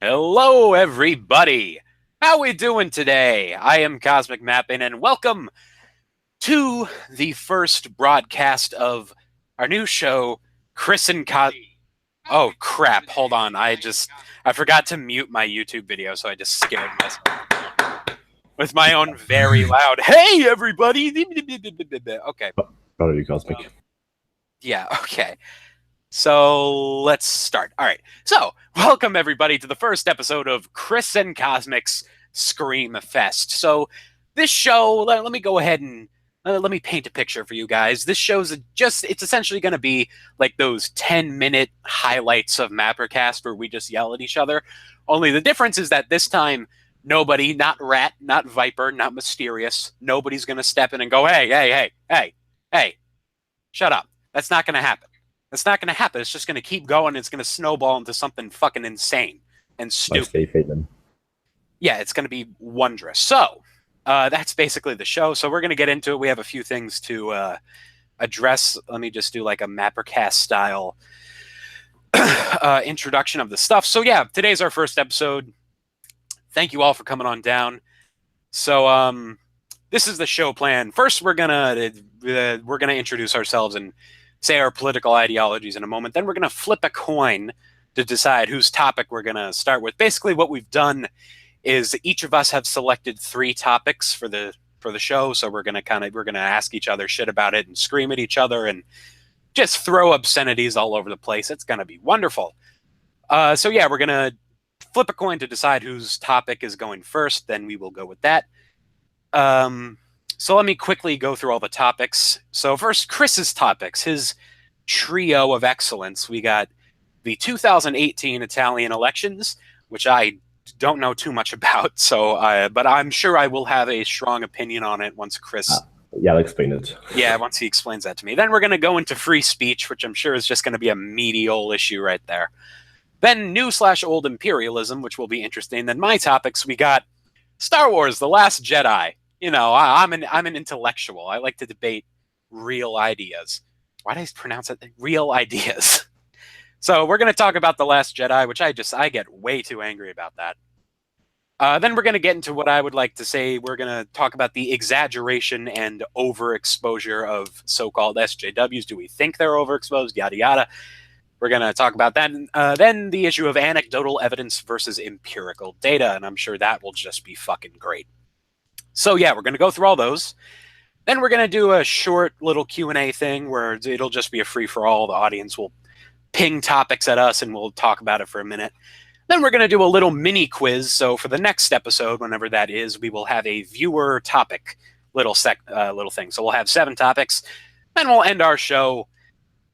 Hello, everybody. How we doing today? I am CosmicMapping, and welcome to the first broadcast of our new show, Chris and Oh crap! Hold on. I forgot to mute my YouTube video, so I just scared myself with my own very loud "Hey, everybody!" Okay. Proud of you, Cosmic. Yeah. Okay. So let's start. All right. So welcome everybody to the first episode of Chris and Cosmic's Screamfest. So this show, let me go ahead and let me paint a picture for you guys. This show's it's essentially going to be like those 10-minute highlights of MapperCast where we just yell at each other. Only the difference is that this time, nobody, not Rat, not Viper, not Mysterious, nobody's going to step in and go, hey, shut up. That's not going to happen. That's not going to happen. It's just going to keep going. It's going to snowball into something fucking insane and stupid. Yeah, it's going to be wondrous. So that's basically the show. So we're going to get into it. We have a few things to address. Let me just do like a MapperCast style introduction of the stuff. So yeah, today's our first episode. Thank you all for coming on down. So this is the show plan. First, we're gonna introduce ourselves and say our political ideologies in a moment. Then we're going to flip a coin to decide whose topic we're going to start with. Basically, what we've done is each of us have selected 3 topics for the show. So we're going to ask each other shit about it and scream at each other and just throw obscenities all over the place. It's going to be wonderful. So yeah, we're going to flip a coin to decide whose topic is going first. Then we will go with that. So let me quickly go through all the topics. So first, Chris's topics, his trio of excellence. We got the 2018 Italian elections, which I don't know too much about. So, but I'm sure I will have a strong opinion on it once Chris. Yeah, I'll explain it. Yeah, once he explains that to me. Then we're going to go into free speech, which I'm sure is just going to be a meaty old issue right there. Then new/old imperialism, which will be interesting. Then my topics, we got Star Wars: The Last Jedi. You know, I'm an intellectual. I like to debate real ideas. Why did I pronounce it? Real ideas. So we're going to talk about The Last Jedi, which I get way too angry about that. Then we're going to get into what I would like to say. We're going to talk about the exaggeration and overexposure of so-called SJWs. Do we think they're overexposed? Yada, yada. We're going to talk about that. Then the issue of anecdotal evidence versus empirical data, and I'm sure that will just be fucking great. So yeah, we're going to go through all those. Then we're going to do a short little Q&A thing where it'll just be a free-for-all. The audience will ping topics at us and we'll talk about it for a minute. Then we're going to do a little mini quiz. So for the next episode, whenever that is, we will have a viewer topic little thing. So we'll have 7 topics. Then we'll end our show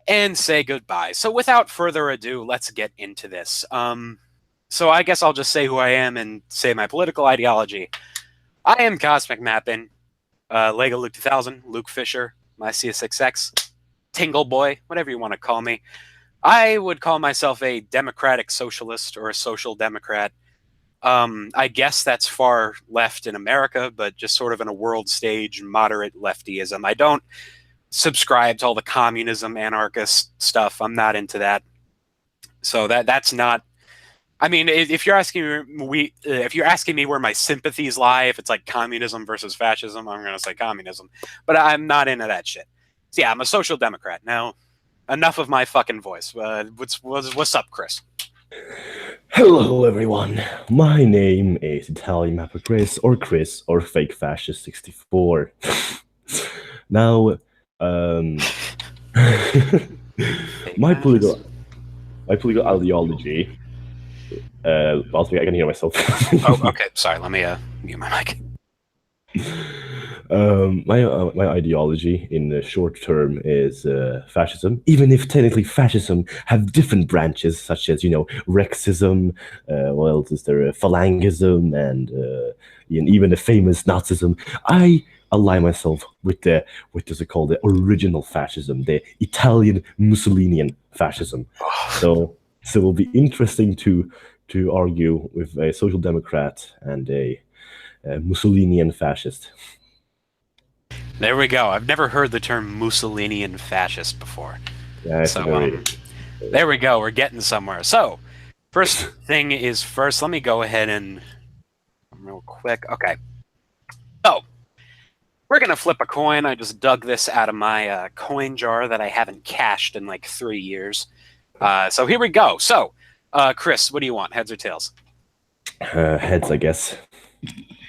and say goodbye. So without further ado, let's get into this. So I guess I'll just say who I am and say my political ideology. I am CosmicMapping, Lego Luke 2000, Luke Fisher, my CS6X, Tingle Boy, whatever you want to call me. I would call myself a democratic socialist or a social democrat. I guess that's far left in America, but just sort of in a world stage, moderate leftyism. I don't subscribe to all the communism, anarchist stuff. I'm not into that. So that's not. I mean, if you're asking me where my sympathies lie, if it's like communism versus fascism, I'm going to say communism. But I'm not into that shit. So yeah, I'm a social democrat. Now, enough of my fucking voice. What's up, Chris? Hello, everyone. My name is Italian Mapper Chris or Fake Fascist 64. Now, my political ideology. Also, I can hear myself. Oh, okay. Sorry, let me mute my mic. My ideology in the short term is fascism. Even if technically fascism have different branches, such as Rexism, what else is there? Phalangism, and even the famous Nazism. I align myself with what is it called, the original fascism, the Italian Mussolinian fascism. So it will be interesting to argue with a social democrat and a Mussolinian fascist. There we go. I've never heard the term Mussolinian fascist before. Yeah, so there we go. We're getting somewhere. So First thing is first. Let me go ahead and real quick. Okay. So we're gonna flip a coin. I just dug this out of my coin jar that I haven't cashed in like 3 years. So here we go. So, Chris, what do you want? Heads or tails? Heads, I guess.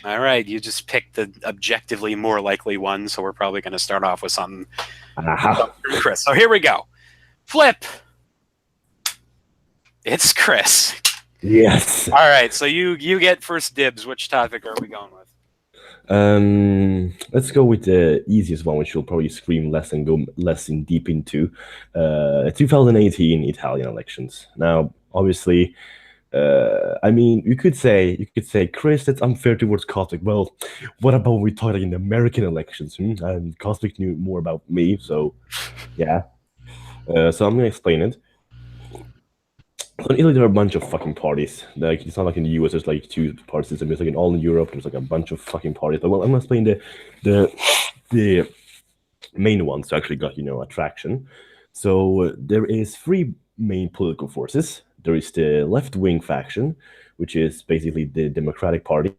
All right, you just picked the objectively more likely one, so we're probably going to start off with something from Chris. So here we go. Flip. It's Chris. Yes. All right, so you get first dibs. Which topic are we going with? Let's go with the easiest one, which will probably scream less and go less in deep into 2018 Italian elections. Now, obviously, I mean, you could say, Chris, that's unfair towards Cosmic. Well, what about when we talk like in the American elections? And Cosmic knew more about me, so yeah. So I'm gonna explain it. So in Italy, there are a bunch of fucking parties. Like it's not like in the US, there's like two party system. It's like in all in Europe, there's like a bunch of fucking parties. But well, I'm gonna explain the main ones who actually got attraction. So there is three main political forces. There is the left-wing faction, which is basically the Democratic Party.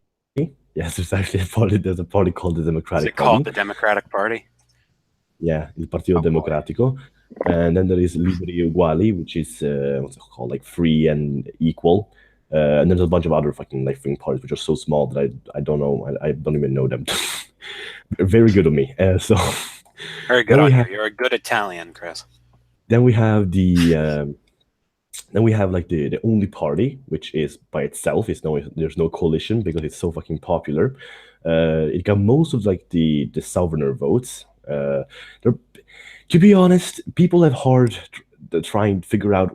Yes, there's actually a party. There's a party called the Democratic Is it Party. called the Democratic Party? Yeah, il Partito Democratico. And then there is Liberi e Uguali, which is what's it called, like free and equal. And there's a bunch of other fucking left-wing parties which are so small that I don't know. I don't even know them. Very good of me. So very good on you. You're a good Italian, Chris. Then we have like the only party, which is by itself. There's no coalition because it's so fucking popular. It got most of like the southerner votes. To be honest, people have hard trying to figure out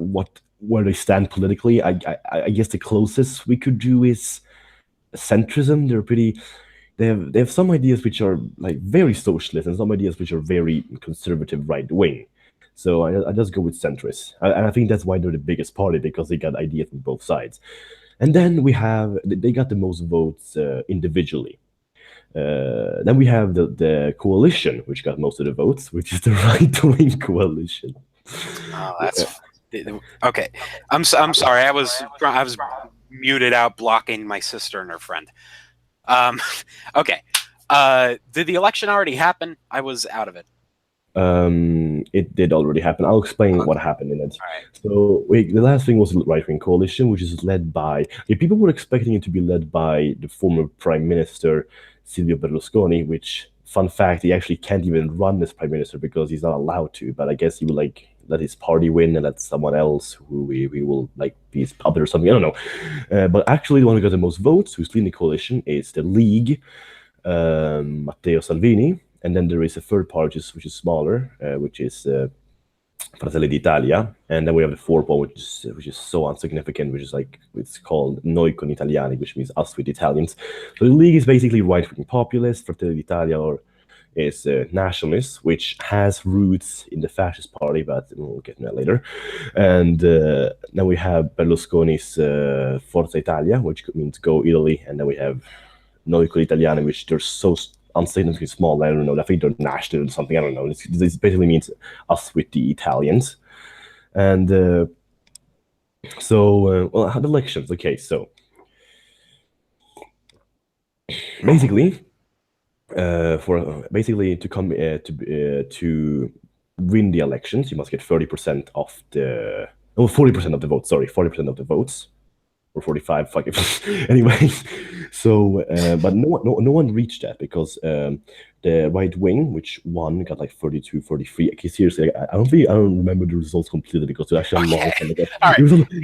where they stand politically. I guess the closest we could do is centrism. They have some ideas which are like very socialist and some ideas which are very conservative right wing. So I just go with centrists, and I think that's why they're the biggest party because they got ideas from both sides. And then they got the most votes individually. Then we have the coalition, which got most of the votes, which is the right-wing coalition. Oh, that's okay. I'm sorry. I was muted out, blocking my sister and her friend. Okay. Did the election already happen? I was out of it. It did already happen. I'll explain what happened in it. Right. So the last thing was the right-wing coalition, which is led by people were expecting it to be led by the former Prime Minister Silvio Berlusconi, which, fun fact, he actually can't even run as Prime Minister because he's not allowed to. But I guess he will like let his party win and let someone else who we will like be his puppet or something. I don't know. But actually, the one who got the most votes, who's leading the coalition, is the League, Matteo Salvini. And then there is a third party, which is smaller, which is Fratelli d'Italia. And then we have the fourth one, which is so insignificant, which is like, it's called Noi con Italiani, which means us with Italians. So the League is basically right-wing populist. Fratelli d'Italia is nationalist, which has roots in the fascist party, but we'll get to that later. And then we have Berlusconi's Forza Italia, which means Go Italy. And then we have Noi con Italiani, which they're so unsignificantly small. I don't know. I think they're national or something. I don't know. This basically means us with the Italians. And well, I had elections. Okay, so basically, to win the elections, you must get 30% of 40% of the votes. Sorry, 40% of the votes. Or 45, fuck it. Anyway, so but no one reached that because the right wing, which won, got like 32, 43. Okay, seriously, I don't remember the results completely because they're actually long time ago. All right,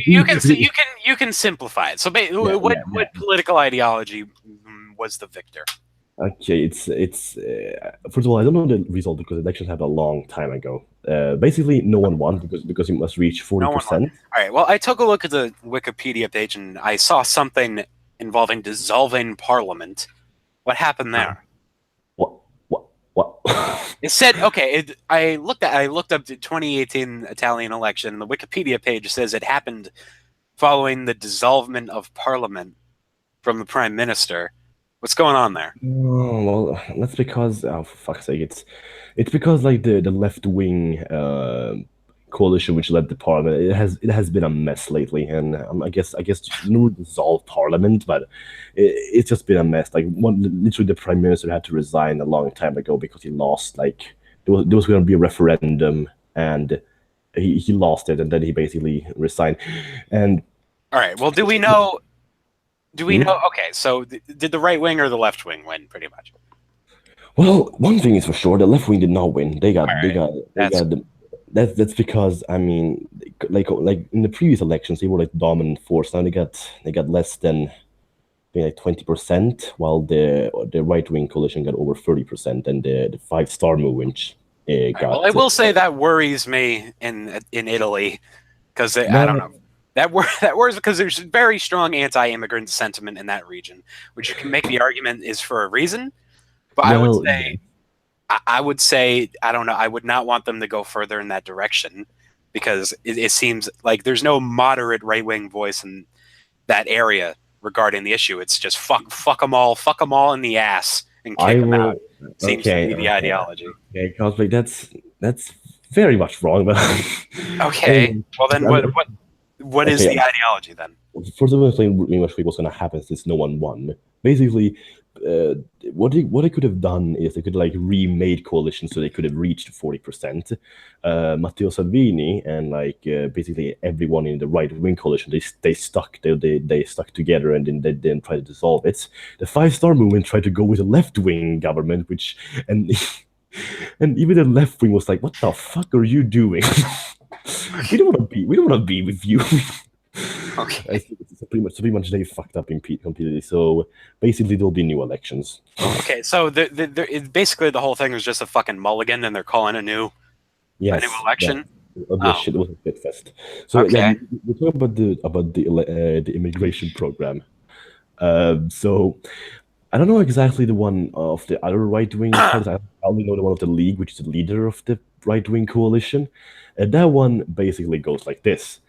you can simplify it. So, what political ideology was the victor? Okay, it's first of all, I don't know the result because elections happened a long time ago. Basically, no one won because you must reach 40%. All right. Well, I took a look at the Wikipedia page and I saw something involving dissolving parliament. What happened there? What? It said I looked up the 2018 Italian election. The Wikipedia page says it happened following the dissolvement of parliament from the prime minister. What's going on there? Oh, well, that's because, for fuck's sake, it's because like the left wing coalition which led the parliament, it has been a mess lately, and I guess no dissolved parliament, but it's just been a mess. Like literally, the prime minister had to resign a long time ago because he lost. Like there was going to be a referendum, and he lost it, and then he basically resigned. And all right, well, do we know? Okay, so did the right wing or the left wing win? Pretty much. Well, one thing is for sure: the left wing did not win. They got that's because I mean, like in the previous elections, they were like dominant force. Now they got less than like 20%, while the right wing coalition got over 30%, and the 5-star movement got. Well, I will say that worries me in Italy, because I don't know. That worries because there's very strong anti-immigrant sentiment in that region, which you can make the argument is for a reason. But I would say I don't know. I would not want them to go further in that direction, because it seems like there's no moderate right-wing voice in that area regarding the issue. It's just fuck them all in the ass and kick them out. Seems to be the ideology. Okay, Cosplay, that's very much wrong. But okay, well then what is the ideology then? First of all, explain pretty much what's going to happen since no one won. Basically, what they could have done is they could like remade coalitions so they could have reached 40%. Matteo Salvini and like basically everyone in the right wing coalition, they stuck together, and then they didn't try to dissolve it. The 5-star movement tried to go with a left wing government, and even the left wing was like, "What the fuck are you doing? We don't want to be with you." Okay. So pretty much they fucked up completely. So basically, there'll be new elections. Okay, so basically the whole thing was just a fucking mulligan, and they're calling a new election. It was a shit fest. So okay. we're talking about the immigration program. So I don't know exactly the one of the other right-wing parties. I only know the one of the League, which is the leader of the right-wing coalition. And that one basically goes like this.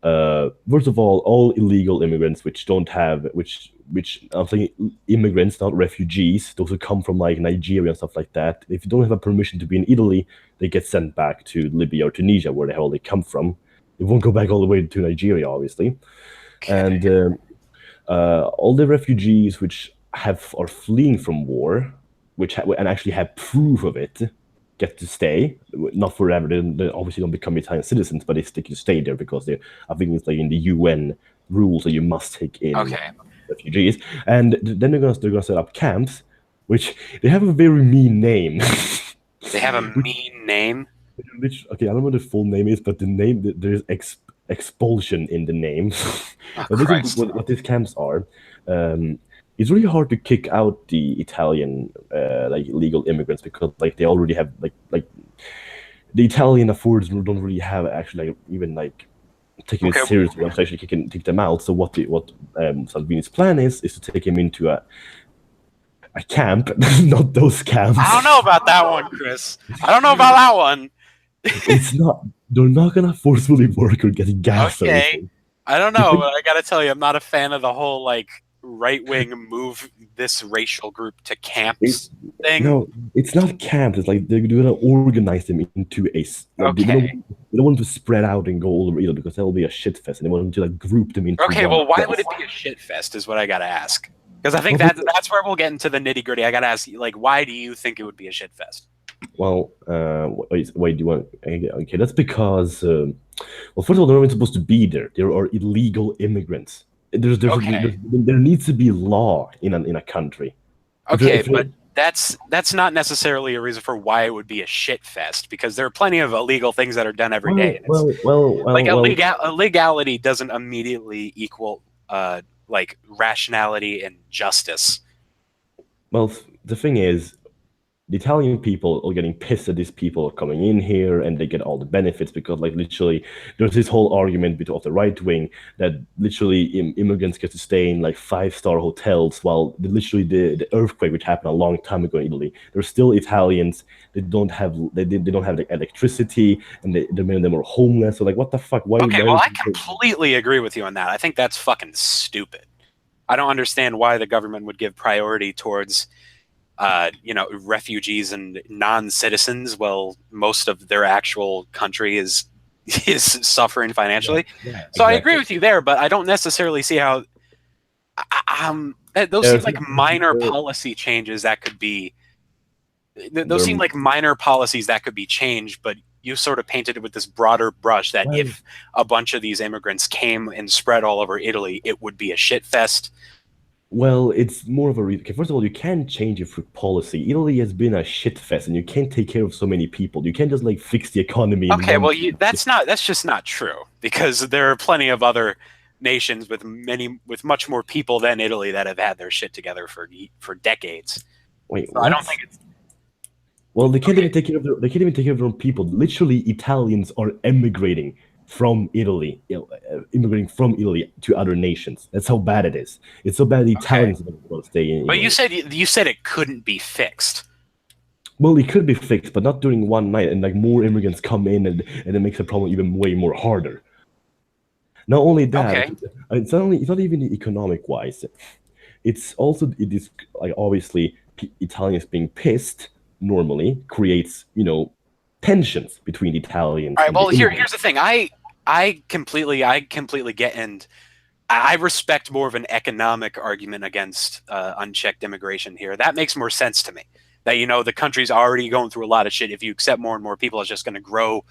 First of all illegal immigrants which I'm saying immigrants, not refugees, those who come from like Nigeria and stuff like that, if you don't have a permission to be in Italy, they get sent back to Libya or Tunisia, where the hell they come from. They won't go back all the way to Nigeria, obviously. Okay. And all the refugees which are fleeing from war, and actually have proof of it, get to stay, not forever. They obviously don't become Italian citizens, but they stick to stay there because I think it's like in the UN rules that you must take in refugees. And then they're gonna set up camps, which they have a very mean name. They have a mean name. Okay, I don't know what the full name is, but the name there's expulsion in the name. What these camps are. It's really hard to kick out the Italian like legal immigrants because like they already have like the Italian authorities don't really have actually like even like taking it seriously enough to actually kick them out. So what Salvini's plan is to take him into a camp, not those camps. I don't know about that one, Chris. I don't know about that one. It's not. They're not gonna forcefully work or get gas. Okay. I don't know, but I gotta tell you, I'm not a fan of the whole like right-wing move this racial group to camps thing. No, it's not camps. It's like they're gonna organize them into a. They don't want to spread out and go all over either because that'll be a shit fest, and they want them to like group them into. Okay, well, why would it be a shit fest? Is what I gotta ask, because I think that's where we'll get into the nitty-gritty. I gotta ask you, like, why do you think it would be a shit fest? Well, wait, do you want? Okay, that's because. Well, first of all, they're not even supposed to be there. There are illegal immigrants. There needs to be law in a country. Okay, but that's not necessarily a reason for why it would be a shit fest, because there are plenty of illegal things that are done every day. Illegality doesn't immediately equal like rationality and justice. Well, the thing is, the Italian people are getting pissed that these people are coming in here and they get all the benefits because, like, literally, there's this whole argument of the right wing that literally immigrants get to stay in like 5-star hotels while the earthquake which happened a long time ago in Italy. They're still Italians. They don't have the electricity, and many of them are homeless. So like, what the fuck? I completely agree with you on that. I think that's fucking stupid. I don't understand why the government would give priority towards refugees and non-citizens. Well, most of their actual country is is suffering financially. Yeah, So I agree exactly. with you there, but I don't necessarily see how. Those seem There's, like minor there, policy changes that could be. Those there, seem like minor policies that could be changed, but you sort of painted it with this broader brush that well, if a bunch of these immigrants came and spread all over Italy, it would be a shit fest. well, it's more of a okay, first of all, you can't change it through policy. Italy has been a shit fest, and you can't take care of so many people. You can't just like fix the economy in Okay, one. well, that's just not true because there are plenty of other nations with much more people than Italy that have had their shit together for decades. Wait, So I what? don't think it's Well, they can't okay. even take care of they can't even take care of their own people. Literally, Italians are emigrating from Italy, immigrating from Italy to other nations. That's how bad it is. It's so bad the Okay, Italians don't want to stay in but you Italy. said you said it couldn't be fixed. Well, it could be fixed, but not during one night, and like more immigrants come in, and it makes the problem even way more harder. Not only that, Okay, it's not even economic wise. It's also it is like obviously Italians being pissed normally creates tensions between the Italians all right. and the Well, here's immigrants. the thing. I completely get, and I respect more of an economic argument against unchecked immigration here. That makes more sense to me. That the country's already going through a lot of shit. If you accept more and more people, it's just going to grow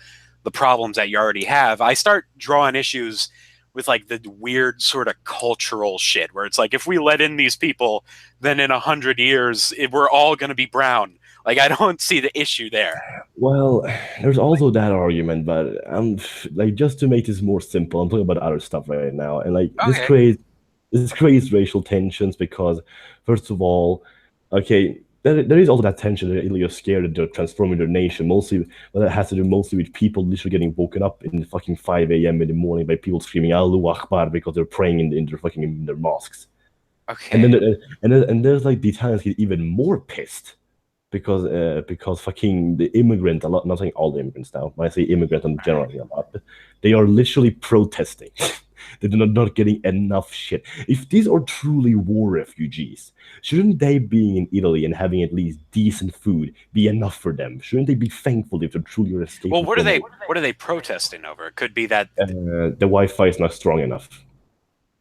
the problems that you already have. I start drawing issues with like the weird sort of cultural shit where it's like if we let in these people, then in 100 years we're all going to be brown. Like I don't see the issue there. Well, there's also that argument, but like just to make this more simple, I'm talking about other stuff right now, and like Okay. this creates racial tensions because, first of all, okay, there is also that tension that Italy are scared that they're transforming their nation, mostly, well, that has to do mostly with people literally getting woken up in the fucking 5 a.m. in the morning by people screaming Allahu Akbar because they're praying in their fucking in their mosques. And Okay. then and there's like the Italians get even more pissed because fucking the immigrant a lot, not saying all the immigrants now, when I say immigrant I'm All right. generalizing a lot, they are literally protesting. They're not getting enough shit. If these are truly war refugees, shouldn't they being in Italy and having at least decent food be enough for them? Shouldn't they be thankful if they're truly Well, escaping what are from they war? what are they protesting over? It could be that The Wi-Fi is not strong enough.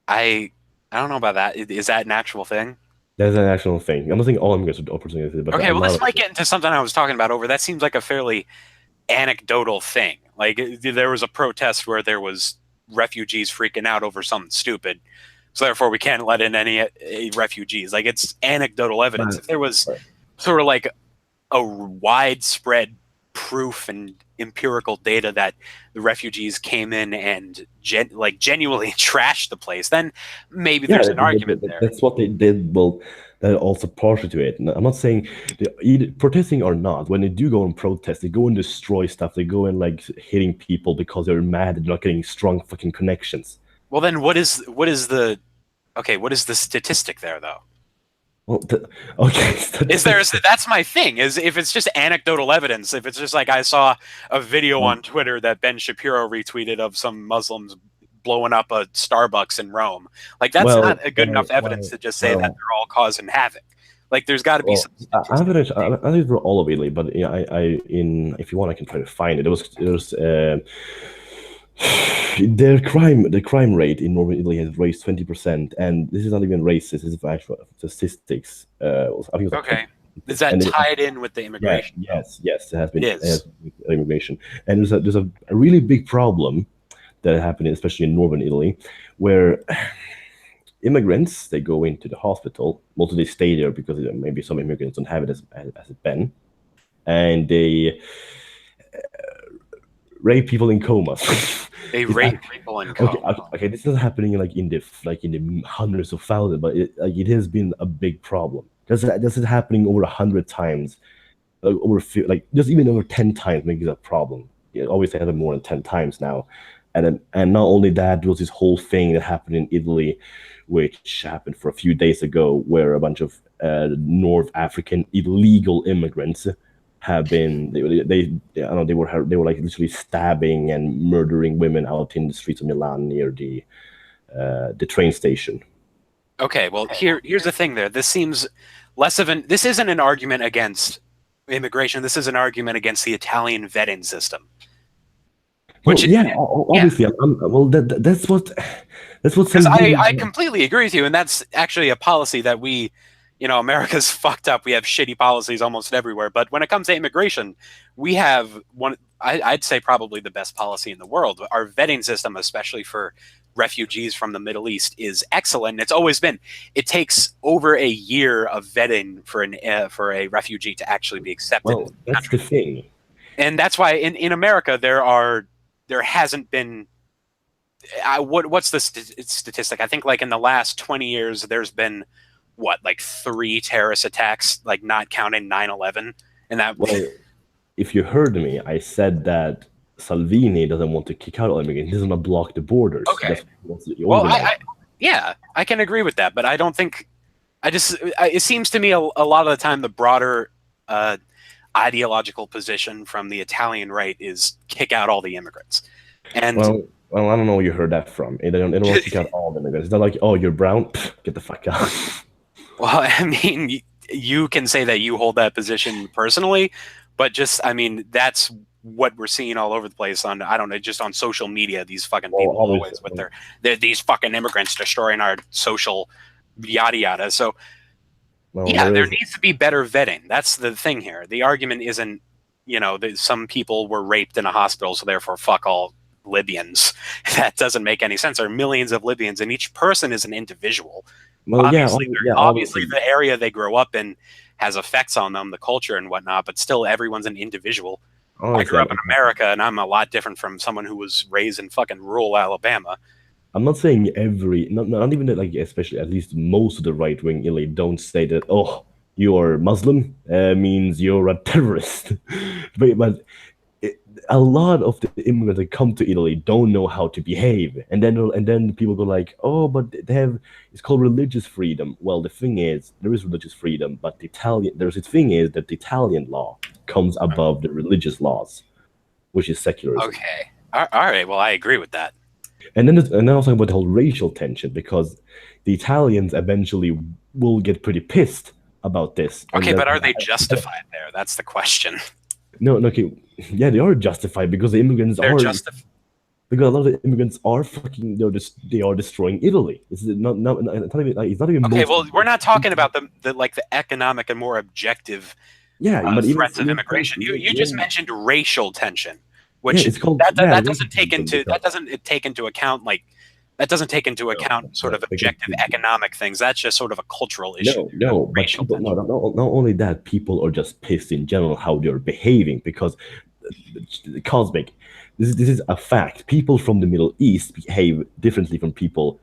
I I don't know about that. Is that an actual thing? That's an actual thing. I'm not saying all immigrants are opportunities, but Okay, a well, lot this of might get into something I was talking about over. That seems like a fairly anecdotal thing. Like there was a protest where there was refugees freaking out over something stupid, so therefore we can't let in any refugees. Like it's anecdotal evidence. but, If there was but sort of like a widespread proof and empirical data that the refugees came in and genuinely trashed the place, then maybe yeah, there's an argument there. that's what they did. Well, that also partial to it. And I'm not saying they either protesting or not. When they do go and protest, they go and destroy stuff. They go and like hitting people because they're mad and not getting strong fucking connections. Well, then what is the okay? What is the statistic there though? Well, okay, Is there? That's my thing. Is if it's just anecdotal evidence. If it's just like I saw a video on Twitter that Ben Shapiro retweeted of some Muslims blowing up a Starbucks in Rome, like that's not a good enough evidence to just say that well, they're all causing havoc. Like there's got to be well, some statistical I data. don't think for all of Italy, but yeah, I in if you want, I can try to find it. It was. The crime rate in Northern Italy has raised 20%, and this is not even racist. This is actual statistics. I think it was like Okay, 20, is that and tied in with the yeah, immigration though? yes, it has It been it is. has been immigration, and there's a really big problem that happened, especially in Northern Italy, where immigrants they go into the hospital. Mostly they stay there because maybe some immigrants don't have it as a Ben, and they rape people in comas. They It's rape people in okay, coma. okay. This is happening like in the hundreds of thousands, but it has been a big problem. This is happening over 100 times, like like just even over 10 times makes it a problem. It obviously happened more than 10 times now, and not only that, there was this whole thing that happened in Italy, which happened for a few days ago, where a bunch of North African illegal immigrants have been I don't know they were like literally stabbing and murdering women out in the streets of Milan near the train station. Okay, well here's the thing there. This seems less of an this isn't an argument against immigration. This is an argument against the Italian vetting system. Well, yeah, obviously. Well, that's what Because Salvini. I completely agree with you, and that's actually a policy that we, America's fucked up. We have shitty policies almost everywhere. But when it comes to immigration, we have one. I'd say probably the best policy in the world. Our vetting system, especially for refugees from the Middle East, is excellent. It's always been. It takes over a year of vetting for a refugee to actually be accepted. Well, that's the thing. And that's why in America there hasn't been what's the statistic? I think like in the last 20 years there's been like 3 terrorist attacks, like not counting 9/11, and that. Well, if you heard me, I said that Salvini doesn't want to kick out all immigrants. He doesn't want to block the borders. Okay. Well, I can agree with that, but I don't think. It seems to me a lot of the time the broader ideological position from the Italian right is kick out all the immigrants. And well, I don't know where you heard that from. They don't want to kick out all the immigrants. It's not like, oh, you're brown, get the fuck out. Well, I mean, you can say that you hold that position personally, but that's what we're seeing all over the place on, I don't know, just on social media. These fucking people always with these fucking immigrants destroying our social yada yada. So there needs to be better vetting. That's the thing here. The argument isn't, that some people were raped in a hospital, so therefore fuck all Libyans. That doesn't make any sense. There are millions of Libyans, and each person is an individual. Well, obviously the area they grow up in has effects on them, the culture and whatnot, but still everyone's an individual. I grew up in America, and I'm a lot different from someone who was raised in fucking rural Alabama. I'm not saying not even like, especially at least most of the right wing Italy don't say that, oh, you're Muslim means you're a terrorist. but a lot of the immigrants that come to Italy don't know how to behave, and then people go like, oh, but it's called religious freedom. Well, the thing is, there is religious freedom, but the Italian law comes above the religious laws, which is secularism. Okay, all right. Well, I agree with that. And then I was talking about the whole racial tension, because the Italians eventually will get pretty pissed about this. Okay, but are they justified there? That's the question. No, okay. Yeah, they are justified because the immigrants because a lot of the immigrants are fucking, they are destroying Italy. It's not even. Okay, well, we're not talking about the economic and more objective threats of immigration. You just mentioned racial tension, which that doesn't take into account sort of objective economic things. That's just sort of a cultural issue. No, but not only that, people are just pissed in general how they're behaving, because Cosmic, this is a fact. People from the Middle East behave differently from people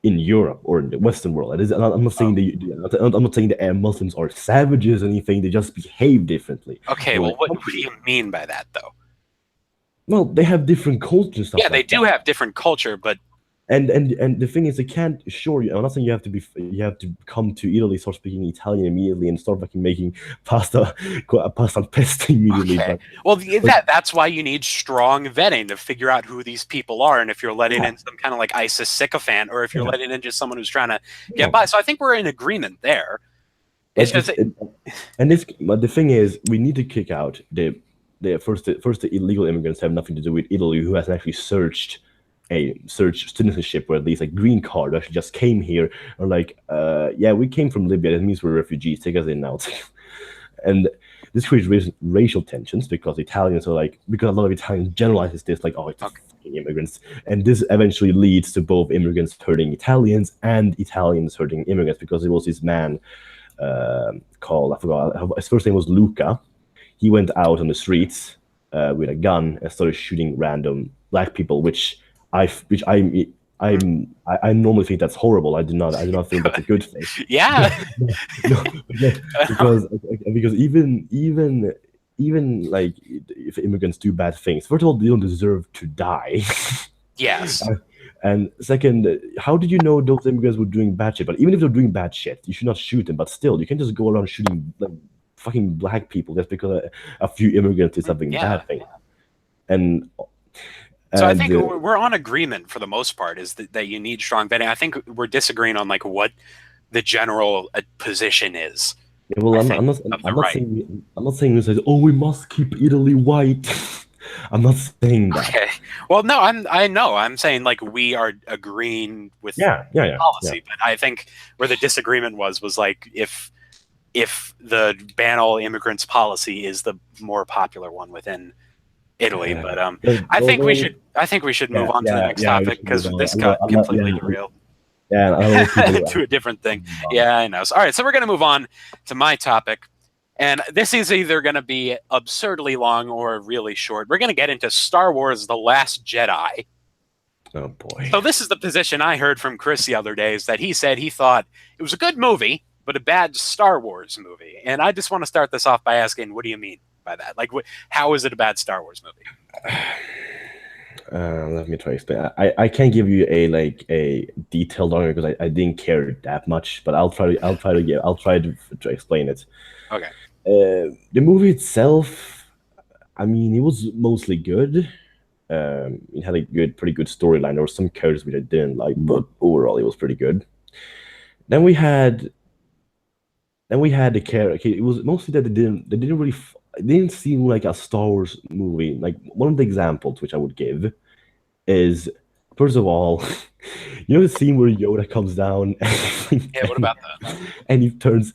in Europe or in the Western world. I'm not saying that Muslims are savages or anything. They just behave differently. Okay, well, what do you mean by that, though? Well, they have different cultures. Yeah, they do have different culture, but and the thing is, they can't. Sure, I'm not saying you have to come to Italy, start speaking Italian immediately, and start fucking making pasta and pesto immediately. Okay. Well, that's why you need strong vetting to figure out who these people are, and if you're letting in some kind of like ISIS sycophant, or if you're letting in just someone who's trying to get by. So I think we're in agreement there. But the thing is, we need to kick out the illegal immigrants have nothing to do with Italy, who has actually searched citizenship, or at least a green card, actually just came here, or like, we came from Libya, that means we're refugees, take us in now. And this creates racial tensions, because Italians are like, because a lot of Italians generalizes this like, oh, it's fucking immigrants, and this eventually leads to both immigrants hurting Italians and Italians hurting immigrants, because there was this man called, I forgot, his first name was Luca. He went out on the streets with a gun and started shooting random black people, which I normally think that's horrible. I do not think that's a good thing. Yeah. because even like, if immigrants do bad things, first of all, they don't deserve to die. Yes. And second, how did you know those immigrants were doing bad shit? But even if they're doing bad shit, you should not shoot them. But still, you can't just go around shooting like fucking black people just because a few immigrants did something bad thing. So I think we're on agreement for the most part, is that you need strong vetting. I think we're disagreeing on like what the general position is. Yeah, well, I'm not saying we say, oh, we must keep Italy white. I'm not saying that. Okay. Well, no, I know. I'm saying like we are agreeing with Yeah. policy, but I think where the disagreement was like if the ban all immigrants policy is the more popular one within Italy. But I think we should move on to the next We topic should move because on. this got completely derailed. Yeah, I don't know people. To a different thing. Yeah, I know. So, all right, so we're going to move on to my topic. And this is either going to be absurdly long or really short. We're going to get into Star Wars The Last Jedi. Oh, boy. So this is the position I heard from Chris the other day, is that he said he thought it was a good movie, but a bad Star Wars movie. And I just want to start this off by asking, what do you mean by that? Like, how is it a bad Star Wars movie? Let me try to explain. I can't give you a detailed answer because I didn't care that much, but I'll try to explain it. Okay. The movie itself, I mean, it was mostly good. It had a pretty good storyline. There were some characters which I didn't like, but overall it was pretty good. Then we had the character. Okay, it was mostly that they didn't really. It didn't seem like a Star Wars movie. Like, one of the examples which I would give is, first of all, you know the scene where Yoda comes down and, Yeah, what about that? and he turns.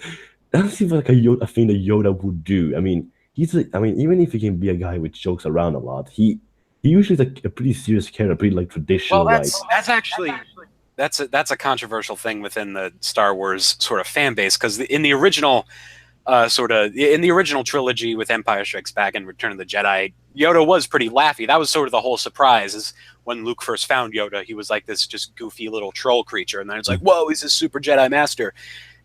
That seems like a thing that Yoda would do. I mean, even if he can be a guy which jokes around a lot, he usually is a pretty serious character, pretty like traditional. Well, that's actually that's a controversial thing within the Star Wars sort of fan base, because in the original trilogy with Empire Strikes Back and Return of the Jedi, Yoda was pretty laughy. That was sort of the whole surprise, is when Luke first found Yoda, he was like this just goofy little troll creature, and then it's like, whoa, he's a super Jedi master.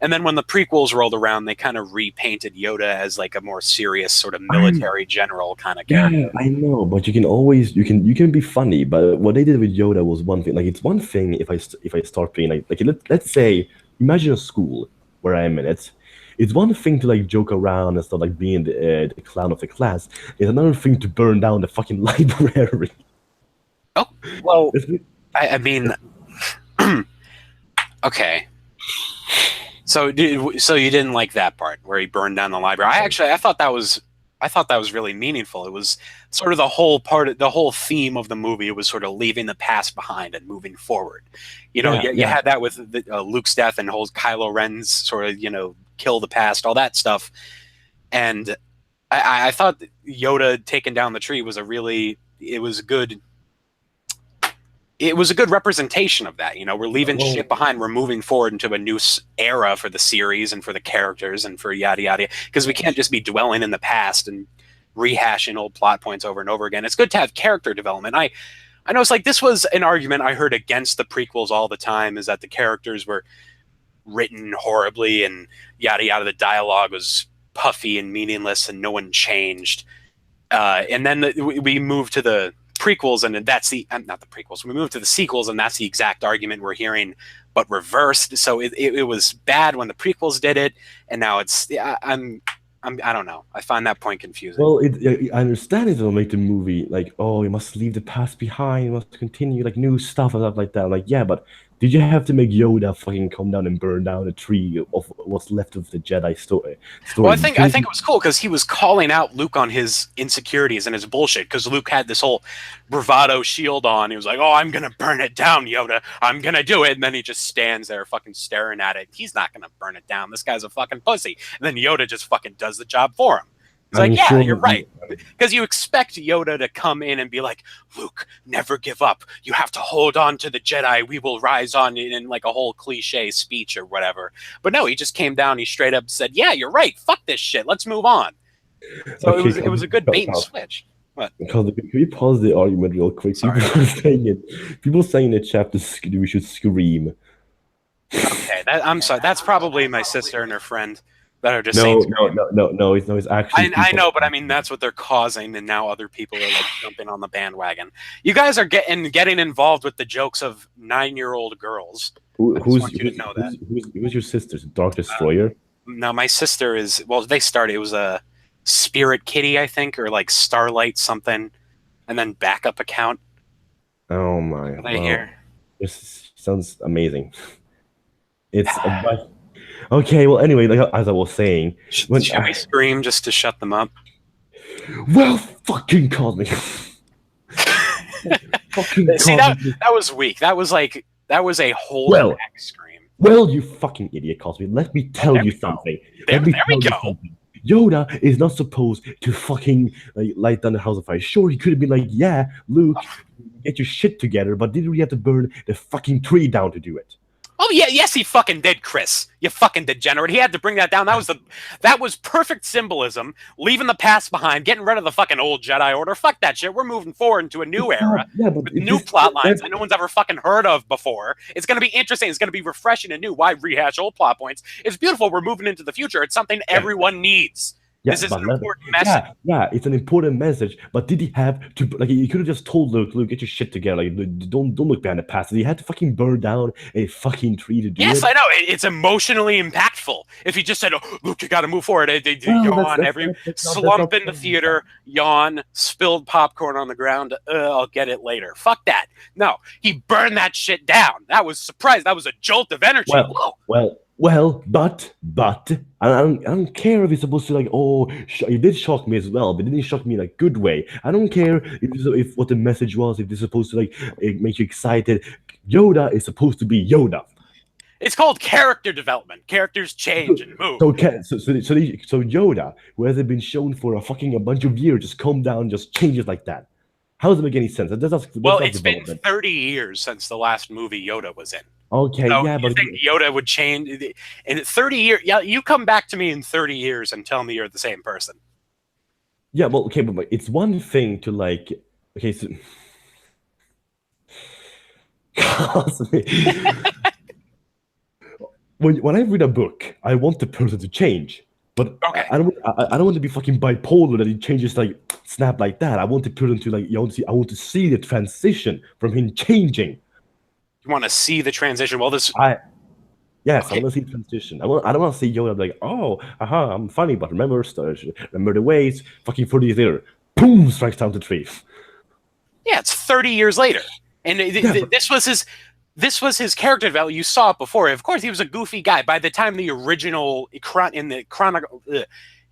And then when the prequels rolled around, they kind of repainted Yoda as like a more serious sort of military general kind of character. Yeah, I know, but you can be funny. But what they did with Yoda was one thing. Like, it's one thing if I start being like let's say, imagine a school where I'm in it. It's one thing to like joke around and start like being the clown of the class. It's another thing to burn down the fucking library. Oh, well, I mean, okay. So you didn't like that part where he burned down the library? I thought that was really meaningful. It was sort of the whole theme of the movie. It was sort of leaving the past behind and moving forward. You had that with Luke's death and whole Kylo Ren's sort of kill the past, all that stuff. And I thought that Yoda taking down the tree was it was a good representation of that. We're leaving shit behind. We're moving forward into a new era for the series and for the characters and for yada yada. Because we can't just be dwelling in the past and rehashing old plot points over and over again. It's good to have character development. I know it's like, this was an argument I heard against the prequels all the time, is that the characters were written horribly and yada yada. The dialogue was puffy and meaningless and no one changed. And then we moved to the prequels, and that's not the prequels. We moved to the sequels, and that's the exact argument we're hearing, but reversed. So it was bad when the prequels did it, and now it's I don't know. I find that point confusing. Well, I understand it will make the movie like, oh, you must leave the past behind, you must continue like new stuff and stuff like that. Like, yeah, but did you have to make Yoda fucking come down and burn down a tree of what's left of the Jedi story? Well, I think it was cool because he was calling out Luke on his insecurities and his bullshit, because Luke had this whole bravado shield on. He was like, oh, I'm going to burn it down, Yoda. I'm going to do it. And then he just stands there fucking staring at it. He's not going to burn it down. This guy's a fucking pussy. And then Yoda just fucking does the job for him. It's like, yeah, you're right. Because you expect Yoda to come in and be like, Luke, never give up. You have to hold on to the Jedi. We will rise on, in like a whole cliche speech or whatever. But no, he just came down. He straight up said, yeah, you're right. Fuck this shit. Let's move on. So it was a good bait and switch. What? Can we pause the argument real quick? Sorry. People saying in the chat we should scream. Okay, I'm sorry. That's probably my sister and her friend that are just saying no. It's actually. I know, but I mean that's what they're causing, and now other people are like jumping on the bandwagon. You guys are getting involved with the jokes of 9-year-old girls. Who's your sister? Dark Destroyer? No, my sister is. Well, they started. It was a Spirit Kitty, I think, or like Starlight something, and then backup account. Oh my! Right here. This sounds amazing. It's okay. Well, anyway, like as I was saying, should we scream just to shut them up? Well, fucking call me. Fucking See, call me. that was weak. That was a holding Well, back scream. well, you fucking idiot, Cosby. Let me tell you something. There we go. Something. Yoda is not supposed to fucking like light down the house of fire. Sure, he could have been like, yeah, Luke, get your shit together, but didn't we have to burn the fucking tree down to do it? Oh yeah, yes, he fucking did, Chris. You fucking degenerate. He had to bring that down. That was perfect symbolism. Leaving the past behind, getting rid of the fucking old Jedi Order. Fuck that shit. We're moving forward into a new era with new plot lines that no one's ever fucking heard of before. It's gonna be interesting. It's gonna be refreshing and new. Why rehash old plot points? It's beautiful. We're moving into the future. It's something everyone needs. Yeah, this is an important message. Yeah, it's an important message. But did he have to like? He could have just told Luke, get your shit together. Like, don't look behind the past. He had to fucking burn down a fucking tree to do it. Yes, I know. It's emotionally impactful. If he just said, "Oh, Luke, you got to move forward," yawn, slump in the theater, yawn, spilled popcorn on the ground. I'll get it later. Fuck that. No, he burned that shit down. That was surprise. That was a jolt of energy. Well, but I don't care if he's supposed to like. Oh, it did shock me as well, but it didn't shock me in a good way. I don't care if what the message was. If they're supposed to like make you excited. Yoda is supposed to be Yoda. It's called character development. Characters change and move. So Yoda, who hasn't been shown for a bunch of years, just come down, just changes like that. How does it make any sense? It's been 30 years since the last movie Yoda was in. Okay, so yeah, you but think Yoda would change in 30 years? Yeah, you come back to me in 30 years and tell me you're the same person. Yeah, well, okay, but it's one thing to like, okay, so when I read a book, I want the person to change, but okay. I don't want to be fucking bipolar that he changes like snap like that. I want the person to like, I want to see the transition from him changing. You want to see the transition? Well, I want to see the transition. I don't want to see Yoda like, oh, I'm funny, but remember the ways. Fucking 40 years later, boom, strikes down the tree. Yeah, it's 30 years later, and this was his character development. You saw it before. Of course, he was a goofy guy. By the time the original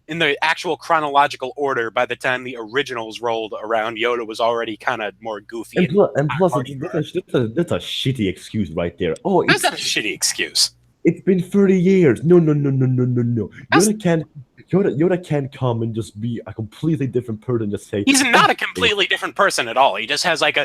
in the actual chronological order, by the time the originals rolled around, Yoda was already kind of more goofy. And plus, that's a shitty excuse right there. Oh, that's not a shitty excuse. It's been 30 years. No. Yoda can't come and just be a completely different person and just say... He's not a completely different person at all. He just has like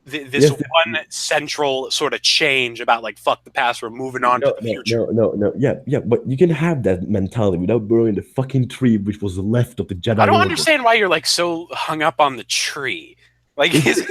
this one central sort of change about like, fuck the past, we're moving on to the future. No. Yeah, but you can have that mentality without burning the fucking tree which was left of the Jedi I don't Order. understand why you're like so hung up on the tree. Like, it's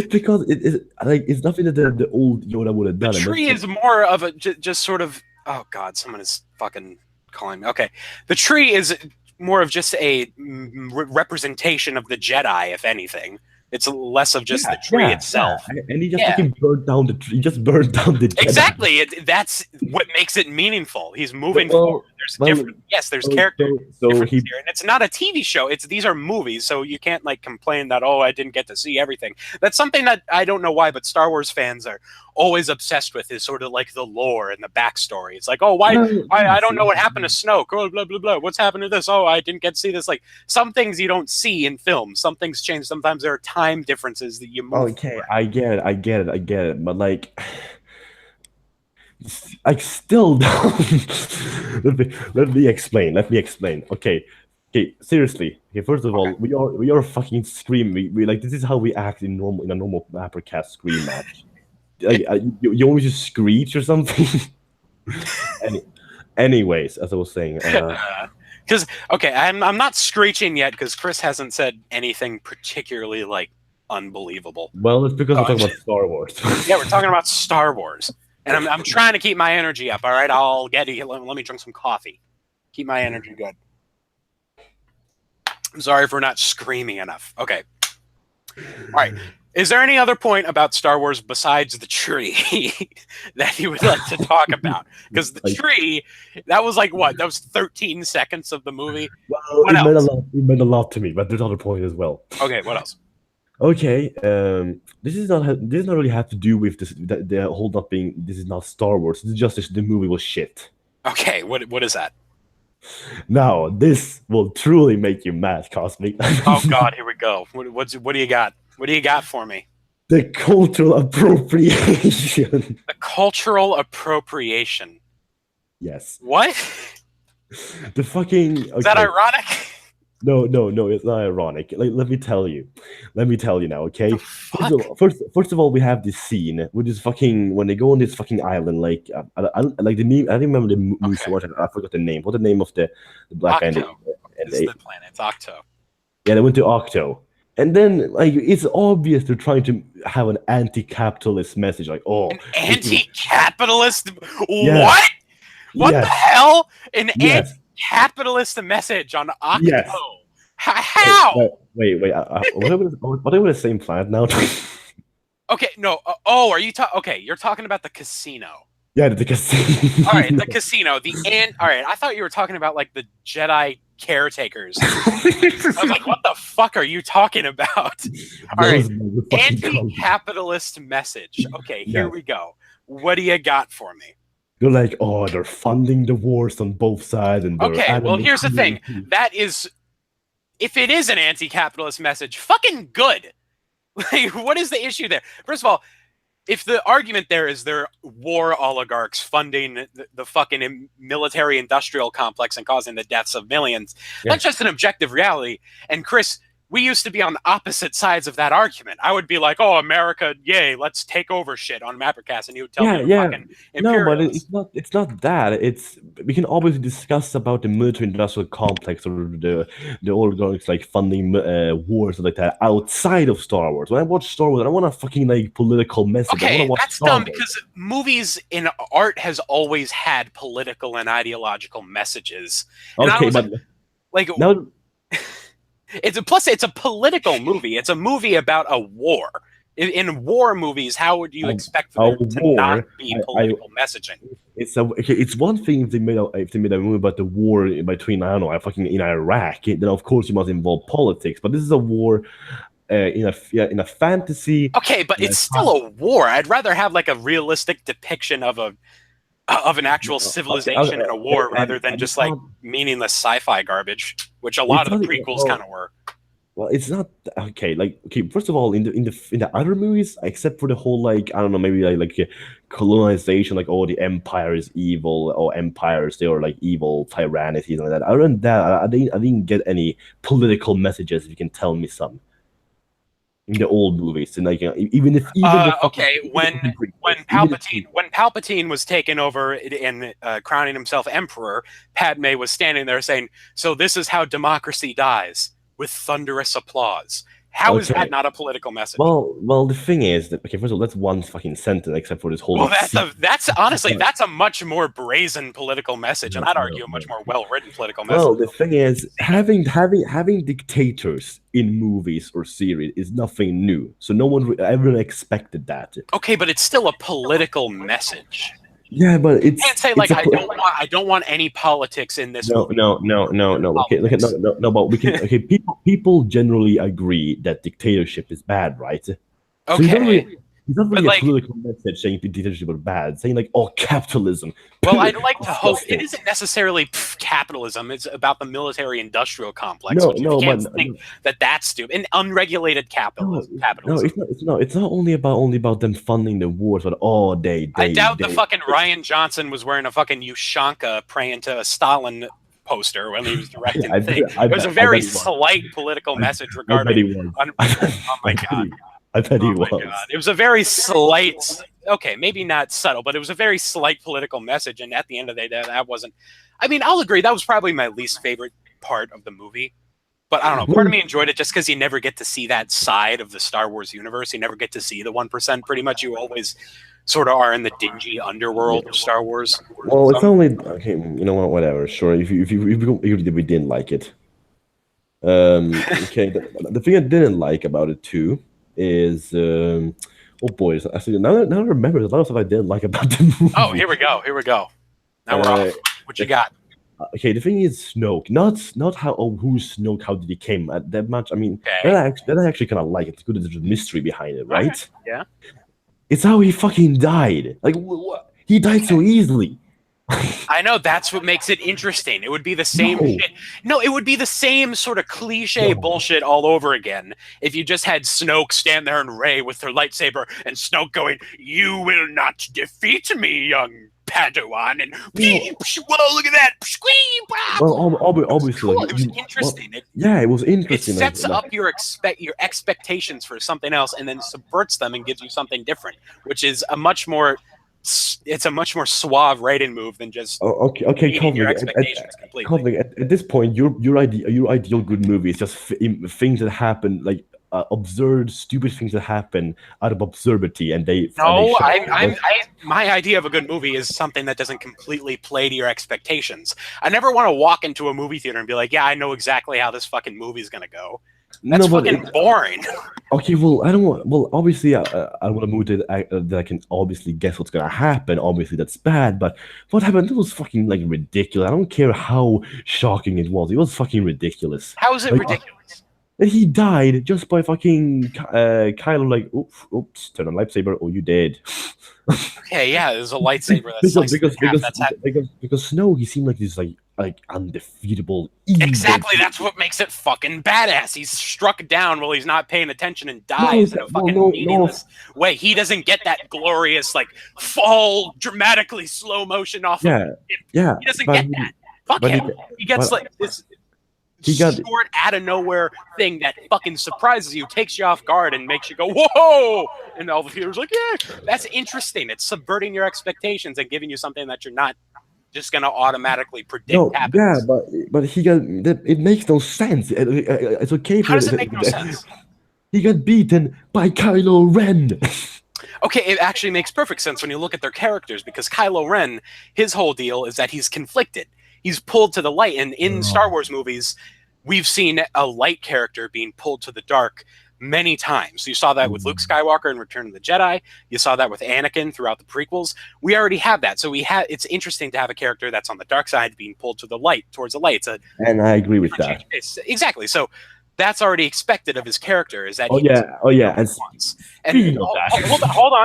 because it's nothing that the old Yoda would have done. The tree is more of a just sort of... Oh god, someone is fucking calling me. Okay, the tree is more of just a representation of the Jedi, if anything. It's less of just the tree itself. Yeah. And he just fucking burned down the tree. He just burned down the Jedi. Exactly. That's what makes it meaningful. He's moving forward. There's character differences here. And it's not a TV show. These are movies, so you can't like complain that, oh, I didn't get to see everything. That's something that I don't know why, but Star Wars fans are always obsessed with, is sort of like the lore and the backstory. It's like, oh, why I don't know what happened to Snoke. Oh, blah, blah, blah. What's happened to this? Oh, I didn't get to see this. Like, some things you don't see in films. Some things change. Sometimes there are time differences that you move. Okay, forward. I get it. But like, I still don't. let me explain. Okay, seriously. Okay, first of all, we are fucking screaming. We like, this is how we act in a normal MapperCast scream match. Like, you always just screech or something. Anyways, as I was saying, because I'm not screeching yet because Chris hasn't said anything particularly like unbelievable. Well, it's because we're talking about Star Wars. Yeah, we're talking about Star Wars, and I'm trying to keep my energy up. All right, I'll get it. Let me drink some coffee. Keep my energy good. I'm sorry if we're not screaming enough. Okay. All right. Is there any other point about Star Wars besides the tree that you would like to talk about? Because the tree, that was like what? That was 13 seconds of the movie. Well, it meant a lot to me, but there's other point as well. Okay, what else? Okay, this does not really have to do with this. The whole not being. This is not Star Wars. This is just the movie was shit. Okay, what is that? Now, this will truly make you mad, Cosmic. Oh God, here we go. What do you got? What do you got for me? The cultural appropriation. The cultural appropriation. Yes. What? The fucking. Okay. Is that ironic? No, it's not ironic. Like, let me tell you now, okay? Fuck? First of all, we have this scene, which is fucking when they go on this fucking island. Like, I like the name. I don't remember the movie so much. I forgot the name. What's the name of the black guy? Octo is the planet. It's Octo. Yeah, they went to Octo, and then like it's obvious they're trying to have an anti-capitalist message. Like, oh, An anti-capitalist? Yes. What? What the Yes. hell? An Yes. anti-capitalist message on Octo? Yes. How? Wait. What are we the same planet now? Okay, no. Are you talking? Okay, you're talking about the casino. Yeah, the casino. All right, the casino. All right, I thought you were talking about like the Jedi caretakers. I was like, what the fuck are you talking about? All right, anti-capitalist message. Okay, here we go. What do you got for me? You're like, oh, they're funding the wars on both sides, and okay. Well, here's the thing. That is, if it is an anti-capitalist message, fucking good. Like, what is the issue there? First of all, if the argument there is they're war oligarchs funding the fucking military-industrial complex and causing the deaths of millions, that's just an objective reality. And Chris, we used to be on opposite sides of that argument. I would be like, "Oh, America, yay, let's take over shit on MapperCast," and you would tell me, "Fucking imperialists." No, but it's not that. It's we can always discuss about the military-industrial complex or the oligarchs like funding wars like that outside of Star Wars. When I watch Star Wars, I want a fucking like political message. Okay, that's dumb because movies in art has always had political and ideological messages. And okay, but like now. It's a political movie. It's a movie about a war. In war movies, how would you expect for there to not be political messaging? It's one thing if they made a movie about the war between in Iraq. Then of course you must involve politics. But this is a war in a fantasy. Okay, but it's still a war. I'd rather have like a realistic depiction of an actual civilization in a war rather than just like meaningless sci-fi garbage, which a lot of the prequels kind of were. Well, it's not okay. Like, okay, first of all, in the other movies, except for the whole like I don't know, maybe like colonization, like oh the empire is evil or empires they are like evil tyrannies and like that. Other than that, I didn't get any political messages. If you can tell me some. In the old movies, and like even when Palpatine was taken over and crowning himself emperor, Padme was standing there saying, "So this is how democracy dies, with thunderous applause." How is that not a political message? Well, the thing is that first of all, that's one fucking sentence, except for this whole. Well, that's honestly that's a much more brazen political message, and I'd argue a much more well-written political message. Well, the thing is, having dictators in movies or series is nothing new, so no one ever expected that. Okay, but it's still a political message. Yeah, but it's. You can't say like I don't want any politics in this movie. No. Okay, no. But we can. Okay, people generally agree that dictatorship is bad, right? Okay. It's not really a political message saying dictatorship is bad. Saying like, oh, capitalism. Well, I'd like to hope it isn't necessarily capitalism. It's about the military-industrial complex. You can't think that that's stupid. And unregulated capitalism. No, it's not only about them funding the wars, but I doubt the fucking Ryan Johnson was wearing a fucking Ushanka praying to a Stalin poster when he was directing the thing. It was a very slight political message regarding. Oh my god. I bet he was. God. It was a very slight, okay, maybe not subtle, but it was a very slight political message. And at the end of the day, that wasn't. I mean, I'll agree. That was probably my least favorite part of the movie. But I don't know. Part of me enjoyed it just because you never get to see that side of the Star Wars universe. You never get to see the 1%. Pretty much, you always sort of are in the dingy underworld of Star Wars. Well, it's only okay. You know what? Whatever. Sure. If we didn't like it. Okay. The thing I didn't like about it too is oh boy, actually now I remember there's a lot of stuff I didn't like about the movie. Oh, here we go. Now we're off. What you got? Okay, the thing is Snoke, not how who's Snoke, how did he came that much. I mean, that I actually kind of like it. It's good that there's a mystery behind it, right? Okay. Yeah. It's how he fucking died. Like he died so easily. I know, that's what makes it interesting. It would be the same No, shit. No, it would be the same sort of cliche no. bullshit all over again if you just had Snoke stand there and Rey with her lightsaber and Snoke going, "You will not defeat me, young Padawan," and Well, whoa, look at that. well, It was obviously, cool. like, It was interesting. yeah, it was It interesting. sets up your expectations for something else and then subverts them and gives you something different, which is a much more suave writing move than just Okay, meeting your Cosmic. expectations completely. Cosmic. At this point, your ideal good movie is just things that happen, like absurd, stupid things that happen out of absurdity, and they No, show. my idea of a good movie is something that doesn't completely play to your expectations. I never want to walk into a movie theater and be like, yeah, I know exactly how this fucking movie's gonna go. That's No, but fucking boring. okay, well, I don't want. Well, obviously, I want a movie that I can obviously guess what's gonna happen. Obviously, that's bad. But what happened? It was fucking like ridiculous. I don't care how shocking it was. It was fucking ridiculous. How is it Like, ridiculous? and he died just by fucking Kylo. Like, oops, turn on lightsaber. Oh, you dead. Okay, yeah, there's a lightsaber that because slices because in half. because because Snow, he seemed like this like undefeatable evil. Exactly, that's what makes it fucking badass. He's struck down while he's not paying attention and dies in a fucking meaningless way. He doesn't get that glorious, like, fall dramatically slow motion off of him. Yeah. He doesn't get that. Fuck him. He gets like this short out of nowhere thing that fucking surprises you, takes you off guard, and makes you go, whoa! And all the theaters like, yeah, that's interesting. It's subverting your expectations and giving you something that you're not just gonna automatically predict happens. Yeah, but he got it makes no sense. It's okay. How does it make no sense? He got beaten by Kylo Ren. Okay, it actually makes perfect sense when you look at their characters, because Kylo Ren, his whole deal is that he's conflicted. He's pulled to the light, and in Star Wars movies, we've seen a light character being pulled to the dark many times. You saw that with Luke Skywalker in Return of the Jedi. You saw that with Anakin throughout the prequels. We already have that. So it's interesting to have a character that's on the dark side being pulled to the light, towards the light. And I agree with that. Exactly. So that's already expected of his character, is that And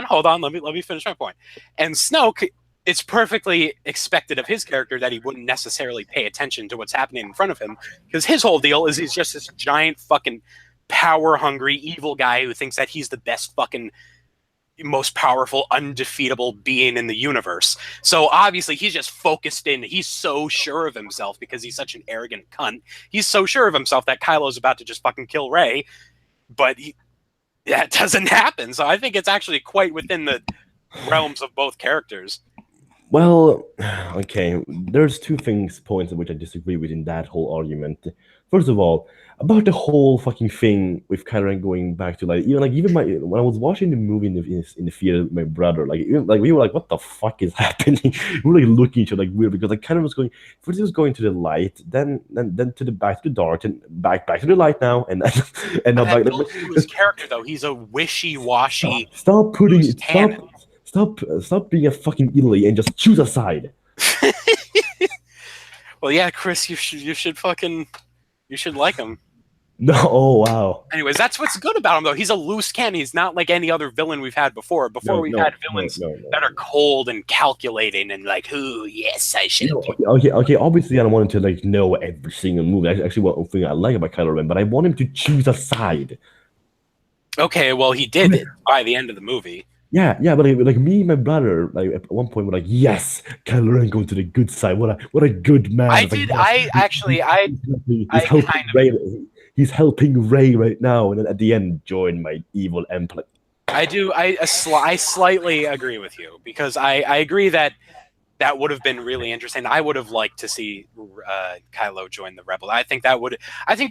hold on. Let me finish my point. And Snoke, it's perfectly expected of his character that he wouldn't necessarily pay attention to what's happening in front of him, because his whole deal is he's just this giant fucking power-hungry evil guy who thinks that he's the best fucking most powerful, undefeatable being in the universe. So obviously he's just focused in. He's so sure of himself because he's such an arrogant cunt. He's so sure of himself that Kylo's about to just fucking kill Rey, but that doesn't happen. So I think it's actually quite within the realms of both characters. Well, okay, there's two points in which I disagree with in that whole argument. First of all, about the whole fucking thing with Kylo Ren going back to when I was watching the movie in the theater with my brother, we were like, what the fuck is happening? We were like looking at each other like weird, because Kylo was going first, he was going to the light, then to the back to the dark, and back to the light now, and now back to his character though. He's a wishy-washy. Stop being a fucking idiot and just choose a side. Well, yeah, Chris, you should like him. No, oh wow. Anyways, that's what's good about him, though. He's a loose cannon. He's not like any other villain we've had before. We've had villains that are cold and calculating and like, "Ooh, yes, I should." Okay. Obviously, I don't want him to know every single move. That's actually one thing I like about Kylo Ren, but I want him to choose a side. Okay, well, he did it by the end of the movie. Yeah, but me and my brother, at one point, were like, "Yes, Kylo Ren going to the good side. What a good man." He's helping Rey right now, and then at the end, join my evil empire. I slightly agree with you, because I agree that would have been really interesting. I would have liked to see Kylo join the Rebel. I think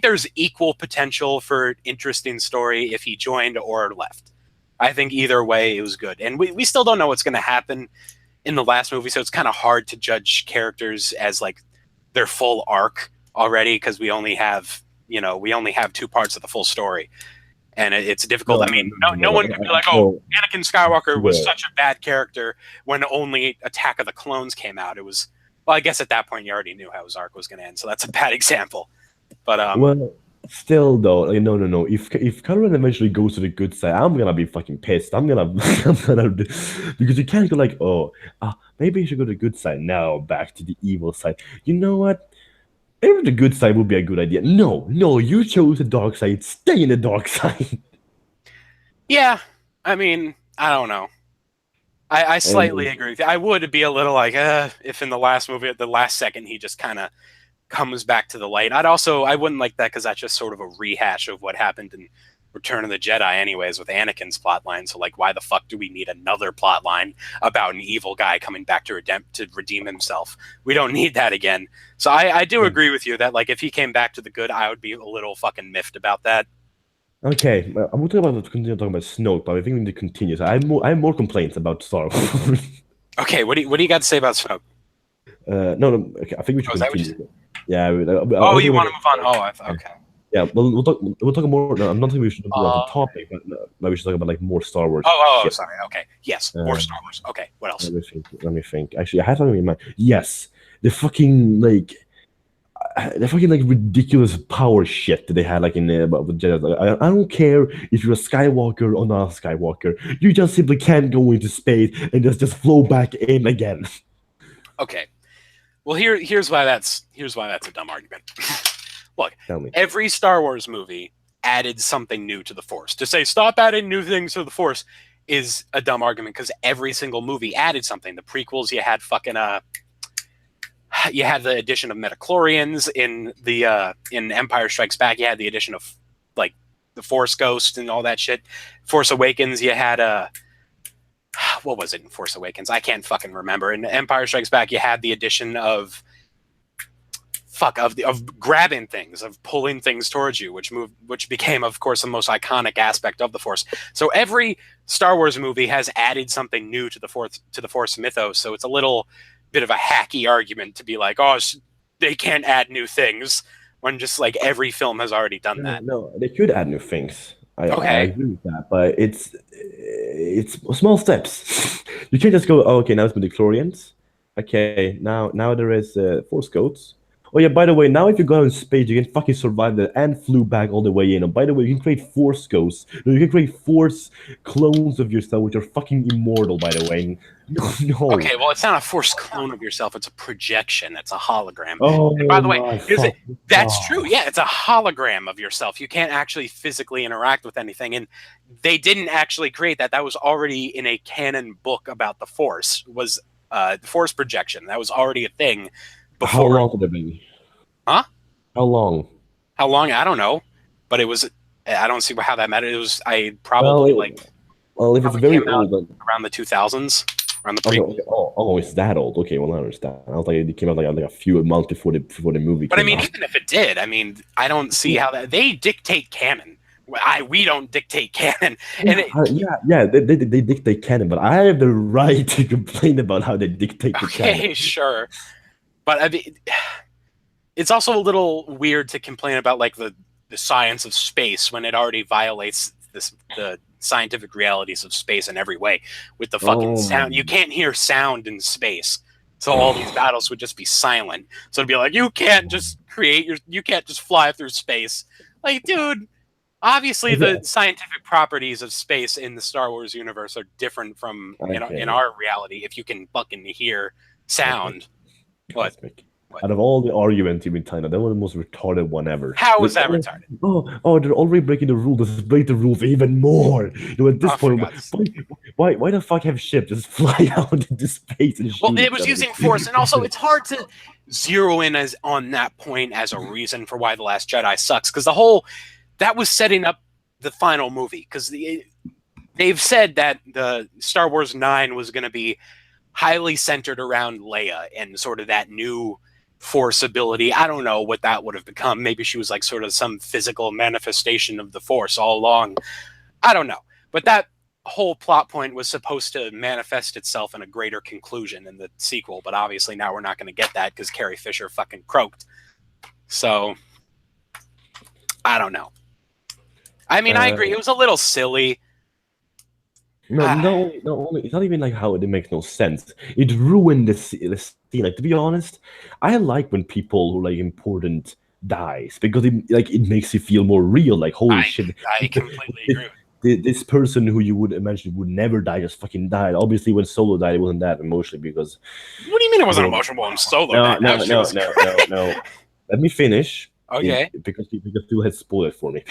there's equal potential for interesting story if he joined or left. I think either way it was good. And we still don't know what's going to happen in the last movie, so it's kind of hard to judge characters as like their full arc already, because we only have two parts of the full story. And it's difficult. No one can be like, oh, Anakin Skywalker was such a bad character when only Attack of the Clones came out. It was, well, I guess at that point you already knew how his arc was going to end, so that's a bad example. But Still though, like, no. If Kylo Ren eventually goes to the good side, I'm gonna be fucking pissed. I'm gonna because you can't go like, oh, maybe you should go to the good side now, back to the evil side. You know what? Maybe the good side would be a good idea. No, you chose the dark side. Stay in the dark side. Yeah, I mean, I don't know. I slightly And agree with you. I would be a little like, if in the last movie, at the last second, he just kind of comes back to the light. I wouldn't like that because that's just sort of a rehash of what happened in Return of the Jedi, anyways, with Anakin's plotline. So, like, why the fuck do we need another plotline about an evil guy coming back to redeem himself? We don't need that again. So, I do agree with you that, like, if he came back to the good, I would be a little fucking miffed about that. okay, I'm talking about continue talking about Snoke, but I think we need to continue. So I have more complaints about Star Wars. Okay, what do you got to say about Snoke? No, okay, I think we should Oh, is that what you continue. Yeah, Oh, you want to move on? Oh, okay. yeah. Well, we'll talk more. No, I'm not thinking we should go on the topic, but maybe we should talk about like more Star Wars shit. Sorry. Okay. Yes, more Star Wars. Okay, what else? Let me think. Actually, I had something in mind. Yes, the fucking like ridiculous power shit that they had like in about the Jedi. Like, I don't care if you're a Skywalker or not a Skywalker. You just simply can't go into space and just flow back in again. Okay. Well, here's why that's a dumb argument. Look, Tell me. every Star Wars movie added something new to the Force. To say stop adding new things to the Force is a dumb argument because every single movie added something. The prequels, you had you had the addition of metachlorians in Empire Strikes Back. You had the addition of like the Force Ghost and all that shit. Force Awakens, you had what was it in Force Awakens? I can't fucking remember. In Empire Strikes Back, you had the addition of grabbing things, of pulling things towards you, which became, of course, the most iconic aspect of the Force. So every Star Wars movie has added something new to the Force mythos. So it's a little bit of a hacky argument to be like, oh, they can't add new things when just like every film has already done that. No, they could add new things. I Okay. agree with that, but it's small steps. You can't just go, oh, okay, now it's midichlorians. Okay, now there is Force Ghosts. Oh yeah, by the way, now if you go out in space, you can fucking survive that and flew back all the way in. And by the way, you can create Force Ghosts. You can create Force clones of yourself, which are fucking immortal, by the way. No. Okay, well, it's not a Force clone of yourself. It's a projection. It's a hologram. Oh And by the way, my that's God. true. Yeah, it's a hologram of yourself. You can't actually physically interact with anything. And they didn't actually create that. That was already in a canon book about the Force, was the Force projection. That was already a thing How before. long could it be? Huh? How long? How long? I don't know. But it was, I don't see how that mattered. It was, I probably Well, if it's probably very came out old, then around the 2000s, around the okay, prequel. okay. Oh, it's that old. Okay, well, I understand. I was like, it came out like a few months before the movie But I came mean, out. even if it did, I mean, I don't see how that they dictate canon. We don't dictate canon, and They dictate canon, but I have the right to complain about how they dictate the canon. okay, sure, but I mean, it's also a little weird to complain about like the science of space when it already violates the scientific realities of space in every way with the fucking sound. You can't hear sound in space. So all these battles would just be silent. So it'd be like, you can't just you can't just fly through space. Like, dude, obviously the scientific properties of space in the Star Wars universe are different from in our reality. If you can fucking hear sound. What? Out of all the arguments you've been telling, that was the most retarded one ever. How was that retarded? Oh, they're already breaking the rules. Let's break the rules even more. At this point, why the fuck have ships just fly out into space and shoot? Well, it was using force, and also it's hard to zero in on that point as a reason for why The Last Jedi sucks, because that was setting up the final movie, because they've said that the Star Wars 9 was going to be highly centered around Leia and sort of that new Force ability. I don't know what that would have become. Maybe she was like sort of some physical manifestation of the Force all along. I don't know. But that whole plot point was supposed to manifest itself in a greater conclusion in the sequel. But obviously now we're not going to get that because Carrie Fisher fucking croaked. So, I don't know. I mean, I agree. It was a little silly. No, it's not even like how it makes no sense. It ruined the scene. Like, to be honest, I like when people who like important dies because it makes you feel more real. Like, holy shit, I completely agree with this person who you would imagine would never die just fucking died. Obviously, when Solo died, it wasn't that emotional because. What do you mean it wasn't emotional when Solo died? No. Let me finish. Okay. Because people had spoiled it for me.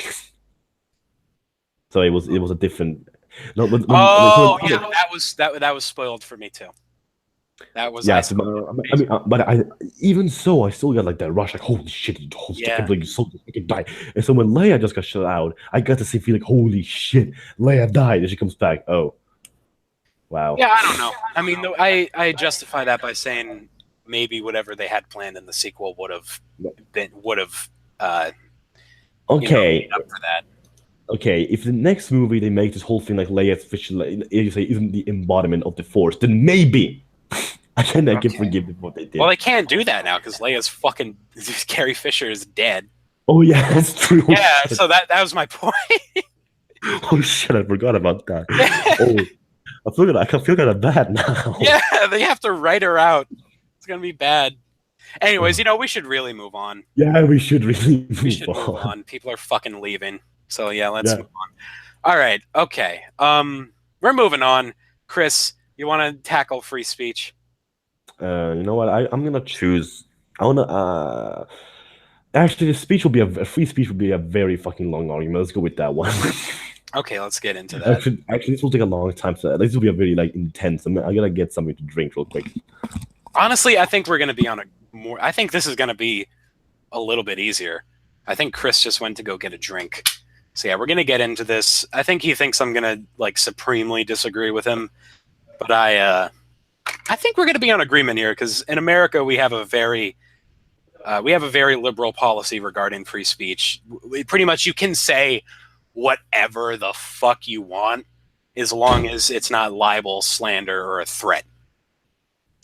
So it was a different. No, but that was spoiled for me too. That was yeah. But even so, I still got like that rush, like holy shit, I can't believe Solo fucking died. And so when Leia just got shut out, I got to feel like holy shit, Leia died, and she comes back. Oh, wow. Yeah, I don't know. I mean, I justify that by saying maybe whatever they had planned in the sequel would have okay. up for that. Okay, if the next movie they make this whole thing like Leia's officially, you say, isn't the embodiment of the Force, then maybe I can forgive them what they did. Well, they can't do that now because Leia's fucking Carrie Fisher is dead. Oh yeah, that's true. Yeah, so that was my point. Oh shit, I forgot about that. I feel kind of bad now. Yeah, they have to write her out. It's gonna be bad. Anyways, we should really move on. Yeah, we should really move on. People are fucking leaving. So yeah, let's move on. All right, okay. We're moving on. Chris, you want to tackle free speech? You know what? I'm gonna choose. I wanna. Actually, the free speech will be a very fucking long argument. Let's go with that one. Okay, let's get into that. Actually, this will take a long time. So this will be a very intense. I gotta get something to drink real quick. Honestly, I think we're gonna be on I think this is gonna be a little bit easier. I think Chris just went to go get a drink. So yeah, we're gonna get into this. I think he thinks I'm gonna supremely disagree with him, but I think we're gonna be on agreement here because in America we have a very liberal policy regarding free speech. Pretty much, you can say whatever the fuck you want as long as it's not libel, slander, or a threat.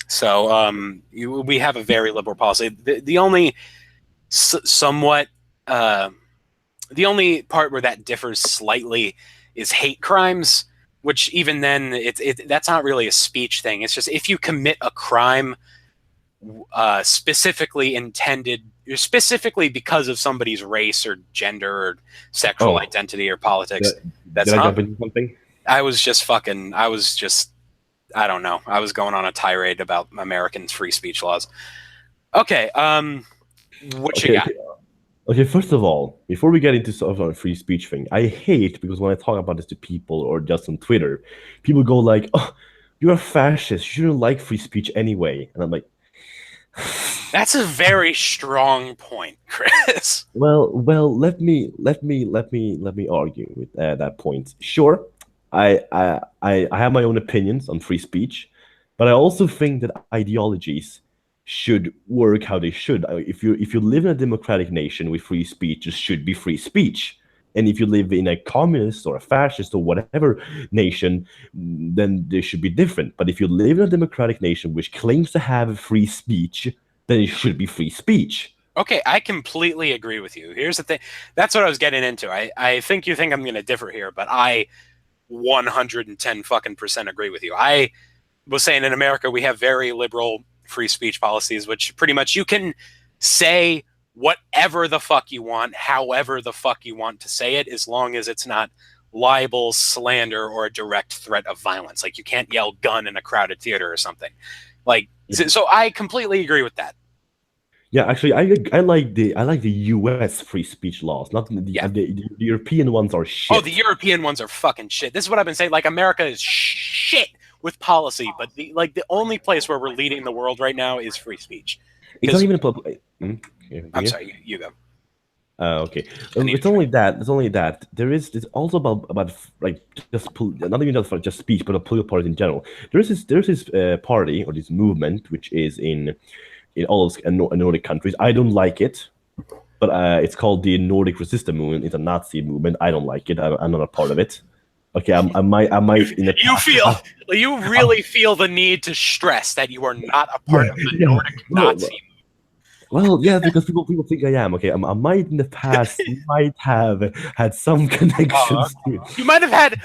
So we have a very liberal policy. The only the only part where that differs slightly is hate crimes, which even then that's not really a speech thing. It's just if you commit a crime specifically because of somebody's race or gender or sexual identity or politics. Did I jump into something? I don't know. I was going on a tirade about American free speech laws. Okay, what you got? Okay, first of all, before we get into sort of a free speech thing, I hate because when I talk about this to people or just on Twitter, people go like, "Oh, you're a fascist. You shouldn't like free speech anyway," and I'm like, that's a very strong point, Chris. Well, let me argue with that point. Sure, I have my own opinions on free speech, but I also think that ideologies should work how they should. If you live in a democratic nation with free speech, it should be free speech. And if you live in a communist or a fascist or whatever nation, then they should be different. But if you live in a democratic nation which claims to have free speech, then it should be free speech. Okay, I completely agree with you. Here's the thing. That's what I was getting into. I think you think I'm going to differ here, but I 110 fucking % agree with you. I was saying in America we have very liberal free speech policies, which pretty much you can say whatever the fuck you want, however the fuck you want to say it, as long as it's not libel, slander, or a direct threat of violence. Like you can't yell gun in a crowded theater or something. So I completely agree with that. Yeah, actually, I like the U.S. free speach laws, not the European ones are shit. Oh, the European ones are fucking shit. This is what I've been saying. Like America is shit with policy, but the only place where we're leading the world right now is free speech. It's not even I'm sorry, you go. Okay. It's only that. It's also about like not even just speech, but a political party in general. There's this party or this movement which is in all of Nordic countries. I don't like it, but it's called the Nordic Resistance Movement. It's a Nazi movement. I don't like it. I'm not a part of it. Okay, I might. You really feel the need to stress that you are not a part of the Nordic Nazi movement. Well, yeah, because people think I am. Okay, I might in the past have had some connections to it. You might have had.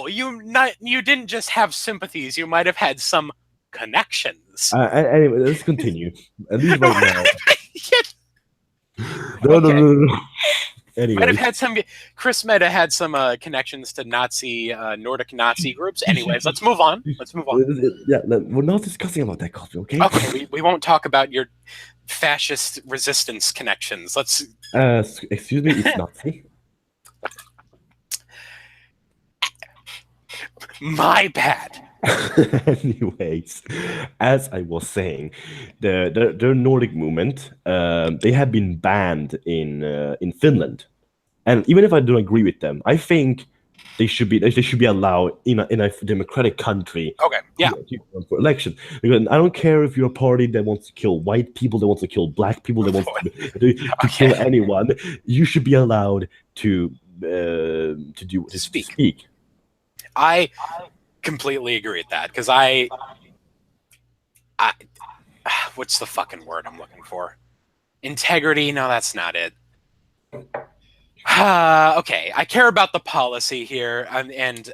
You didn't just have sympathies. You might have had some connections. Anyway, let's continue. At least right now. No, no, Okay. no, no, no. Might have Anyways, had some. Chris might have had some connections to Nazi, Nordic Nazi groups. Anyways, let's move on. Let's move on. yeah, we're not discussing about that, Cosby, okay? Okay, we won't talk about your fascist resistance connections. Let's. Excuse me, it's Nazi. My bad. Anyways, as I was saying, the Nordic movement, they have been banned in Finland, and even if I don't agree with them, I think they should be allowed in a democratic country. Okay, yeah. To run for election. Because I don't care if you're a party that wants to kill white people, that wants to kill black people, that wants to kill anyone. You should be allowed to speak. I completely agree with that because I what's the fucking word I'm looking for? Integrity? No, that's not it. Okay, I care about the policy here, and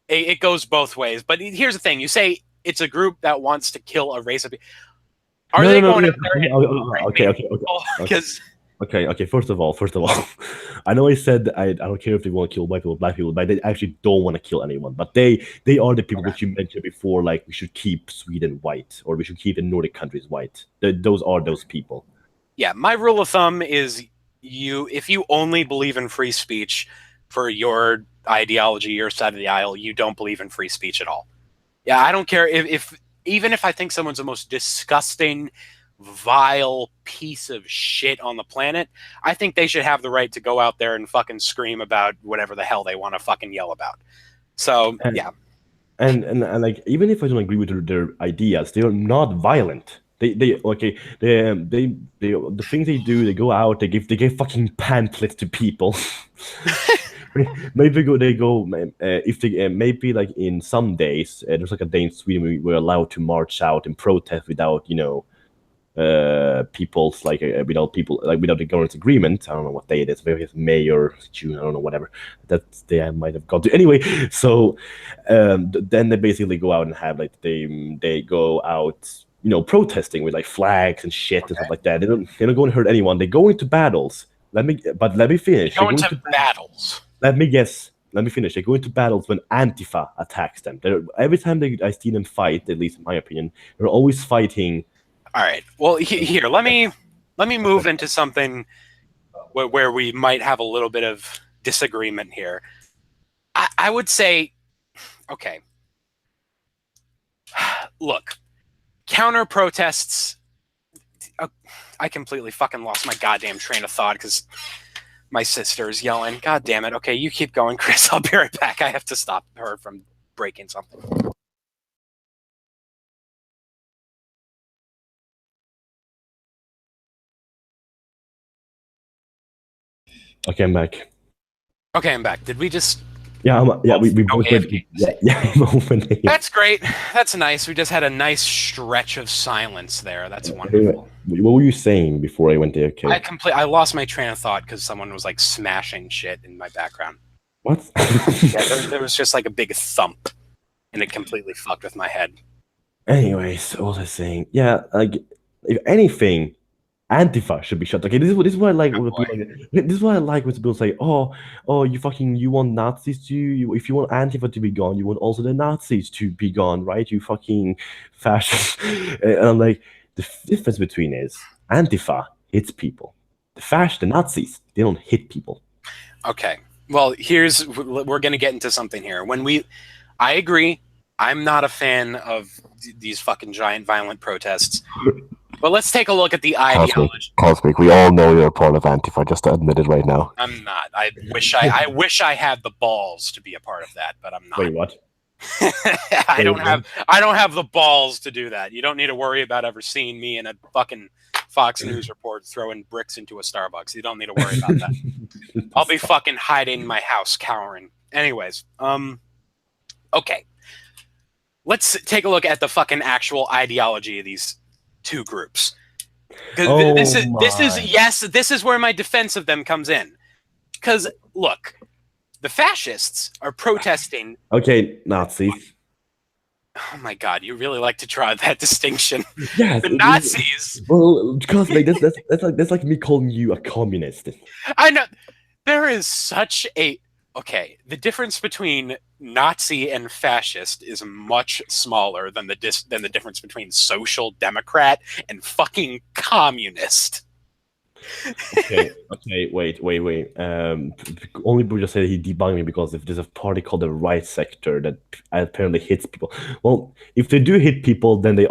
it goes both ways. But here's the thing: you say it's a group that wants to kill a race of people. Are they going out there? Okay. First of all, I know I said I don't care if they want to kill white people, black people, but they actually don't want to kill anyone. But they are the people that you mentioned before. Like we should keep Sweden white, or we should keep the Nordic countries white. Those are those people. Yeah, my rule of thumb is if you only believe in free speech for your ideology, your side of the aisle, you don't believe in free speech at all. Yeah, I don't care even if I think someone's the most disgusting, vile piece of shit on the planet, I think they should have the right to go out there and fucking scream about whatever the hell they want to fucking yell about. So, yeah. And like, even if I don't agree with their ideas, they are not violent. The things they do, they go out, they give fucking pamphlets to people. Maybe if they maybe like in some days there's like a day in Sweden we're allowed to march out and protest without people's without the government's agreement. I don't know what day it is. Maybe it's May or June. I don't know, whatever. That day I might have gone to anyway. So then they basically go out and have they go out protesting with like flags and shit and stuff like that. They don't go and hurt anyone. They go into battles. Let me finish. They go into battles. Let me finish. They go into battles when Antifa attacks them. Every time I see them fight, at least in my opinion, they're always fighting. All right. Well, here, let me move into something where we might have a little bit of disagreement here. I would say, okay, look, counter protests. I completely fucking lost my goddamn train of thought because my sister is yelling. God damn it. Okay, you keep going, Chris. I'll be right back. I have to stop her from breaking something. Okay, I'm back. Okay, I'm back. Did we just... Yeah, we both went. Yeah, That's great. That's nice. We just had a nice stretch of silence there. That's wonderful. What were you saying before I went there? Okay. I lost my train of thought because someone was like smashing shit in my background. What? Yeah, there was just like a big thump, and it completely fucked with my head. Anyways, what was I saying? Yeah, like if anything, Antifa should be shut. Okay, this is what I like. This is what I like when people say, "Oh, you want Nazis to? If you want Antifa to be gone, you want also the Nazis to be gone, right? You fucking fascist." And I'm like, the difference between is Antifa hits people. The Nazis, they don't hit people. Okay, well, we're gonna get into something here. I agree. I'm not a fan of these fucking giant violent protests. But let's take a look at the ideology. Cosmic, we all know you're a part of Antifa, just to admit it right now. I'm not. I wish I had the balls to be a part of that, but I'm not. Wait, what? I don't have the balls to do that. You don't need to worry about ever seeing me in a fucking Fox News report throwing bricks into a Starbucks. You don't need to worry about that. I'll be fucking hiding in my house, cowering. Anyways, okay. Let's take a look at the fucking actual ideology of these two groups. This is where my defense of them comes in. Because look, the fascists are protesting. Okay, Nazis. Oh my god, you really like to draw that distinction. Yes. The Nazis. Well, Cosmic, that's like me calling you a communist. I know there is such a okay. The difference between Nazi and fascist is much smaller than the difference between social democrat and fucking communist. Okay, wait. Only Boo just said he debunked me because if there's a party called the right sector that apparently hits people. Well, if they do hit people, then they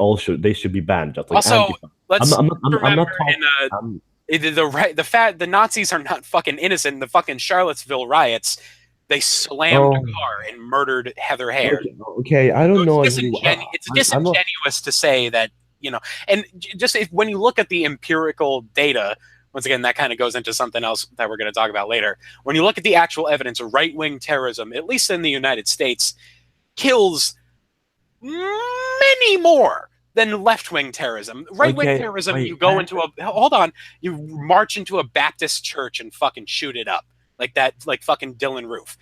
should be banned, just like Also, Antifa. let's I'm not remember talking. the Nazis are not fucking innocent. The fucking Charlottesville riots, they slammed Oh, a car and murdered Heather Hare. okay. I don't know. It's disingenuous to say that, and just when you look at the empirical data, once again, that kind of goes into something else that we're going to talk about later. When you look at the actual evidence of right-wing terrorism, at least in the United States, kills many more than left-wing terrorism. Right-wing terrorism, you go into you march into a Baptist church and fucking shoot it up. Like that, like fucking Dylan Roof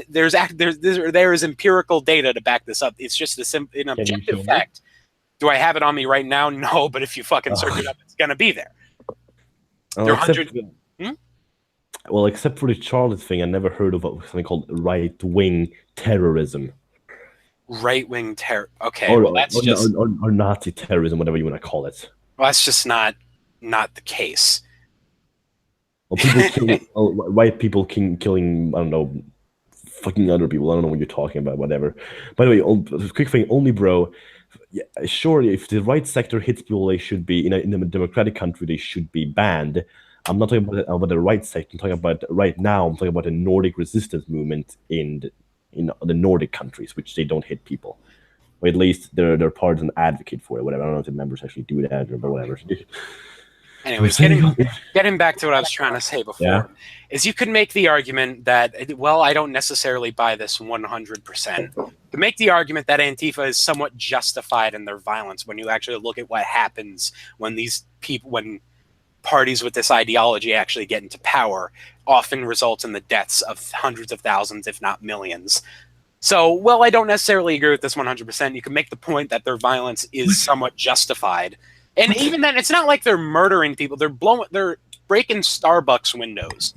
there is empirical data to back this up. It's just an objective fact. Do I have it on me right now? No, but if you fucking search it up, it's gonna be there. Well, except for the Charlotte thing, I never heard of something called right-wing terrorism. Right-wing terror. Okay, or Nazi terrorism, whatever you want to call it. Well, that's just not the case. Well, white people killing, I don't know, fucking other people. I don't know what you're talking about, whatever. By the way, quick thing, only bro. Yeah, sure, if the right sector hits people, they should be, in a democratic country, they should be banned. I'm not talking about the right sector. I'm talking about right now. I'm talking about the Nordic resistance movement in the Nordic countries, which they don't hit people. Or at least they're part of an advocate for it, whatever. I don't know if the members actually do that or whatever. Anyways, getting back to what I was trying to say before, is you could make the argument that, well, I don't necessarily buy this 100%. To make the argument that Antifa is somewhat justified in their violence when you actually look at what happens when when parties with this ideology actually get into power, often results in the deaths of hundreds of thousands, if not millions. So, well, I don't necessarily agree with this 100%. You can make the point that their violence is somewhat justified. And even then, it's not like they're murdering people. They're breaking Starbucks windows.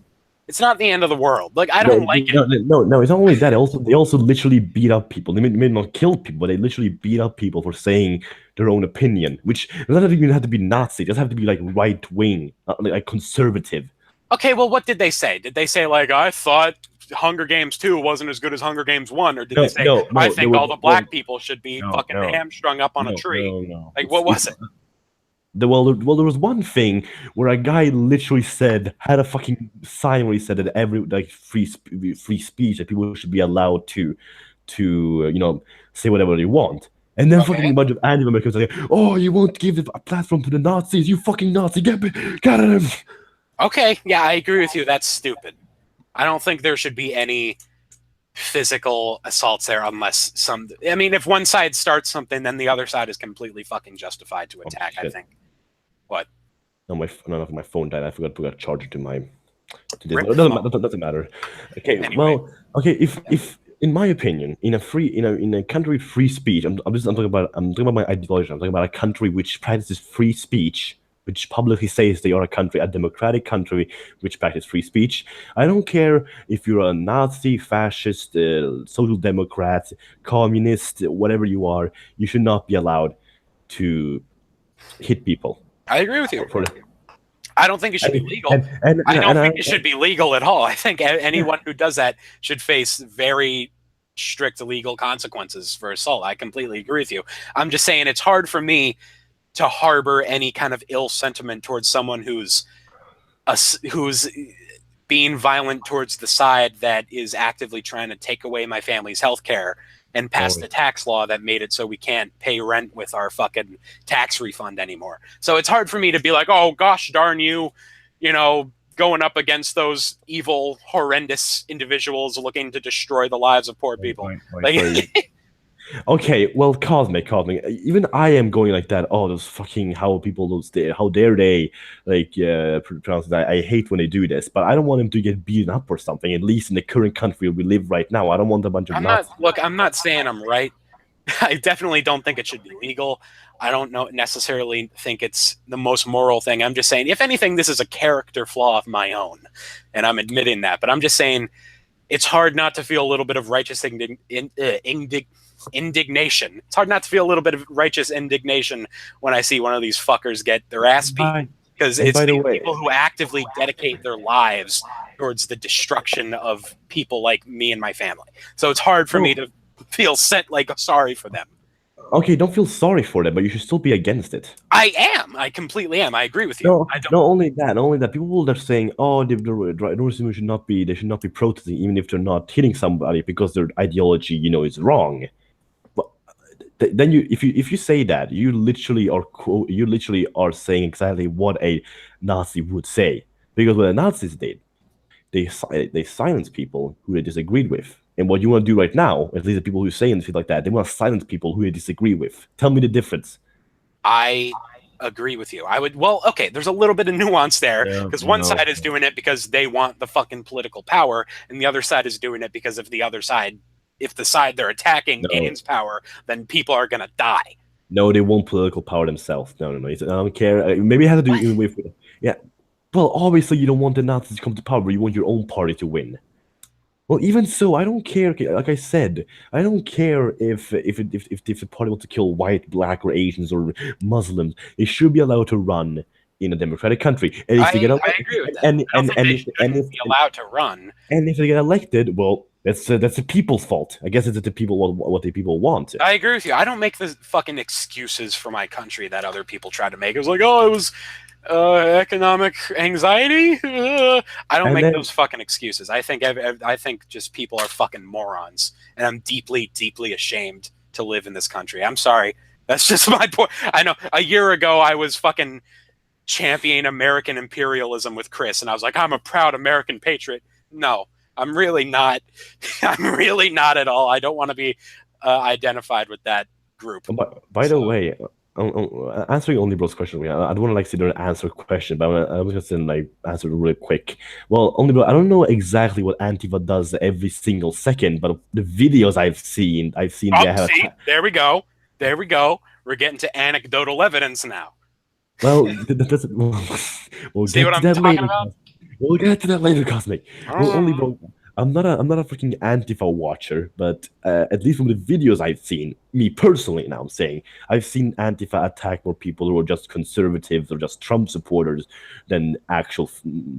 It's not the end of the world. Like, I don't like it. No, it's not only that. They also literally beat up people. They may not kill people, but they literally beat up people for saying their own opinion, which doesn't even have to be Nazi. It just have to be like right wing, like conservative. Okay, well, what did they say? Did they say like, I thought Hunger Games 2 wasn't as good as Hunger Games 1, or did they say I think all the black people should be fucking hamstrung up on a tree? Like, what was it? Well, there was one thing where a guy literally had a fucking sign where he said that every free speech, that people should be allowed to say whatever they want. And then fucking a bunch of anti-Americans are like, oh, you won't give a platform to the Nazis, you fucking Nazi, get at him. Okay, yeah, I agree with you. That's stupid. I don't think there should be any physical assaults there unless if one side starts something, then the other side is completely fucking justified to attack, I think. What? No, my phone died. I forgot to put a charger to my... Doesn't matter. Okay, anyway. Well, okay, if in my opinion, in a country with free speech, I'm talking about my ideology. I'm talking about a country which practices free speech, which publicly says they are a democratic country which practices free speech. I don't care if you're a Nazi, fascist, social democrat, communist, whatever you are, you should not be allowed to hit people. I agree with you. I don't think it should be legal. I don't think it should be legal at all. I think anyone who does that should face very strict legal consequences for assault. I completely agree with you. I'm just saying it's hard for me to harbor any kind of ill sentiment towards someone who's being violent towards the side that is actively trying to take away my family's health care and passed a tax law that made it so we can't pay rent with our fucking tax refund anymore. So it's hard for me to be like, oh, gosh darn you, going up against those evil, horrendous individuals looking to destroy the lives of poor people. Okay, well, Cosmic, even I am going like that. Oh, those fucking how dare they pronounce that? I hate when they do this, but I don't want them to get beaten up or something. At least in the current country we live right now, I don't want a bunch of. I'm not saying I'm right. I definitely don't think it should be legal. I don't necessarily think it's the most moral thing. I'm just saying, if anything, this is a character flaw of my own, and I'm admitting that. But I'm just saying, it's hard not to feel a little bit of righteous indignation. It's hard not to feel a little bit of righteous indignation when I see one of these fuckers get their ass beat. Because it's by the these way, people who actively dedicate their lives towards the destruction of people like me and my family. So it's hard for me to feel sorry for them. Okay, don't feel sorry for them, but you should still be against it. I am. I completely am. I agree with you. No, I don't. not only that. People that are saying, "Oh, the Norsemen should not be. They should not be protesting, even if they're not hitting somebody because their ideology, is wrong." But then if you say that, you literally are saying exactly what a Nazi would say. Because what the Nazis did, they silenced people who they disagreed with. And what you want to do right now, at least the people who say and shit like that, they want to silence people who they disagree with. Tell me the difference. I agree with you. Okay, there's a little bit of nuance there, because one side is doing it because they want the fucking political power, and the other side is doing it because if the side they're attacking gains power, then people are gonna die. No, they want political power themselves. No. I don't care. Maybe it has to do with, yeah. Well, obviously you don't want the Nazis to come to power. You want your own party to win. Well, even so, I don't care. Like I said, I don't care if the party wants to kill white, black, or Asians or Muslims. They should be allowed to run in a democratic country. And if they get elected, I agree with that. They shouldn't be allowed to run. And if they get elected, well, that's the people's fault. I guess it's the people what the people want. I agree with you. I don't make the fucking excuses for my country that other people try to make. It was like, oh, it was economic anxiety. I don't make those fucking excuses. I think just people are fucking morons, and I'm deeply, deeply ashamed to live in this country. I'm sorry. That's just my point. I know a year ago I was fucking championing American imperialism with Chris, and I was like, I'm a proud American patriot. No, I'm really not. I'm really not at all. I don't want to be identified with that group. By the way, answering only bro's question, I don't want to sit there and answer a question, but I'm just going to answer it really quick. Well, only bro, I don't know exactly what Antifa does every single second, but the videos I've seen there we go. We're getting to anecdotal evidence now. Well, we'll see what I'm talking about? We'll get to that later, Cosmic. Well, only bro, I'm not a freaking Antifa watcher, but at least from the videos I've seen, me personally, now I'm saying, I've seen Antifa attack more people who are just conservatives or just Trump supporters than actual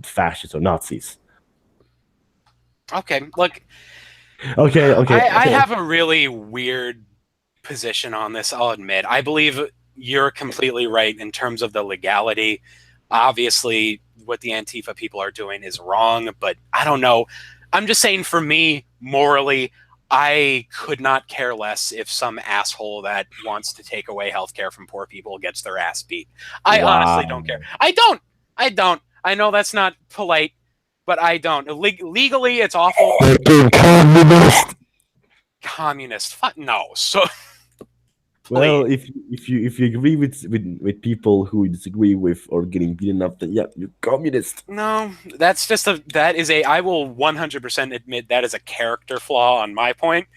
fascists or Nazis. Okay, look. Okay. I have a really weird position on this, I'll admit. I believe you're completely right in terms of the legality. Obviously, what the Antifa people are doing is wrong, but I don't know. I'm just saying, for me, morally, I could not care less if some asshole that wants to take away healthcare from poor people gets their ass beat. I honestly don't care. I don't. I know that's not polite, but I don't. Legally, it's awful. Communist. Fuck no. So. Well, if you agree with people who you disagree with or getting beaten up, then yeah, you're communist. No, I will 100% admit that is a character flaw on my point.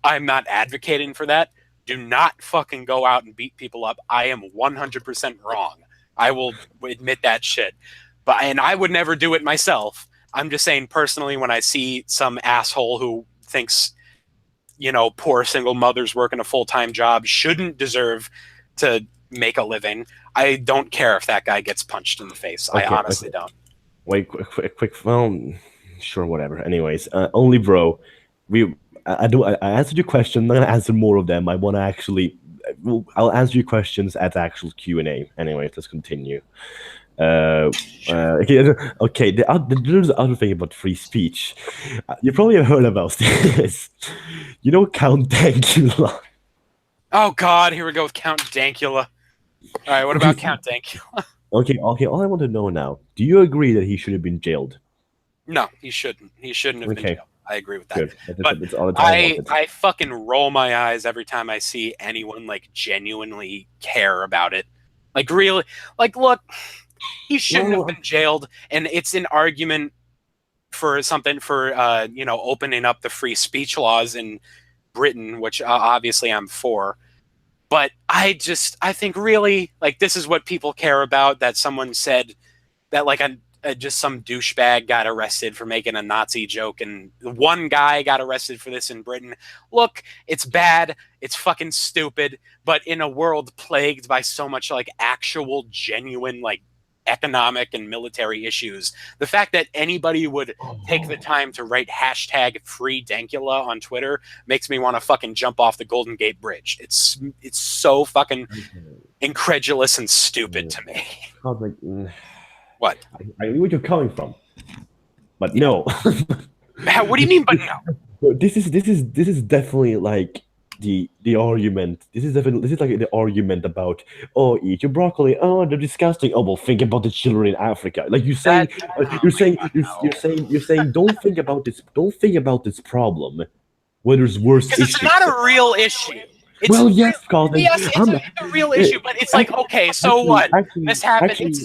I'm not advocating for that. Do not fucking go out and beat people up. I am 100% wrong. I will admit that shit. And I would never do it myself. I'm just saying, personally, when I see some asshole who thinks, poor single mothers working a full-time job shouldn't deserve to make a living, I don't care if that guy gets punched in the face. I honestly don't. Wait, quick. Well, sure, whatever. Anyways, only bro, I answered your question. I'm not gonna answer more of them. I want to actually, I'll answer your questions at the actual Q&A. Anyways, let's continue. Okay. There's the other thing about free speech. You probably have heard about this. Count Dankula. Oh God, here we go with Count Dankula. All right, what about Count Dankula? Okay. All I want to know now: do you agree that he should have been jailed? No, he shouldn't. He shouldn't have been jailed. I agree with that. Good. But all the time I fucking roll my eyes every time I see anyone genuinely care about it. Really, look. He shouldn't have been jailed, and it's an argument for something for opening up the free speech laws in Britain, which obviously I'm for. But I think really, like, this is what people care about, that someone said that, like, just some douchebag got arrested for making a Nazi joke, and one guy got arrested for this in Britain. Look, it's bad, it's fucking stupid, but in a world plagued by so much, like, actual, genuine, like, economic and military issues, the fact that anybody would take the time to write hashtag free Dankula on Twitter makes me want to fucking jump off the Golden Gate Bridge. It's so fucking incredulous and stupid to me. What? I know where you're coming from, but no. What do you mean, but no? This is definitely like the argument. This is like the argument about, oh, eat your broccoli. Oh, they're disgusting. Oh, well, think about the children in Africa. Like you're saying, you're saying, don't think about this. Don't think about this problem when there's worse issues. Because it's not a real issue. Well, yes, Colin. Yes, it's a real issue, but it's like, okay, so what? This happened.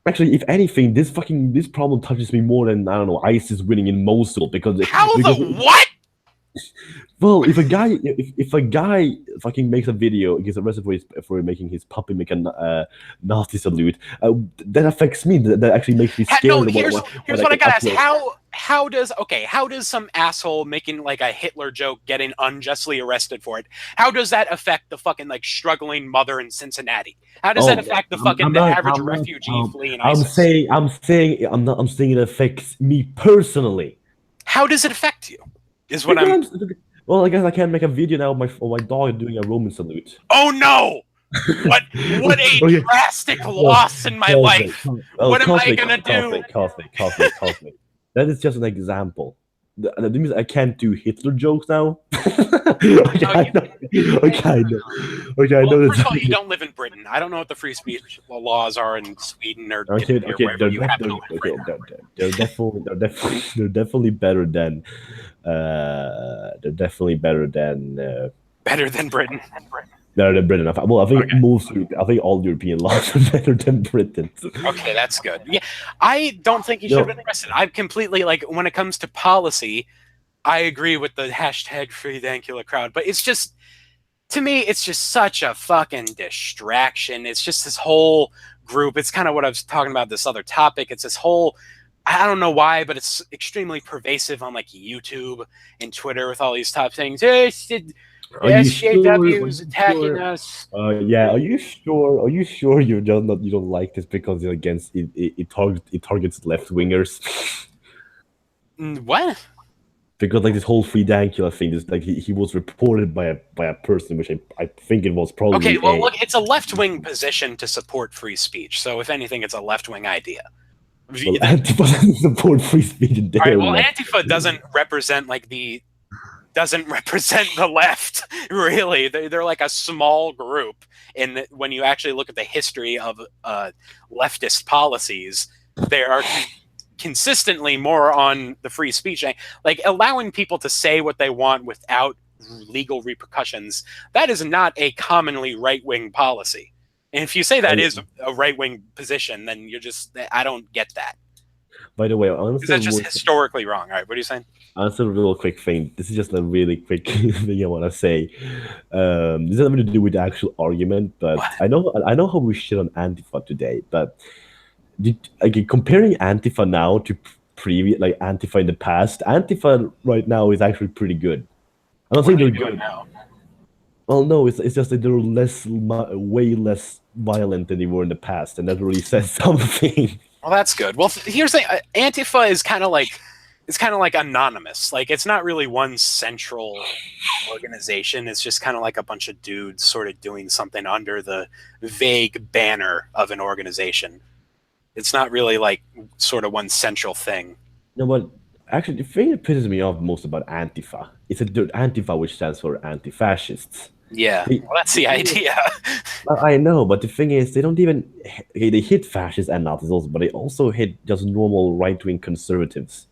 Actually, if anything, this problem touches me more than, I don't know, ISIS winning in Mosul because what? Well, if a guy fucking makes a video, gets arrested for making his puppy make a Nazi salute, that affects me. That actually makes me scared. No, here's what I gotta ask: how does some asshole making like a Hitler joke getting unjustly arrested for it? How does that affect the fucking like struggling mother in Cincinnati? How does that affect the fucking average refugee fleeing ISIS? I'm saying it affects me personally. How does it affect you? Is what I'm. Well, I guess I can't make a video now of my dog doing a Roman salute. Oh no! What a drastic loss in my life. What am I gonna do? Cosmic. That is just an example. That means I can't do Hitler jokes now. I know. First of all, you don't live in Britain. I don't know what the free speech laws are in Sweden or wherever you happen to live. They're definitely better than. Better than Britain. Better than Britain. Well, I think I think all European laws are better than Britain. Okay, that's good. Yeah, I don't think you should have been arrested. I'm completely like, when it comes to policy, I agree with the hashtag free Dankula crowd, but it's just, to me, it's just such a fucking distraction. It's just this whole group. It's kind of what I was talking about, this other topic. It's this whole, I don't know why, but it's extremely pervasive on like YouTube and Twitter with all these top things. SJW is attacking us. Yeah, are you sure? Are you sure you don't like this because you're against it? It targets left wingers. What? Because like this whole free Dankula thing is like he was reported by a person, which I think it was probably. Okay, well, look, it's a left wing position to support free speech. So if anything, it's a left wing idea. Well, Antifa doesn't support free speech. All right, well, Antifa doesn't represent the left, really. They're like a small group, and when you actually look at the history of leftist policies, they are consistently more on the free speech, like allowing people to say what they want without legal repercussions. That is not a commonly right-wing policy. And if you say that is a right-wing position, then I don't get that. By the way, that's just historically wrong. All right, what are you saying? Answer a real quick thing. This is just a really quick thing I want to say. This has nothing to do with the actual argument, but what? I know how we shit on Antifa today, but comparing Antifa now to previous, like Antifa in the past, Antifa right now is actually pretty good. I'm not saying they're good now. Well, no, it's just that they're way less violent than they were in the past, and that really says something. Well, that's good. Well, here's the thing. Antifa is kind of like anonymous. Like, it's not really one central organization. It's just kind of like a bunch of dudes sort of doing something under the vague banner of an organization. It's not really like sort of one central thing. No, but actually, the thing that pisses me off most about Antifa is that Antifa, which stands for anti-fascists. Yeah, well, that's the idea. I know, but the thing is, they don't even they hit fascists and Nazis also, but they also hit just normal right-wing conservatives.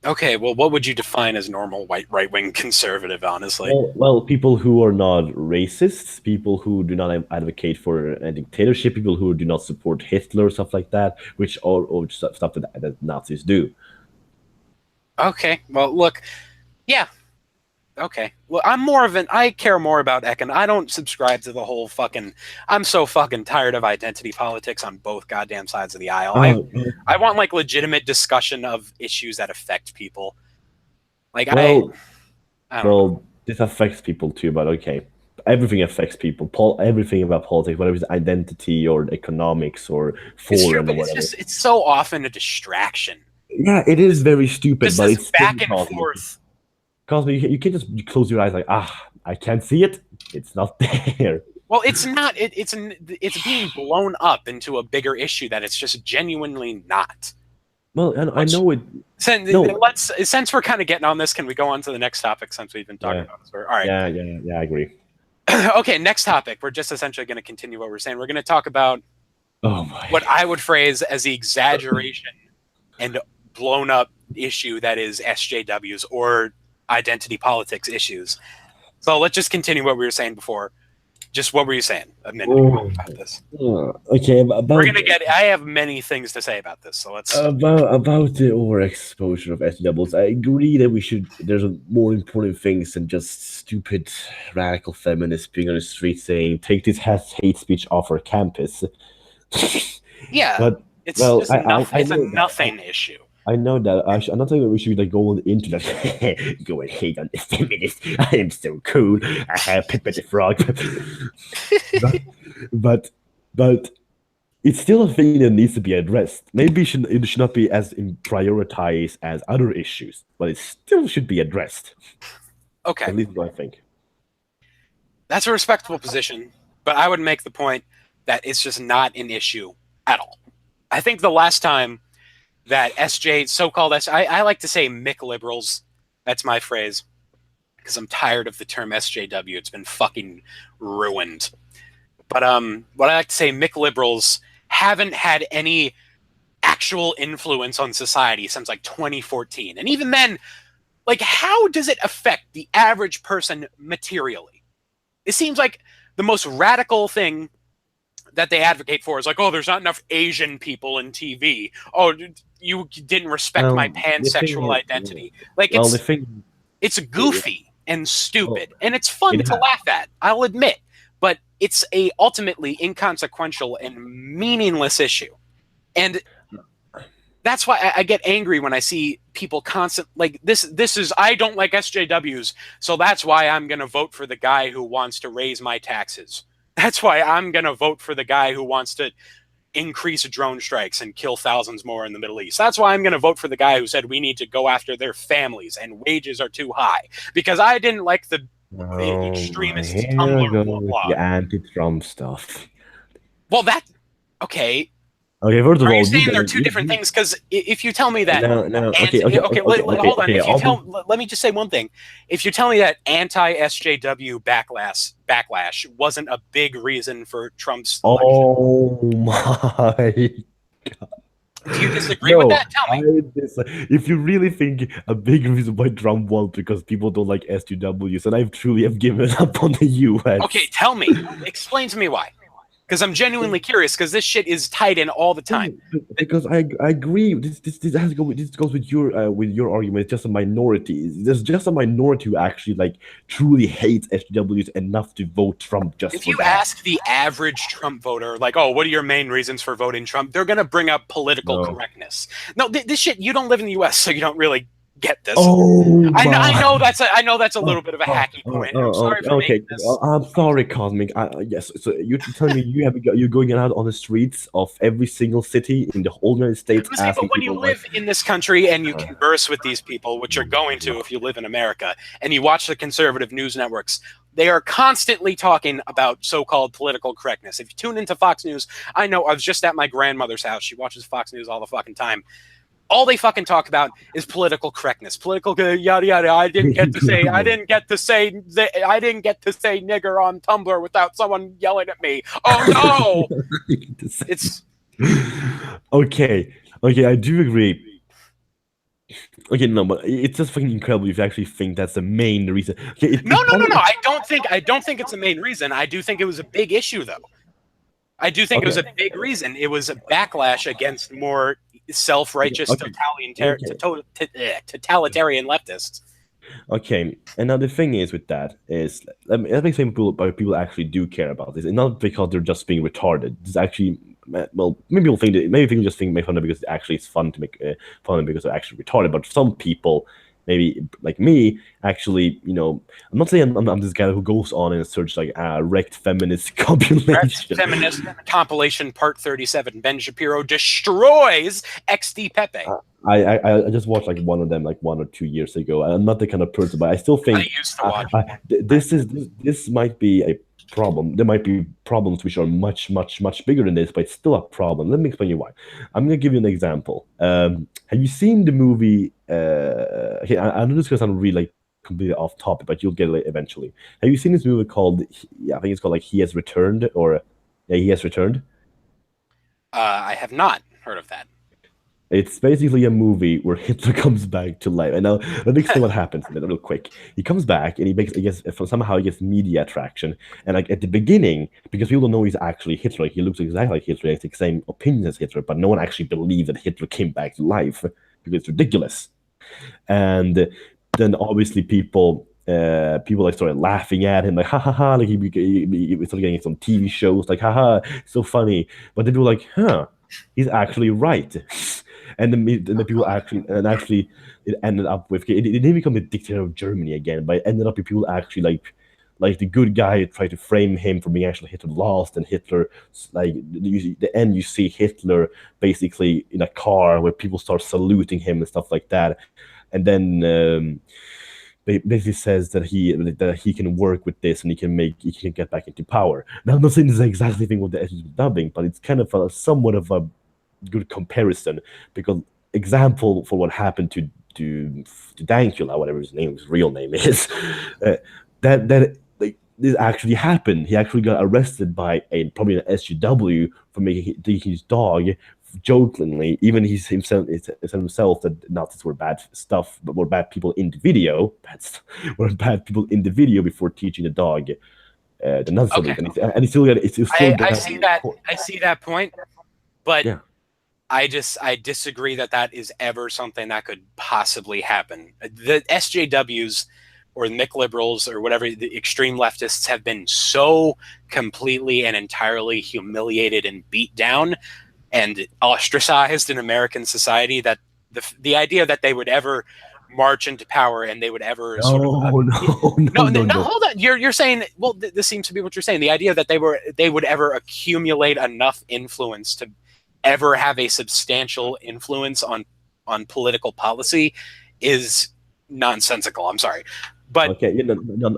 Okay, well, what would you define as normal right-wing conservative, honestly? Well, people who are not racists, people who do not advocate for a dictatorship, people who do not support Hitler, stuff like that, which or stuff that Nazis do. Okay, well, look, yeah. okay. Well, I care more about econ. I don't subscribe to the whole fucking. I'm so fucking tired of identity politics on both goddamn sides of the aisle. I want like legitimate discussion of issues that affect people. Like well, I don't know. this affects people too, but okay. Everything affects people. Everything about politics, whether it's identity or economics or It's true, foreign or but whatever. it's so often a distraction. Yeah, it is very stupid, Just but this it's back still and cosmic. forth. Cosmic, you can't just close your eyes like, I can't see it. It's not there. Well, it's not. It's being blown up into a bigger issue that it's just genuinely not. Well, and I know it. Since we're kind of getting on this, can we go on to the next topic since we've been talking about this? All right. Yeah, I agree. Okay, next topic. We're just essentially going to continue what we're saying. We're going to talk about what I would phrase as the exaggeration and blown up issue that is SJWs or identity politics issues. So let's just continue what we were saying before. Just what were you saying a minute ago about this? Okay, I have many things to say about this, so let's about the overexposure of SJWs. I agree that there's more important things than just stupid radical feminists being on the street saying "take this hate speech off our campus." Yeah, but it's a nothing issue. I know that. I'm not saying that we should like go on the internet, go and hate on the feminists. I am so cool. I have Pippa the Frog. but it's still a thing that needs to be addressed. Maybe it should not be as prioritized as other issues, but it still should be addressed. Okay, at least what I think. That's a respectable position, but I would make the point that it's just not an issue at all. I think the last time that so-called I like to say Mick liberals. That's my phrase because I'm tired of the term SJW. It's been fucking ruined. But what I like to say, Mick liberals haven't had any actual influence on society since like 2014, and even then, like, how does it affect the average person materially? It seems like the most radical thing that they advocate for is like, oh, there's not enough Asian people in TV. Oh, you didn't respect my pansexual identity. Like, it's goofy and stupid, and it's fun to laugh at, I'll admit. But it's a ultimately inconsequential and meaningless issue. And that's why I get angry when I see people like this is, I don't like SJWs, so that's why I'm going to vote for the guy who wants to raise my taxes. That's why I'm going to vote for the guy who wants to increase drone strikes and kill thousands more in the Middle East. That's why I'm going to vote for the guy who said we need to go after their families and wages are too high. Because I didn't like the extremist Tumblr blog. The anti-Trump stuff. Well, okay. Okay, first of all, are you saying they're two different things? Because if you tell me that, hold on. Let me just say one thing. If you tell me that anti-SJW backlash wasn't a big reason for Trump's election, oh my God. Do you disagree with that? Tell me. If you really think a big reason why Trump won because people don't like SJWs, and I truly have given up on the U.S. Okay, tell me. Explain to me why. Because I'm genuinely curious, because this shit is tied in all the time. Because I agree. This goes with your argument. It's just a minority. There's just a minority who actually like truly hates SJWs enough to vote Trump. Just if you ask the average Trump voter, like, oh, what are your main reasons for voting Trump? They're gonna bring up political correctness. No, this shit. You don't live in the U.S., so you don't really get this. I know that's a little bit of a hacky point. I'm sorry for making this. I'm sorry, Cosmic. Yes. So you're telling me you're going out on the streets of every single city in the whole United States. But when you live in this country and you converse with these people, which you're going to if you live in America, and you watch the conservative news networks, they are constantly talking about so-called political correctness. If you tune into Fox News, I know I was just at my grandmother's house. She watches Fox News all the fucking time. All they fucking talk about is political correctness, political yada yada. I didn't get to say nigger on Tumblr without someone yelling at me. Oh no! It's okay. I do agree. Okay, no, but it's just fucking incredible if you actually think that's the main reason. Okay, no. I don't think it's the main reason. I do think it was a big issue, though. I do think it was a big reason. It was a backlash against more self-righteous totalitarian leftists. Okay, and now the thing is with that is let me explain people actually do care about this, and not because they're just being retarded. It's actually well, maybe people just think make fun of it because it actually it's fun to make fun of it because they're actually retarded. But some people, maybe like me, actually, I'm not saying I'm this guy who goes on and search like wrecked feminist Rex compilation. Feminist Compilation Part 37. Ben Shapiro destroys XD Pepe. I just watched like one of them like 1 or 2 years ago. I'm not the kind of person, but I still I think used to watch. this might be a problem. There might be problems which are much bigger than this, but it's still a problem. Let me explain you why. I'm gonna give you an example. Have you seen the movie? Okay, I know this because I'm really like completely off topic, but you'll get it eventually. Have you seen this movie called? Yeah, I think it's called like He Has Returned, or yeah, He Has Returned. I have not heard of that. It's basically a movie where Hitler comes back to life. And now let me explain what happens in it real quick. He comes back and he gets somehow he gets media attraction. And like at the beginning, because people don't know he's actually Hitler, like, he looks exactly like Hitler, he has the same opinions as Hitler, but no one actually believed that Hitler came back to life because it's ridiculous. And then obviously people like started laughing at him like ha ha ha, like he started getting some TV shows like haha, so funny. But then people were like, huh, he's actually right. And the people actually it ended up with it didn't become the dictator of Germany again, but it ended up with people actually like the good guy tried to frame him for being actually Hitler lost, and Hitler like the end you see Hitler basically in a car where people start saluting him and stuff like that, and then basically says that he can work with this and he can get back into power. Now I'm not saying this is exactly the thing with the dubbing, but it's kind of somewhat of a good comparison because example for what happened to Dankula, whatever his real name is, uh, that like this actually happened. He actually got arrested by probably an SGW for taking his dog jokingly. Even himself that Nazis were bad stuff, but were bad people in the video. Were bad people in the video before teaching the dog the Nazi salute, and he still got it's still. I see that. I see that point, but yeah. I disagree that is ever something that could possibly happen. The SJWs or the McLiberals or whatever the extreme leftists have been so completely and entirely humiliated and beat down and ostracized in American society that the idea that they would ever march into power and they would ever no. Hold on. You're saying, well, this seems to be what you're saying. The idea that they would ever accumulate enough influence to ever have a substantial influence on political policy is nonsensical. I'm sorry, but okay,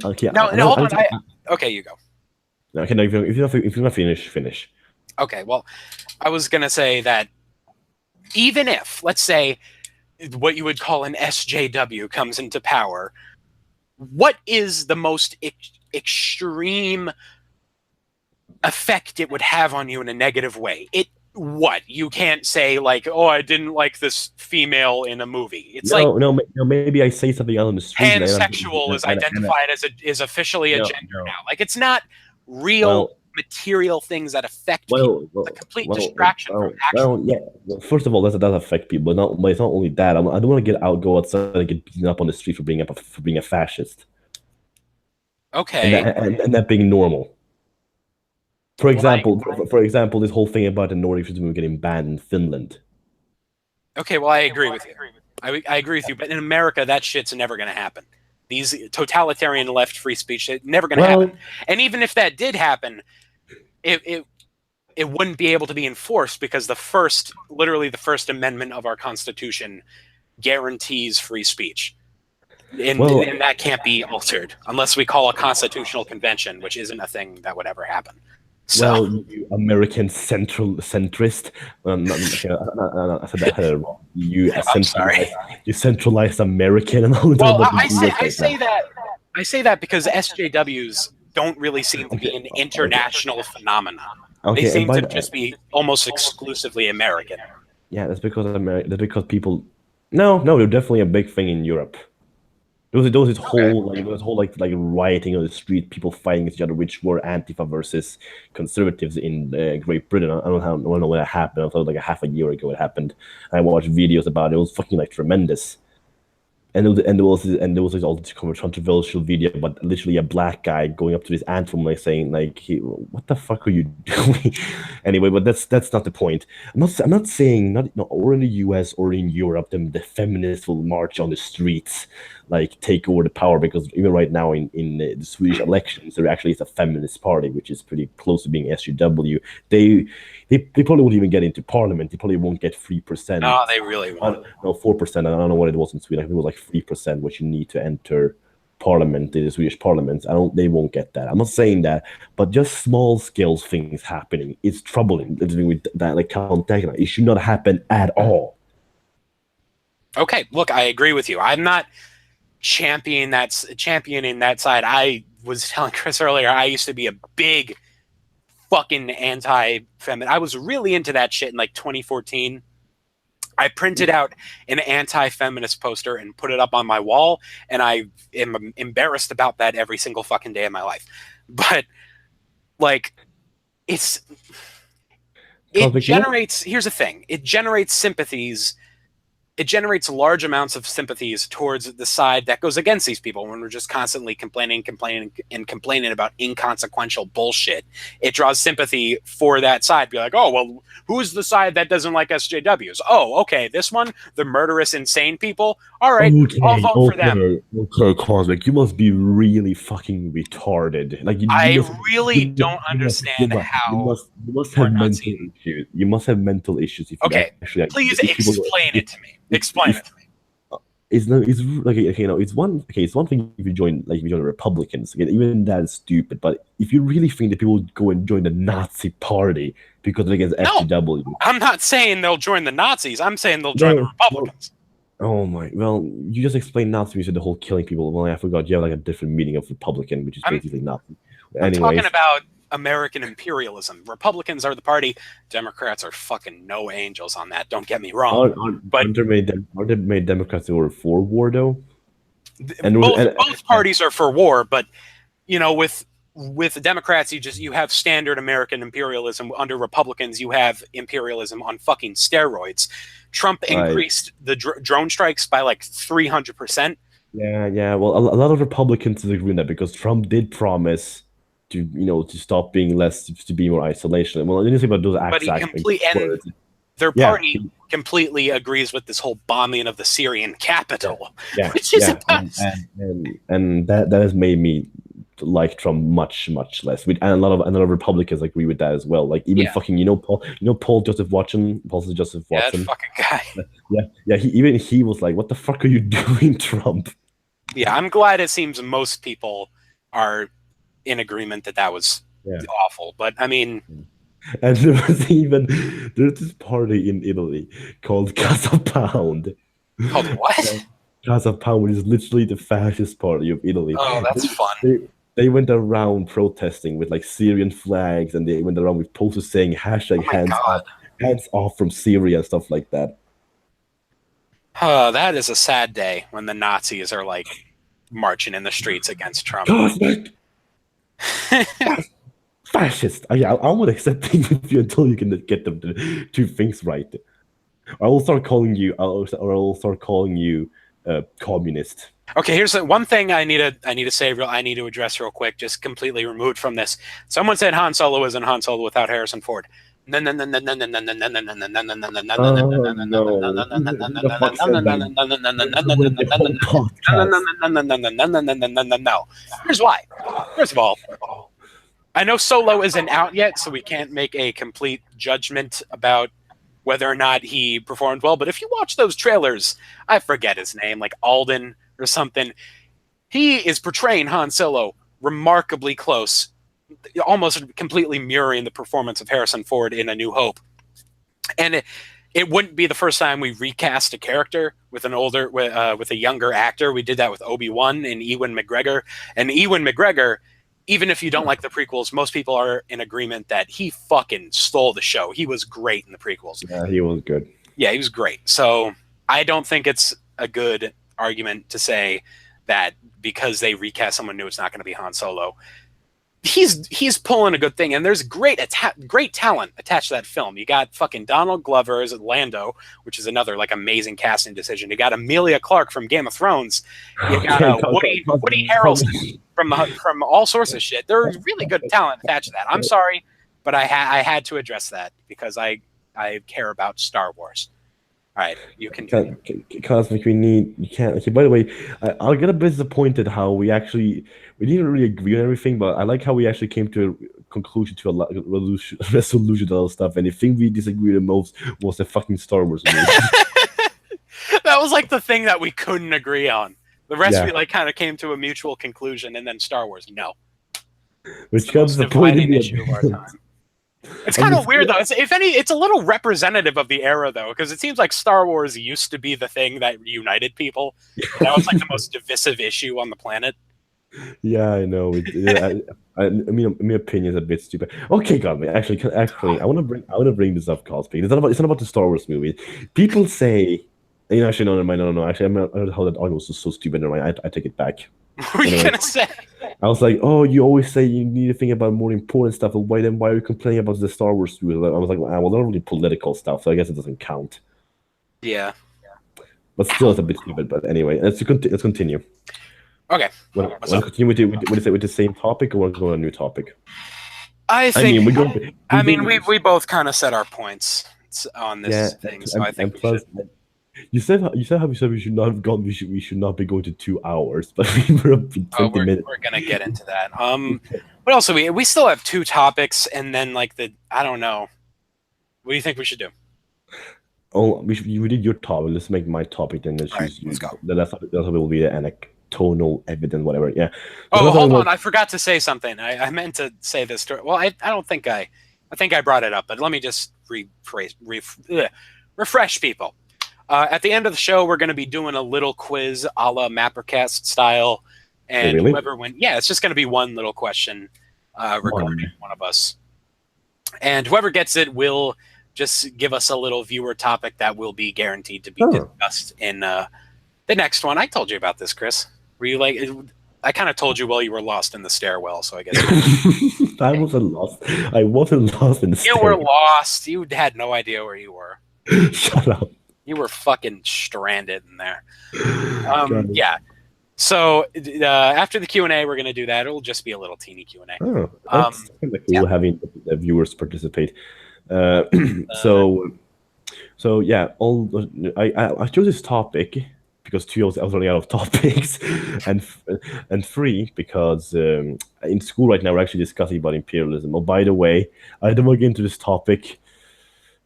okay. Hold on. Okay, you go. Okay, no, if you're not finish. Okay, well, I was gonna say that even if, let's say, what you would call an SJW comes into power, what is the most extreme effect it would have on you in a negative way? What you can't say like, oh, I didn't like this female in a movie. It's maybe I say something out on the street. Pansexual is identified is officially a gender now. Like it's not real material things that affect people. It's a complete distraction from action. First of all, that does affect people, but it's not only that. I don't want to go outside and get beaten up on the street for being a fascist. Okay, and that being normal. For example, this whole thing about the Nordic movement getting banned in Finland. Okay, well, I agree with you. I agree with you, but in America, that shit's never going to happen. These totalitarian left free speech, it's never going to happen. And even if that did happen, it wouldn't be able to be enforced because literally the First Amendment of our Constitution guarantees free speech. And that can't be altered unless we call a constitutional convention, which isn't a thing that would ever happen. So, well, you American centrist. I said that wrong. You centralized American. And all I say that because SJWs don't really seem to be an international phenomenon. They seem to just be almost exclusively American. Yeah, that's because people. No, they're definitely a big thing in Europe. There was this whole rioting on the street, people fighting each other, which were Antifa versus conservatives in Great Britain. I don't know when that happened. I thought like a half a year ago it happened. I watched videos about it. It was fucking like tremendous. there was like all this controversial video about literally a black guy going up to this anthem like saying like what the fuck are you doing? Anyway, but that's not the point. I'm not saying not or in the US or in Europe the feminists will march on the streets like take over the power, because even right now in the Swedish elections there actually is a feminist party which is pretty close to being SJW. They they probably won't even get into parliament. They probably won't get 3%. No, they really won't. No, 4%. I don't know what it was in Sweden. I think it was like 3%, which you need to enter parliament, the Swedish parliament. They won't get that. I'm not saying that, but just small scale things happening. It's troubling. With that, like Count Dagna, it should not happen at all. Okay, look, I agree with you. I'm not championing that side. I was telling Chris earlier, I used to be a big fucking anti-feminist. I was really into that shit in like 2014. I printed out an anti-feminist poster and put it up on my wall, and I am embarrassed about that every single fucking day of my life. But like, it generates. Here's the thing: it generates sympathies. It generates large amounts of sympathies towards the side that goes against these people when we're just constantly complaining about inconsequential bullshit. It draws sympathy for that side. Be like, oh, well, who's the side that doesn't like SJWs? Oh, okay, this one, the murderous, insane people. All right, I'll vote for them. Okay, Cosmic, you must be really fucking retarded. Like, I really don't understand how you must have mental issues. You must have mental issues. If you actually, please explain it to me. Explain it to me. It's like, okay, it's one thing if you join the Republicans. Again, even that is stupid. But if you really think that people go and join the Nazi party because they're against SJW, I'm not saying they'll join the Nazis. I'm saying they'll join the Republicans. Oh my! Well, you just explained Nazi to the whole killing people. Well, I forgot you have like a different meaning of Republican, which is basically Nazi. I'm talking about American imperialism. Republicans are the party. Democrats are fucking no angels on that. Don't get me wrong. Aren't they made Democrats who were for war though? Both parties are for war, but you know, with the Democrats, you have standard American imperialism. Under Republicans, you have imperialism on fucking steroids. Trump increased the drone strikes by like 300%. Yeah. Well, a lot of Republicans disagree with that because Trump did promise to stop being to be more isolation. Well, I didn't say about those acts. But their party completely agrees with this whole bombing of the Syrian capital. Which is and that has made me like Trump much less. And a lot of Republicans agree with that as well. Like even fucking Paul Joseph Watson. That fucking guy. Yeah. He was like, "What the fuck are you doing, Trump?" Yeah, I'm glad it seems most people are in agreement that was awful. But I mean, and there's this party in Italy called Casa Pound. Called what? Casa Pound is literally the fascist party of Italy. Oh, that's fun. They went around protesting with like Syrian flags, and they went around with posters saying hashtag hands off from Syria and stuff like that. That is a sad day when the Nazis are like marching in the streets against Trump. Fascist. I won't accept things with you until you can get them to do things right. I will start calling you. Communist. Okay, here's one thing I need to address real quick, just completely removed from this. Someone said Han Solo isn't Han Solo without Harrison Ford. No. Here's why. First of all, I know Solo isn't out yet, so we can't make a complete judgment about whether or not he performed well. But if you watch those trailers, I forget his name, like Alden or something, he is portraying Han Solo remarkably close, almost completely mirroring the performance of Harrison Ford in A New Hope. And it wouldn't be the first time we recast a character with a younger actor. We did that with Obi-Wan and Ewan McGregor. And Ewan McGregor, even if you don't like the prequels, most people are in agreement that he fucking stole the show. He was great in the prequels. Yeah, he was good. Yeah, he was great. So I don't think it's a good argument to say that because they recast someone new, it's not going to be Han Solo. he's pulling a good thing, and there's great talent attached to that film. You got fucking Donald Glover as Lando, which is another like amazing casting decision. You got Emilia Clarke from Game of Thrones. You got Woody Harrelson from all sorts of shit. There's really good talent attached to that. I'm sorry, but I had to address that because I care about Star Wars. All right, you can. Cosmic, you can't. Okay, by the way, I'll get a bit disappointed how we didn't really agree on everything, but I like how we actually came to a conclusion to a resolution to all stuff. And the thing we disagreed the most was the fucking Star Wars movie. That was like the thing that we couldn't agree on. The rest we like kind of came to a mutual conclusion, and then Star Wars, no. Which comes the point issue of our time. It's kind of weird though. It's a little representative of the era though, because it seems like Star Wars used to be the thing that united people. That was like the most divisive issue on the planet. Yeah, I know. I mean, my opinion is a bit stupid. Okay, God, actually, I want to bring this up, Cosby. It's not about the Star Wars movie. People say, actually, no. Actually, I don't know how that argument was so stupid. I take it back. What were you gonna say? I was like, oh, you always say you need to think about more important stuff. Why are you complaining about the Star Wars movie? I was like, well, not really political stuff, so I guess it doesn't count. Yeah. But still, it's a bit stupid. But anyway, let's continue. Okay. Want to continue with the same topic, or want to go on a new topic? We both kind of set our points on this thing, so I think we should. You said how we said we should not have gone. We should not be going to 2 hours, but we were up in 20 minutes. We're gonna get into that. What else? We still have 2 topics, and then I don't know. What do you think we should do? Oh, we did your topic. Let's make my topic then. Let's go. The last topic will be the anecdotal evidence, whatever. Yeah. Oh, hold on! I forgot to say something. I meant to say this. Well, I don't think I think I brought it up, but let me just refresh people. At the end of the show, we're going to be doing a little quiz a la MapperCast style. And whoever wins, it's just going to be one little question regarding one of us. And whoever gets it will just give us a little viewer topic that will be guaranteed to be discussed in the next one. I told you about this, Chris. Were you like... I kind of told you while you were lost in the stairwell, so I guess... I wasn't lost. I wasn't lost in the stairwell. You were lost. You had no idea where you were. Shut up. You were fucking stranded in there. Yeah. So after the Q&A, we're going to do that. It'll just be a little teeny Q&A. Oh, that's kind of cool having the viewers participate. So yeah, I chose this topic because 2 I was running out of topics, and 3 because in school right now we're actually discussing about imperialism. Oh, by the way, I don't want to get into this topic.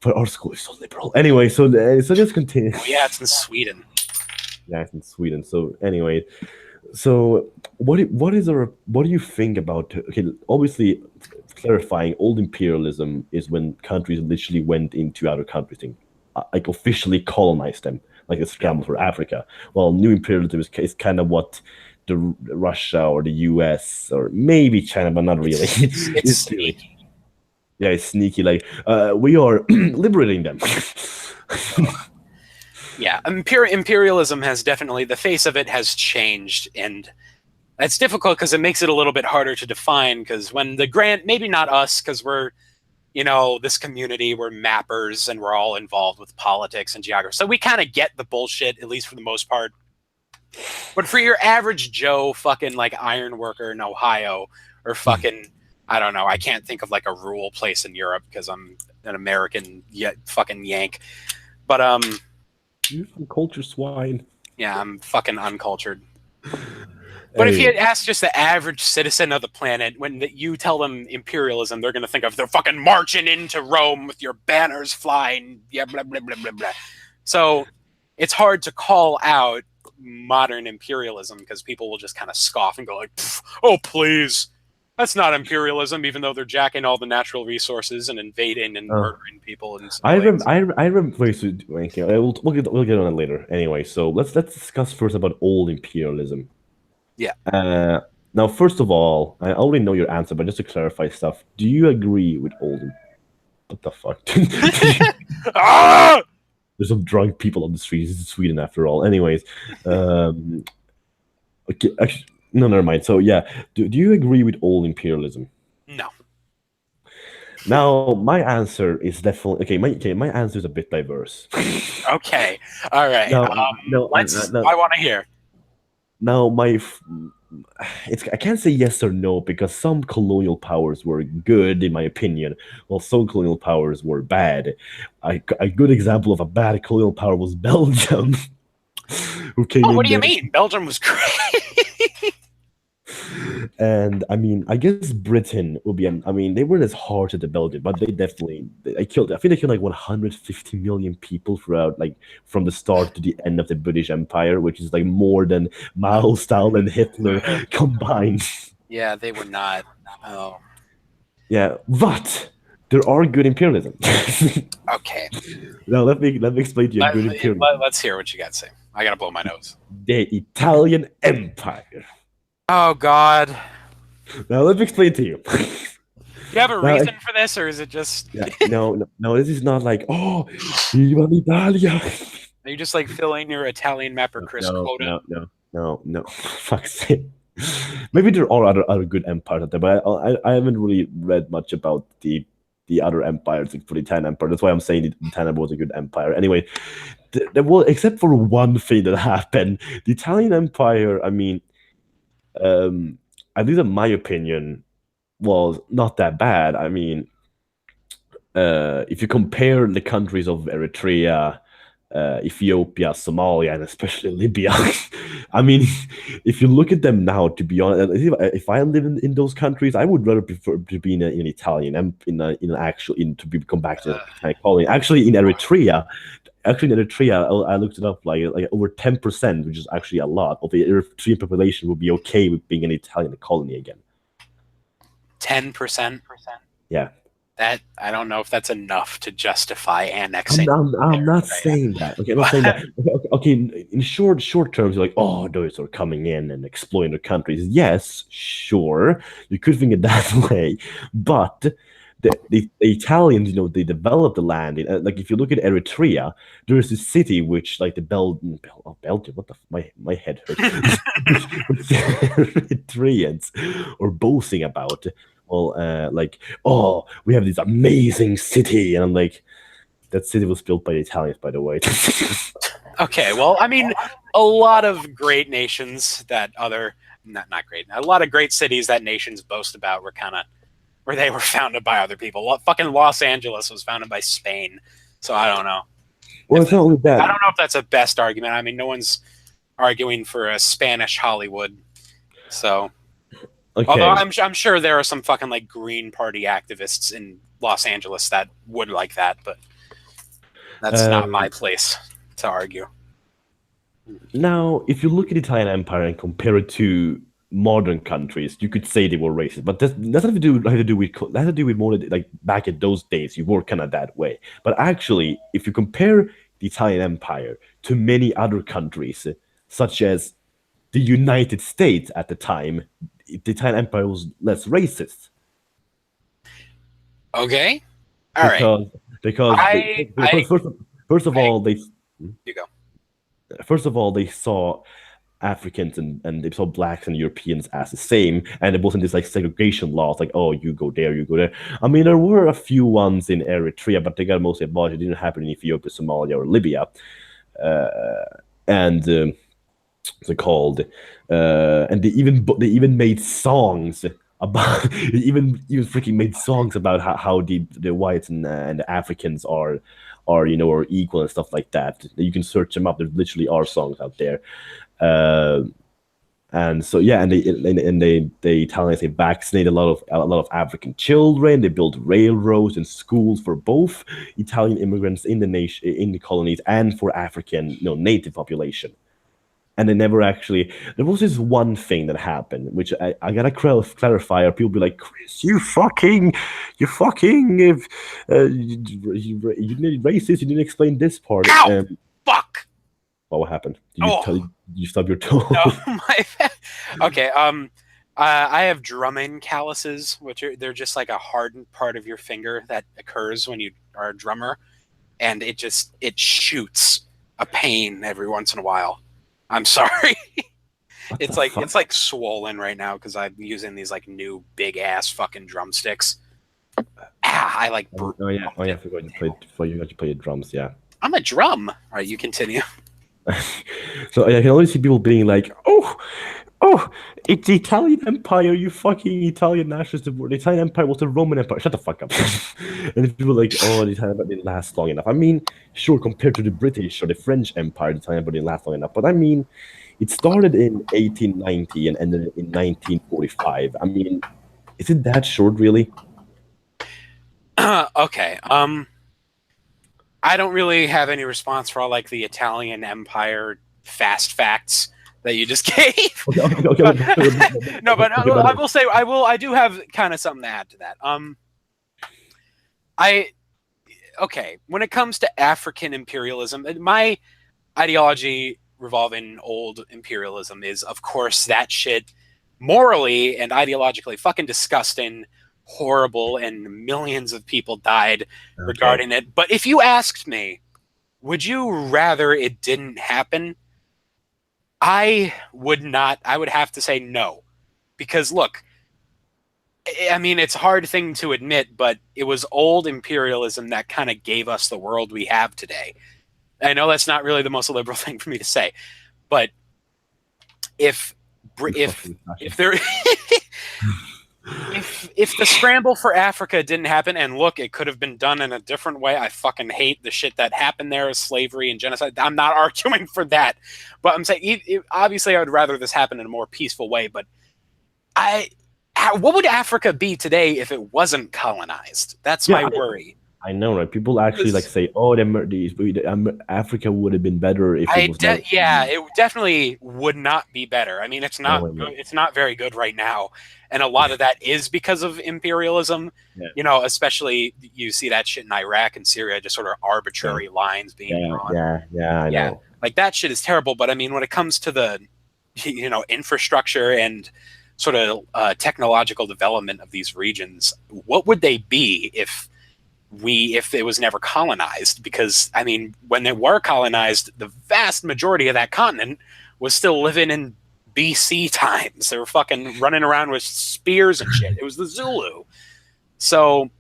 But our school is so liberal. Anyway, so just continue. Oh, yeah, it's in Sweden. Yeah, it's in Sweden. So anyway, so what do you think about? Okay, obviously, clarifying, old imperialism is when countries literally went into other countries and like officially colonized them, like a scramble for Africa. Well, new imperialism is kind of what the Russia or the US or maybe China, but not really. It's sneaky. Yeah, it's sneaky. Like we are liberating them. Yeah, imperialism has definitely, the face of it has changed, and it's difficult because it makes it a little bit harder to define. Because when maybe not us, because we're, this community, we're mappers and we're all involved with politics and geography, so we kind of get the bullshit, at least for the most part. But for your average Joe, fucking like iron worker in Ohio, or fucking. I don't know. I can't think of like a rural place in Europe because I'm an American fucking Yank. But you're from culture swine. Yeah, I'm fucking uncultured. But if you had asked just the average citizen of the planet, when you tell them imperialism, they're gonna think of they're fucking marching into Rome with your banners flying, blah blah blah blah blah. So it's hard to call out modern imperialism because people will just kind of scoff and go like, "Oh please." That's not imperialism, even though they're jacking all the natural resources and invading and murdering people. And I remember. We'll get on it later. Anyway, so let's discuss first about old imperialism. Yeah. Now, first of all, I already know your answer, but just to clarify stuff, do you agree with old? What the fuck? There's some drunk people on the streets. This is Sweden, after all. Anyways, okay. Actually, No, never mind. So yeah, do you agree with all imperialism? No. Now, my answer is definitely okay. My answer is a bit diverse. Okay. All right. Now, no, no, I want to hear. now it's I can't say yes or no because some colonial powers were good in my opinion, while some colonial powers were bad. A good example of a bad colonial power was Belgium, who came Oh, what in do you there. mean? Belgium was great. And I mean, I guess Britain would be I mean, they weren't as hard as the Belgian, but they killed. I think they killed like 150 million people throughout, like from the start to the end of the British Empire, which is like more than Mao, Stalin, and Hitler combined. Yeah, they were not. Oh, Yeah, but there are good imperialism. okay. Now let me explain to you a good imperialism. Let's hear what you got to say. I gotta blow my nose. The Italian Empire. Oh God. Now let me explain to you. Do you have a Now, reason for this, or is it just yeah, no, this is not like, oh, Viva l'Italia. are you just like filling your Italian Mapper No, Chris no, quota? no, no, no, no. Fuck's sake. Maybe there are other good empires out there, but I haven't really read much about the other empires like for the Italian Empire. That's why I'm saying the Italian was a good empire. Anyway, there was except for one thing that happened, the Italian Empire. I mean, um, at least in my opinion, was not that bad. I mean, if you compare the countries of Eritrea, Ethiopia, Somalia, and especially Libya, I mean, if you look at them now, to be honest, if I live in those countries, I would rather prefer to be in an Italian and in an actual in to become back to the Italian colony. Actually in Eritrea, I looked it up, like over 10%, which is actually a lot of the Eritrean population would be okay with being an Italian colony again. 10%. Yeah. That I don't know if that's enough to justify annexing. I'm not saying that. Okay, I'm not saying that. Okay, in short terms, you're like, oh, those are coming in and exploiting their countries. Yes, sure, you could think it that way, but the Italians, they developed the land. Like if you look at Eritrea, there is a city which, like the Belgium. What the my head hurts. Eritreans are boasting about. Well, like, oh, we have this amazing city, and I'm like, that city was built by the Italians, by the way. Okay, well, I mean, a lot of great nations that other not great, a lot of great cities that nations boast about were kind of where they were founded by other people. Fucking Los Angeles was founded by Spain, so I don't know. Well, it's not only that. I don't know if that's a best argument. I mean, no one's arguing for a Spanish Hollywood, so. Okay. Although I'm sure there are some fucking like Green Party activists in Los Angeles that would like that, but that's not my place to argue. Now, if you look at the Italian Empire and compare it to modern countries, you could say they were racist, but that's have to do with more like back in those days, you were kind of that way. But actually, if you compare the Italian Empire to many other countries, such as the United States at the time, the Italian Empire was less racist. Okay, all right. Because first of all, they you go. First of all, they saw Africans and they saw blacks and Europeans as the same, and it wasn't this like segregation laws like, oh, you go there, you go there. I mean, there were a few ones in Eritrea, but they got mostly abolished. It didn't happen in Ethiopia, Somalia, or Libya. And what's it called? And they even made songs about even freaking made songs about how the whites and the Africans are equal and stuff like that. You can search them up. There literally are songs out there. And so yeah, and the Italians, they vaccinated a lot of African children. They built railroads and schools for both Italian immigrants in the colonies and for African native population. And they never actually. There was this one thing that happened, which I gotta clarify. Or people be like, Chris, you fucking, you racist. You didn't explain this part. Ow! Fuck. What happened? Did you stub your toe? No, okay. I have drumming calluses, which they're just like a hardened part of your finger that occurs when you are a drummer, and it shoots a pain every once in a while. I'm sorry. What It's the fuck? like swollen right now because I'm using these like new big ass fucking drumsticks. I like. Oh yeah, I forgot you played. For you got to play the drums. Yeah. I'm a drum. All right, you continue. So I can only see people being like, "Oh, oh, it's the Italian Empire, you fucking Italian nationalist. The Italian Empire was the Roman Empire. Shut the fuck up." And people are like, "Oh, the Italian Empire didn't last long enough." I mean, sure, compared to the British or the French Empire, the Italian Empire didn't last long enough. But I mean, it started in 1890 and ended in 1945. I mean, is it that short, really? Okay. I don't really have any response for all like the Italian Empire fast facts that you just gave. No, but I will say I do have kind of something to add to that. When it comes to African imperialism, my ideology revolving old imperialism is, of course, that shit morally and ideologically fucking disgusting, horrible, and millions of people died regarding it. But if you asked me, would you rather it didn't happen? I would not. I would have to say no. Because look, I mean, it's a hard thing to admit, but it was old imperialism that kind of gave us the world we have today. I know that's not really the most liberal thing for me to say, but if there if the scramble for Africa didn't happen, and look, it could have been done in a different way. I fucking hate the shit that happened there, slavery and genocide. I'm not arguing for that, but I'm saying obviously I would rather this happen in a more peaceful way. But what would Africa be today if it wasn't colonized? That's my worry. I know, right? People actually like say, "Oh, Africa would have been better if it was." It definitely would not be better. I mean, it's not it's not very good right now, and a lot of that is because of imperialism. Yeah. You know, especially you see that shit in Iraq and Syria, just sort of arbitrary lines being drawn. I know. Like that shit is terrible. But I mean, when it comes to the infrastructure and sort of technological development of these regions, what would they be if it was never colonized? Because I mean, when they were colonized, the vast majority of that continent was still living in BC times. They were fucking running around with spears and shit. It was the Zulu. So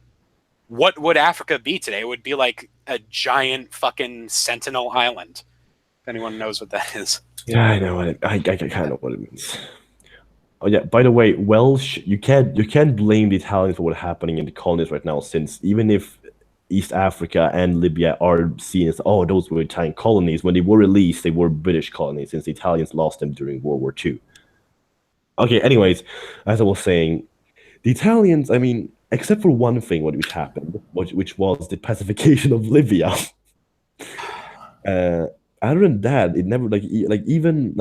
what would Africa be today? It would be like a giant fucking Sentinel Island. If anyone knows what that is. Yeah, I know what I kind of know what it means. Oh yeah, by the way, Welsh, you can't blame the Italians for what's happening in the colonies right now, since even if East Africa and Libya are seen as, oh, those were Italian colonies, when they were released, they were British colonies, since the Italians lost them during World War II. Okay, anyways, as I was saying, the Italians, I mean, except for one thing which happened, which was the pacification of Libya. Other than that, it never, even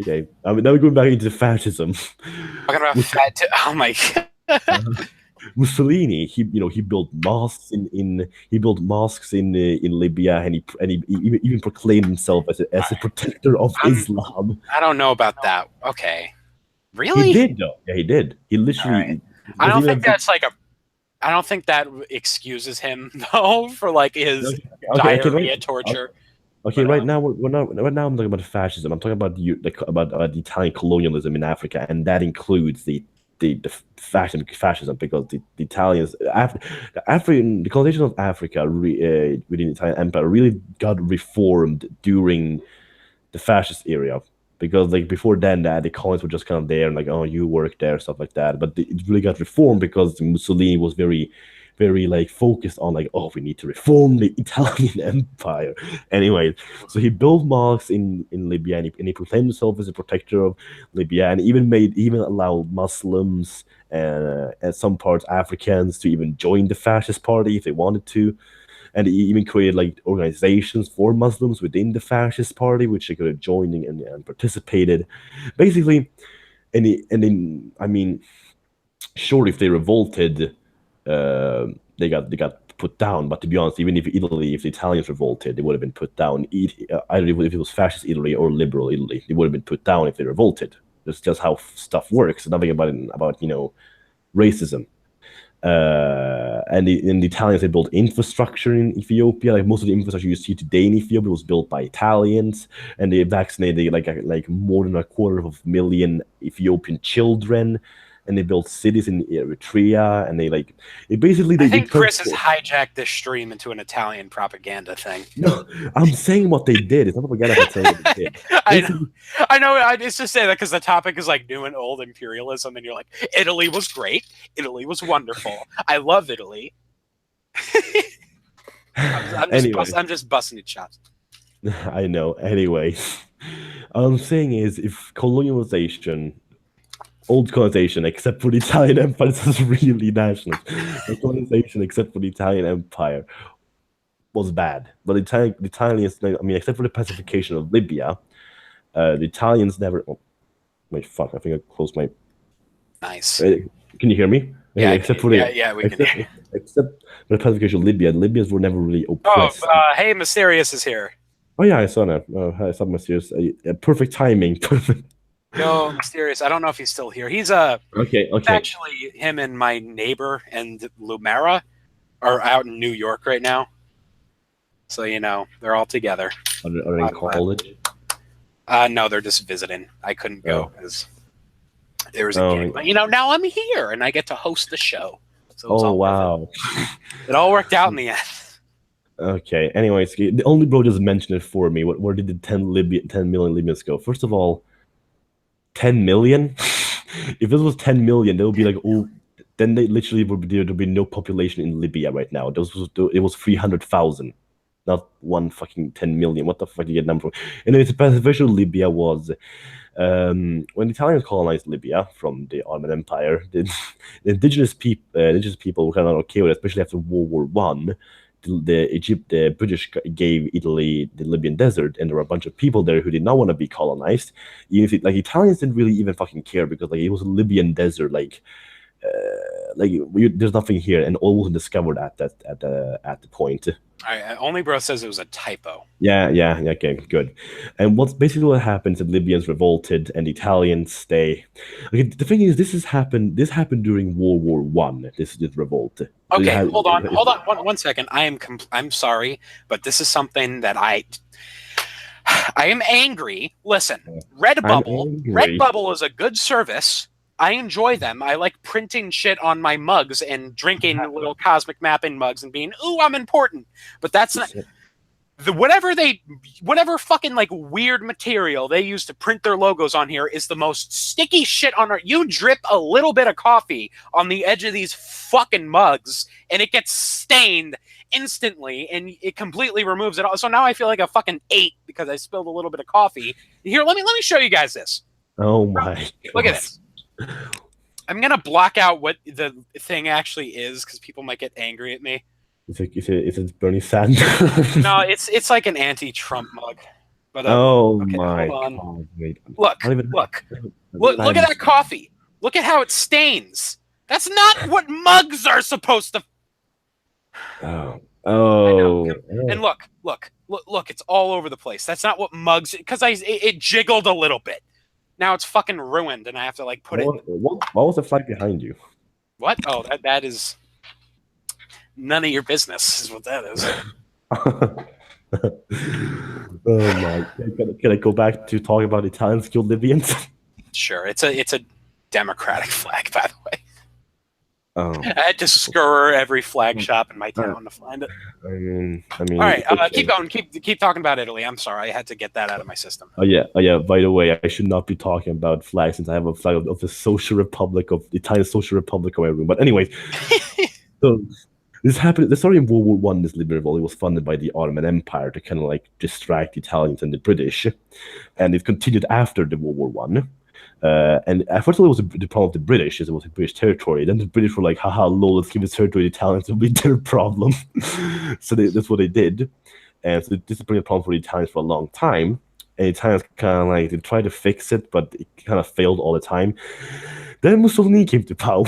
okay, I mean, now we're going back into fascism. Talking about oh my god. Mussolini, he built mosques in Libya, and he even proclaimed himself as a protector of Islam. I don't know about that. Okay, really? He did though. Yeah, he did. He literally. Right. I don't think that's like a. I don't think that excuses him though for like his diarrhea torture. Okay, right now I'm talking about fascism. I'm talking about the Italian colonialism in Africa, and that includes the fascism, because the Italians, the colonization of Africa within the Italian Empire really got reformed during the fascist era, because like before then the colonies were just kind of there and like, oh, you work there, stuff like that. But it really got reformed because Mussolini was very like focused on like, oh, we need to reform the Italian Empire. Anyway, so he built mosques in Libya, and he proclaimed himself as a protector of Libya, and even allowed Muslims and some parts Africans to even join the fascist party if they wanted to. And he even created like organizations for Muslims within the fascist party, which they could have joined and participated. Basically, I mean, sure, if they revolted, they got put down. But to be honest, even if the Italians revolted, they would have been put down. Either if it was fascist Italy or liberal Italy, they would have been put down if they revolted. That's just how stuff works. Nothing about racism. and the Italians, they built infrastructure in Ethiopia. Like most of the infrastructure you see today in Ethiopia was built by Italians, and they vaccinated like more than 250,000 Ethiopian children, and they built cities in Eritrea, and I think Chris has hijacked this stream into an Italian propaganda thing. No, I'm saying what they did. It's not propaganda. I'm saying what they did. I know. It's just say that because the topic is like new and old imperialism, and you're like, Italy was great. Italy was wonderful. I love Italy. I'm just busting its chops. I know. Anyway, all I'm saying is, if colonialization, old colonization, except for the Italian Empire, this is really national. Colonization, except for the Italian Empire, was bad. But the Italians, I mean, except for the pacification of Libya, the Italians never. Oh, wait, fuck! I think I closed my. Nice. Can you hear me? Yeah, except for we can hear. Except for the pacification of Libya, Libyans were never really oppressed. Oh, hey, Mysterious is here. Oh yeah, I saw that. I saw Mysterious. Perfect timing. Perfect. No, Mysterious. I don't know if he's still here. He's okay. Actually, him and my neighbor and Lumera are out in New York right now. So they're all together. Are they in college? No, they're just visiting. I couldn't go because there was a game. But now I'm here and I get to host the show. So wow! It all worked out in the end. Okay. Anyways, the only bro just mentioned it for me. Where did the 10 million Libyans go? First of all, 10 million? If this was 10 million, they would be like, then they literally there'd be no population in Libya right now. It was 300,000, not one fucking 10 million. What the fuck do you get number from? Anyways, the pacification of Libya was when the Italians colonized Libya from the Ottoman Empire. The indigenous people were kind of okay with it, especially after World War One. The British gave Italy the Libyan desert, and there were a bunch of people there who did not want to be colonized. Even if Italians didn't really even fucking care because it was a Libyan desert. There's nothing here, and all was discovered at the point. Only bro says it was a typo. Yeah, okay, good. And what happens is Libyans revolted, and the Italians the thing is, this happened during World War One. This revolt. Okay, hold on, one second. I'm sorry, but this is something that I am angry. Listen, Redbubble is a good service. I enjoy them. I like printing shit on my mugs and drinking little cosmic mapping mugs and being, ooh, I'm important. But that's not whatever fucking weird material they use to print their logos on here is the most sticky shit on earth. You drip a little bit of coffee on the edge of these fucking mugs and it gets stained instantly and it completely removes it all. So now I feel like a fucking 8 because I spilled a little bit of coffee. Here, let me show you guys this. Oh my Look at this. I'm gonna block out what the thing actually is because people might get angry at me. Is it Bernie Sanders? No, it's like an anti-Trump mug. But my God! Wait. Look at that coffee. Look at how it stains. That's not what mugs are supposed to. And look, it's all over the place. That's not what mugs. Because it jiggled a little bit. Now it's fucking ruined, and I have to put it. What was the flag behind you? What? Oh, that is none of your business. Is what that is. Oh my! Can I go back to talk about Italians killed Libyans? Sure. It's a democratic flag, by the way. Oh. I had to scurry every flag shop in my town to find it. I mean. All right, keep going. Keep talking about Italy. I'm sorry, I had to get that out of my system. Oh yeah. By the way, I should not be talking about flags since I have a flag of the Social Republic of the Italian Social Republic in my room. But anyways, so this happened. The story in World War One. This Libyan revolt was funded by the Ottoman Empire to kind of distract the Italians and the British, and it continued after the World War One. And at first, it was the problem of the British, as it was a British territory. Then the British were like, haha, lol, let's give this territory to the Italians, it'll be their problem. So that's what they did. And so this has been a problem for the Italians for a long time. And the Italians kind of they tried to fix it, but it kind of failed all the time. Then Mussolini came to power.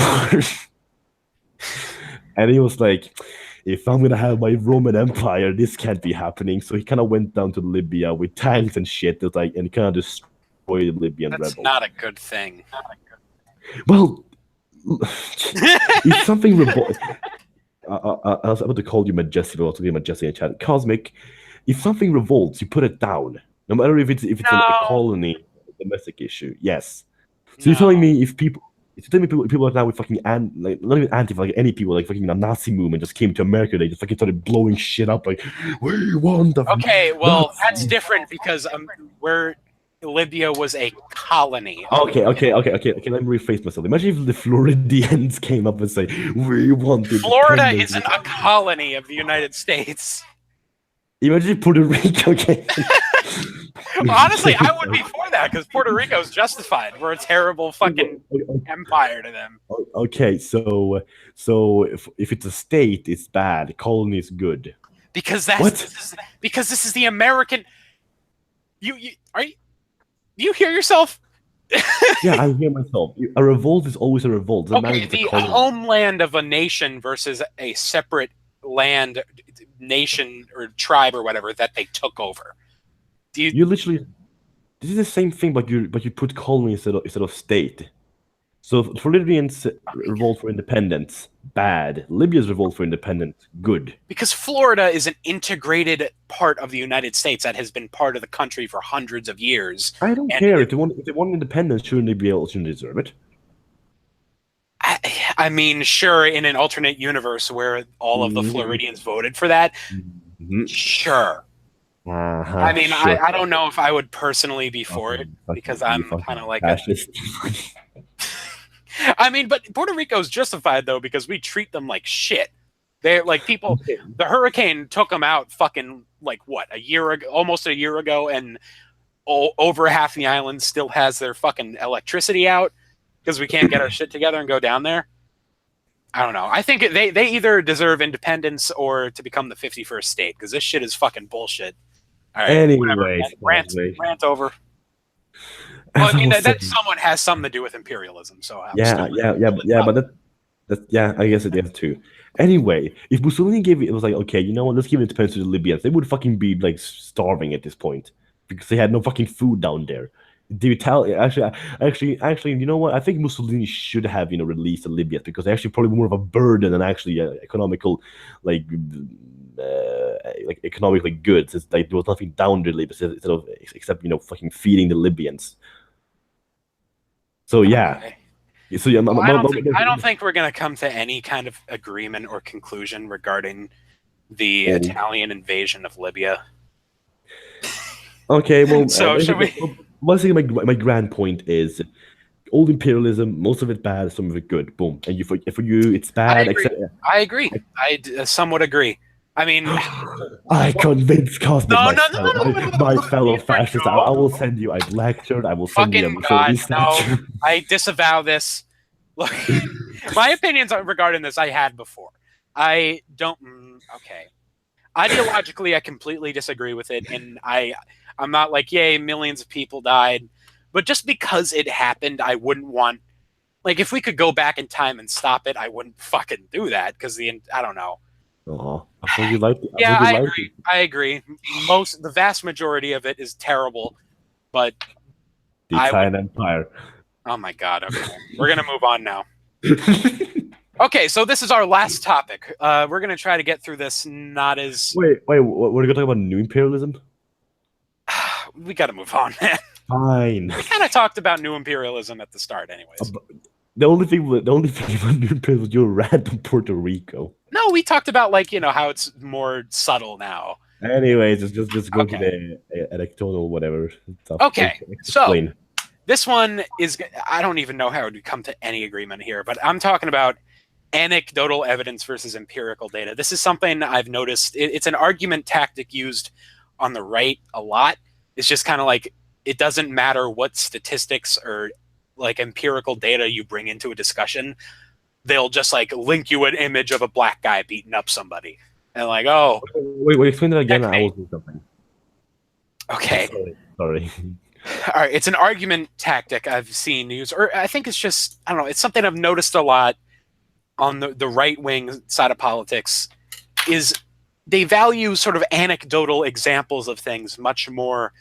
And he was like, if I'm going to have my Roman Empire, this can't be happening. So he kind of went down to Libya with tanks and shit, and he kind of destroyed the Libyan rebels. That's not a good thing. Well, it's something I was about to call you majestic, but also majestic in chat. Cosmic, if something revolts, you put it down, no matter if it's a colony, a domestic issue. Yes. So you're telling me if you're telling me people are now with fucking like not even anti, like any people like fucking the Nazi movement just came to America, they just fucking started blowing shit up like we want the that's different because Libya was a colony. Okay. Let me rephrase myself. Imagine if the Floridians came up and say, "We want Florida isn't a colony of the United States." Imagine if Puerto Rico came. Honestly, I would be for that because Puerto Rico's justified. We're a terrible fucking empire to them. Okay, so if it's a state, it's bad. Colony is good. Because because this is the American. Do you hear yourself? Yeah, I hear myself. A revolt is always a revolt. Okay, the homeland of a nation versus a separate land, nation, or tribe or whatever that they took over. You literally, this is the same thing, but you put colony instead of state. So Floridians revolt for independence, bad. Libya's revolt for independence, good. Because Florida is an integrated part of the United States that has been part of the country for hundreds of years. I don't care if they want independence. Shouldn't they be able to deserve it? I mean, sure, in an alternate universe where all of the Floridians voted for that, sure. I mean, sure. I don't know if I would personally be for it because I'm kind of like I mean, but Puerto Rico's justified though because we treat them like shit. They're like people. The hurricane took them out fucking like what, almost a year ago, and over half the island still has their fucking electricity out because we can't get our shit together and go down there. I don't know. I think they either deserve independence or to become the 51st state because this shit is fucking bullshit. All right, anyways, rant over. Well, I mean that somewhat has something to do with imperialism. So but I guess it is too. Anyway, if Mussolini it was like, okay, you know what? Let's give independence to the Libyans. They would fucking be like starving at this point because they had no fucking food down there. The actually, you know what? I think Mussolini should have released the Libyans because they're actually probably more of a burden than actually economical, like economically goods. It's like there was nothing down there except fucking feeding the Libyans. So yeah. Okay. So I don't think we're gonna come to any kind of agreement or conclusion regarding the Italian invasion of Libya. Okay, well, so should we? Once again, my grand point is old imperialism, most of it bad, some of it good. Boom. And for you, it's bad. I agree. I somewhat agree. I mean, I convinced Cosmic, my fellow fascists. I will send you. I've lectured. I will send you. I disavow this. Look, my opinions regarding this I had before. I don't. Okay. Ideologically, I completely disagree with it, and I'm not like, yay, millions of people died. But just because it happened, I wouldn't want... Like, if we could go back in time and stop it, I wouldn't fucking do that, because I don't know. I agree. The vast majority of it is terrible, but... The Italian Empire. Oh my god, okay. We're going to move on now. Okay, so this is our last topic. We're going to try to get through this not as... Wait, we're going to talk about new imperialism? We got to move on, man. Fine. We kind of talked about new imperialism at the start anyways. The only thing about new imperialism was your rant on Puerto Rico. No, we talked about, like, how it's more subtle now. Anyways, just go to the Anecdotal whatever stuff. Okay, so this one is... I don't even know how it would come to any agreement here, but I'm talking about anecdotal evidence versus empirical data. This is something I've noticed. It's an argument tactic used on the right a lot. It's just kind of like, it doesn't matter what statistics or like empirical data you bring into a discussion. They'll just like link you an image of a black guy beating up somebody. And like, oh. Wait, explain that again. I will do something. Okay. Sorry. All right. It's an argument tactic I've seen used, or I think it's just, I don't know. It's something I've noticed a lot on the right-wing side of politics, is they value sort of anecdotal examples of things much more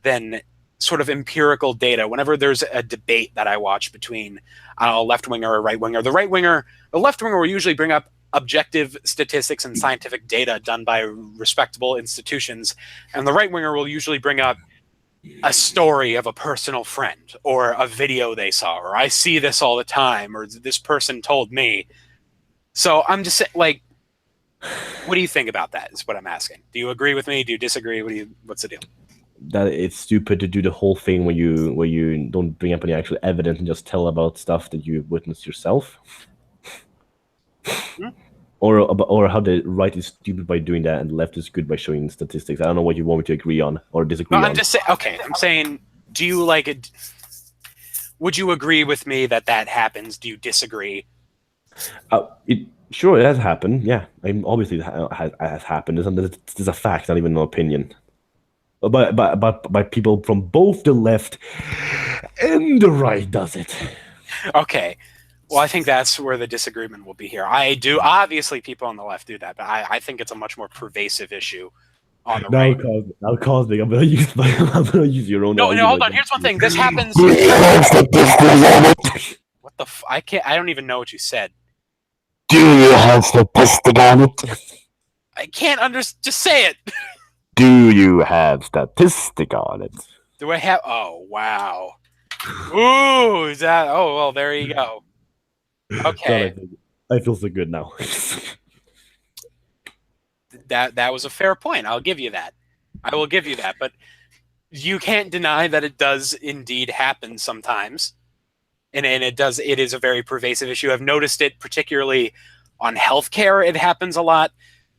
than sort of empirical data. Whenever there's a debate that I watch between a left-winger or a right-winger, the left-winger will usually bring up objective statistics and scientific data done by respectable institutions, and the right winger will usually bring up a story of a personal friend or a video they saw, or I see this all the time, or this person told me. So I'm just saying, like, what do you think about that is what I'm asking. Do you agree with me? Do you disagree? What's the deal? That it's stupid to do the whole thing where you don't bring up any actual evidence and just tell about stuff that you witnessed yourself. Or how the right is stupid by doing that and the left is good by showing statistics. I don't know what you want me to agree on or disagree on. I'm just saying. Okay, I'm saying, do you like it? Would you agree with me that happens? Do you disagree? Sure, it has happened. Yeah, obviously it has happened. It's a fact, not even an opinion. But by people from both the left and the right does it. Okay. Well, I think that's where the disagreement will be here. I do. Obviously, people on the left do that, but I think it's a much more pervasive issue on the right. Now, Cosmic, I'm gonna use your own. No, hold on. Here's one thing. This happens. What the? I can't. I don't even know what you said. Do you have statistic on it? I can't understand. Just say it. Do you have statistic on it? Do I have? Oh, wow. Ooh, is that? Oh, well, there you go. Okay. I feel so good now. That was a fair point. I'll give you that. I will give you that. But you can't deny that it does indeed happen sometimes. And it is a very pervasive issue. I've noticed it particularly on healthcare. It happens a lot.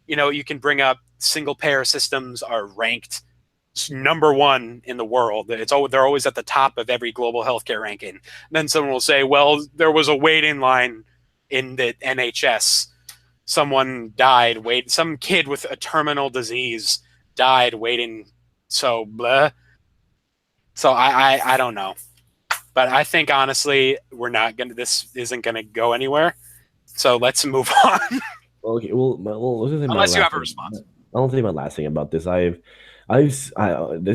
You know, you can bring up single payer systems are ranked #1 in the world. They're always at the top of every global healthcare ranking. And then someone will say, well, there was a waiting line in the NHS. Someone died. Some kid with a terminal disease died waiting. So blah. So I don't know. But I think honestly, this isn't gonna go anywhere. So let's move on. Okay, well, unless you have a response. I'll say my last thing about this. This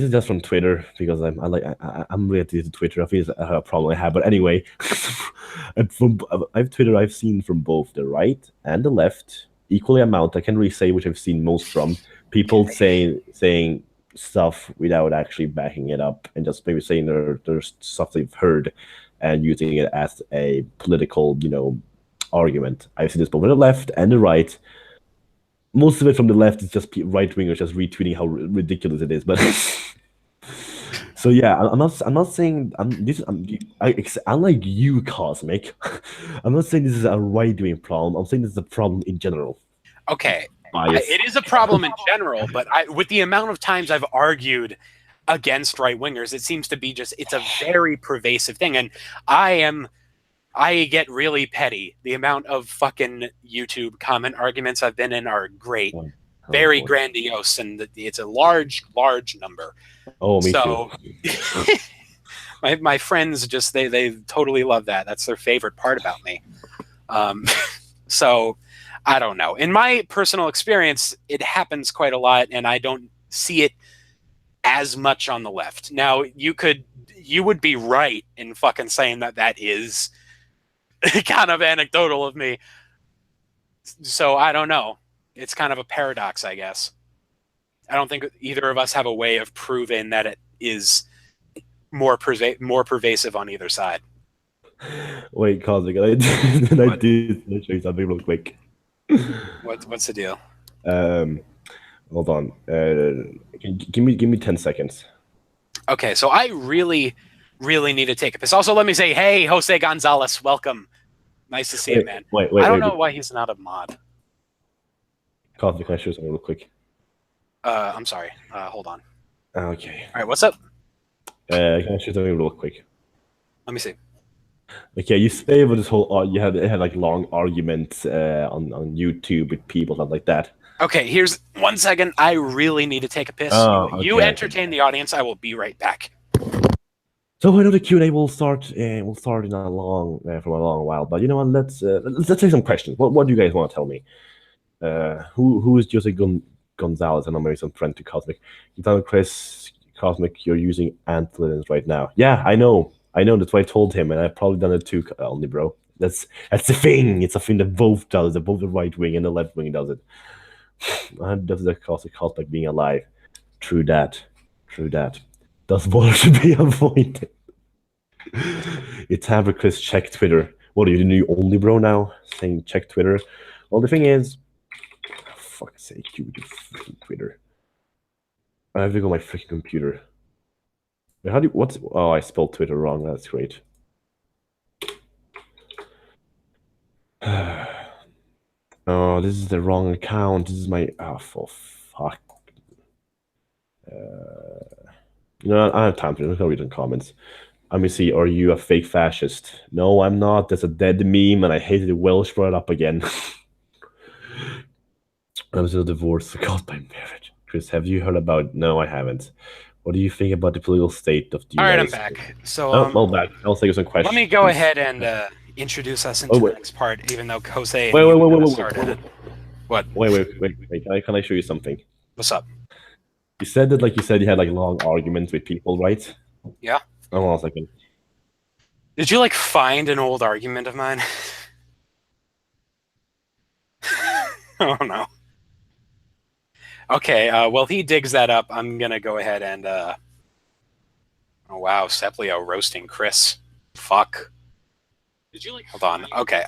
is just from Twitter because I'm related to Twitter. I feel it's a problem I have, but anyway, I've seen from both the right and the left equally amount. I can't really say which I've seen most from people saying stuff without actually backing it up and just maybe saying there's stuff they've heard and using it as a political, argument. I've seen this both on the left and the right. Most of it from the left is just right wingers just retweeting how ridiculous it is. But so yeah, I'm not saying unlike you, Cosmic. I'm not saying this is a right wing problem. I'm saying this is a problem in general. Okay, it is a problem in general, but with the amount of times I've argued against right wingers, it seems to be it's a very pervasive thing, and I get really petty. The amount of fucking YouTube comment arguments I've been in are great. Very grandiose, and it's a large number. Oh, me too. my friends they totally love that. That's their favorite part about me. So I don't know. In my personal experience, it happens quite a lot, and I don't see it as much on the left. Now, you would be right in fucking saying that is kind of anecdotal of me. So I don't know. It's kind of a paradox, I guess. I don't think either of us have a way of proving that it is more pervasive on either side. Wait, Cosmic, I did show you something real quick. What's the deal? Hold on. Give me 10 seconds. Okay, so I really need to take a piss. Also, let me say, hey, Jose Gonzalez, welcome. Nice to see you, man. Wait, I don't know why he's not a mod. Cosmic, can I show something real quick? I'm sorry. Hold on. Okay. All right, what's up? Can I show something real quick? Let me see. Okay, you say about this whole you had like long arguments on YouTube with people, stuff like that. Okay, here's 1 second. I really need to take a piss. You entertain the audience. I will be right back. So I know the Q&A will start. From a long while, but you know what? Let's take some questions. What do you guys want to tell me? Who is Jose Gonzalez? And I'm maybe some friend to Cosmic. You tell me, Chris, Cosmic, you're using antlers right now. Yeah, I know. That's why I told him, and I've probably done it too, only bro. That's the thing. It's a thing that both does. Both the right wing and the left wing does it. And does that cause a cost like being alive? True that. True that. Does water should be avoided. It's time for Chris check Twitter. What are you, the new only bro now? Saying check Twitter. Well, the thing is, for fuck's sake, you freaking Twitter. I have to go on my freaking computer. Wait, how do you, what's, oh, I spelled Twitter wrong. That's great. Oh, this is the wrong account. This is my, oh, for fuck. No, I don't have time to read in comments. Let me see. Are you a fake fascist? No, I'm not. That's a dead meme, and I hated the Welsh brought it up again. I'm still divorced caused by marriage. Chris, have you heard about? No, I haven't. What do you think about the political state of the United States? All right, I'm back. So, well, back. I'll take some questions. Let me go ahead and introduce us into the next part, even though Jose started it. What? Wait. Can I show you something? What's up? You said that, like you said, you had like long arguments with people, right? Yeah. Hold on a second. Did you like find an old argument of mine? Oh no. Okay, well, he digs that up. I'm gonna go ahead and oh wow, Seplio roasting Chris. Fuck. Did you like hold on? Okay.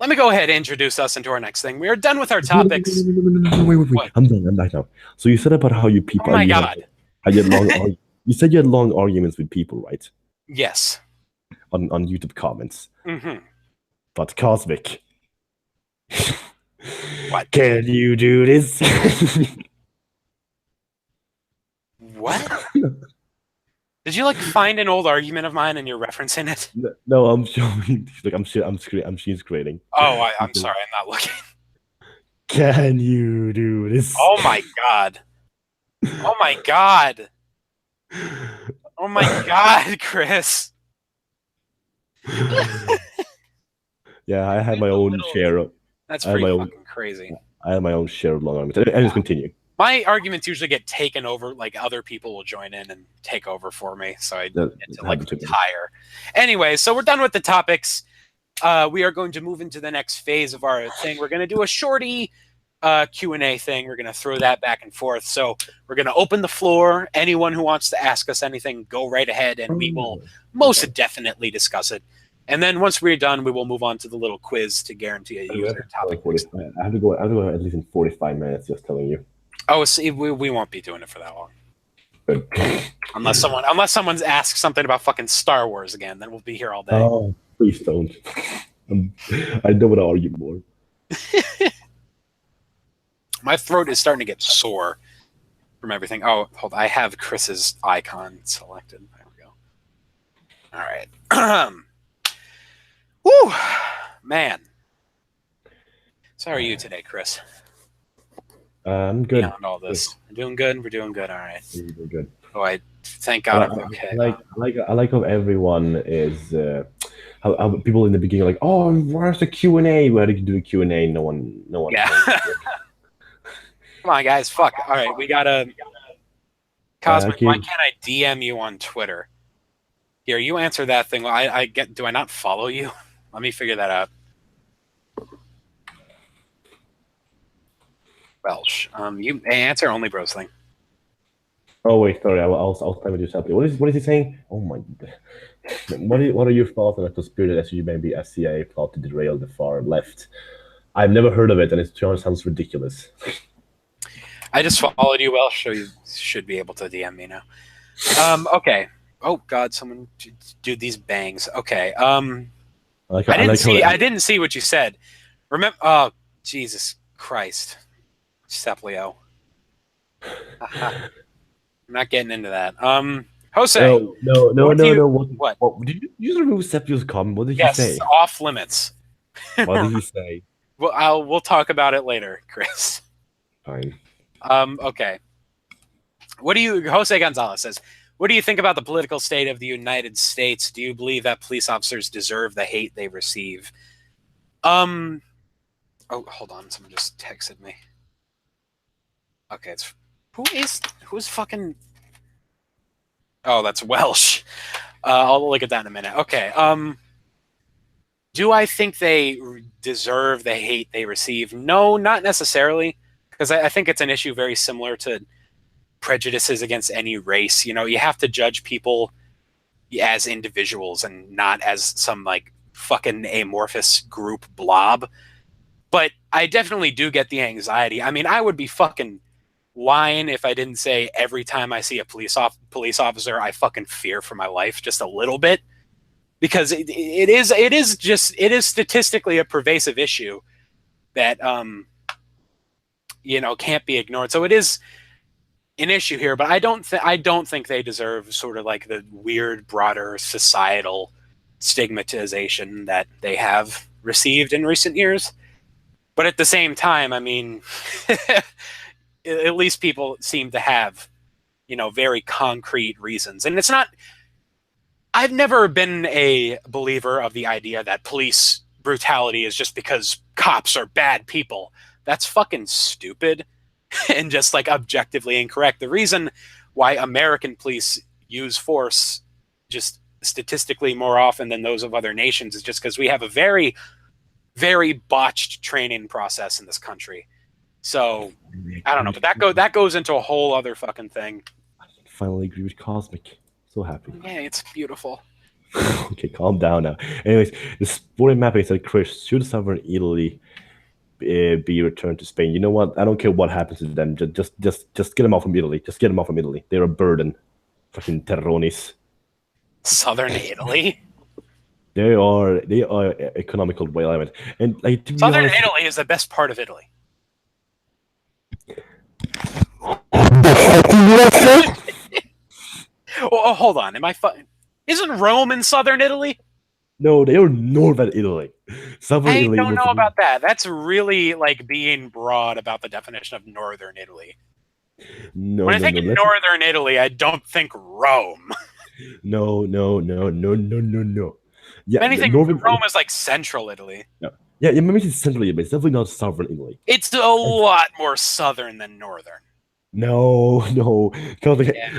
Let me go ahead and introduce us into our next thing. We are done with our topics. Wait. What? I'm done. I'm back now. So you said about how you people. Oh my god. How you had long. You said you had long arguments with people, right? Yes. On YouTube comments. Mm-hmm. But Cosmic. What? Can you do this? What? Did you like find an old argument of mine and you're referencing it? No, I'm showing. Like I'm she's creating. Oh, I'm sorry, I'm not looking. Can you do this? Oh my god. Oh my god. Oh my god, Chris. Yeah, I had my own share of. That's pretty fucking crazy. I had my own share of long arguments. And just continue. My arguments usually get taken over, like other people will join in and take over for me, so I get to like retire. Anyway, so we're done with the topics. We are going to move into the next phase of our thing. We're going to do a shorty Q&A thing. We're going to throw that back and forth. So we're going to open the floor. Anyone who wants to ask us anything, go right ahead, and we will most definitely discuss it. And then once we're done, we will move on to the little quiz to guarantee a user topic. I have to go at least in 45 minutes, just telling you. Oh, see, we won't be doing it for that long. unless someone's asked something about fucking Star Wars again, then we'll be here all day. Oh, please don't. I don't want to argue more. My throat is starting to get sore from everything. Oh, hold on. I have Chris's icon selected. There we go. All right. Woo! Man. So how are you today, Chris? I'm good. Beyond all this. We're doing good. We're doing good. All right. We're good. Oh, thank God I'm okay. I like how everyone is how people in the beginning are like, oh, where's the Q&A? We had to do a Q&A. No one. Yeah. Come on, guys. Fuck. All right, we gotta. Cosmic, why can't I DM you on Twitter? Here, you answer that thing. I get. Do I not follow you? Let me figure that out. Welsh. You answer only bros thing. Oh wait, sorry. I'll time with you separately. What is he saying? Oh my god. What are your thoughts on a conspiracy SU maybe a CIA plot to derail the far left? I've never heard of it, and it sounds ridiculous. I just followed you, Welsh, so you should be able to DM me now. Okay. Oh God, someone do these bangs. Okay. I didn't see what you said. Remember? Oh Jesus Christ, Seplio. I'm not getting into that. Jose. No. What? Did you remove Seplio's comment? What did you say? Yes, off limits. What did he say? Well, we'll talk about it later, Chris. Fine. Okay. Jose Gonzalez says, what do you think about the political state of the United States? Do you believe that police officers deserve the hate they receive? Oh, hold on. Someone just texted me. Okay, who's fucking... Oh, that's Welsh. I'll look at that in a minute. Okay, Do I think they deserve the hate they receive? No, not necessarily, because I think it's an issue very similar to prejudices against any race. You know, you have to judge people as individuals and not as some like fucking amorphous group blob. But I definitely do get the anxiety. I mean, I would be fucking lying if I didn't say every time I see a police officer, I fucking fear for my life just a little bit, because it is statistically a pervasive issue that can't be ignored. So it is an issue here, but I don't think they deserve sort of like the weird broader societal stigmatization that they have received in recent years. But at the same time, I mean, at least people seem to have, very concrete reasons. And it's not, I've never been a believer of the idea that police brutality is just because cops are bad people. That's fucking stupid and just like objectively incorrect. The reason why American police use force just statistically more often than those of other nations is just because we have a very, very botched training process in this country. So I don't know, but that goes into a whole other fucking thing. I finally agree with Cosmic. So happy. Yeah, it's beautiful. Okay, calm down now. Anyways, the sporting mapping said Chris should sovereign Italy be returned to Spain. You know what? I don't care what happens to them. Just get them off from Italy. Just get them off from Italy. They're a burden. Fucking terronis. Southern Italy. They are economical whale element. And like Southern Italy is the best part of Italy. Oh, hold on. Am I Isn't Rome in southern Italy? No, they are northern Italy. Southern Italy don't know about that. That's really like being broad about the definition of northern Italy. No, when I think northern Italy, I don't think Rome. No. Yeah, anything, Rome is like central Italy. No. Yeah, maybe it's central Italy, but it's definitely not southern Italy. It's a lot more southern than northern. No. Yeah.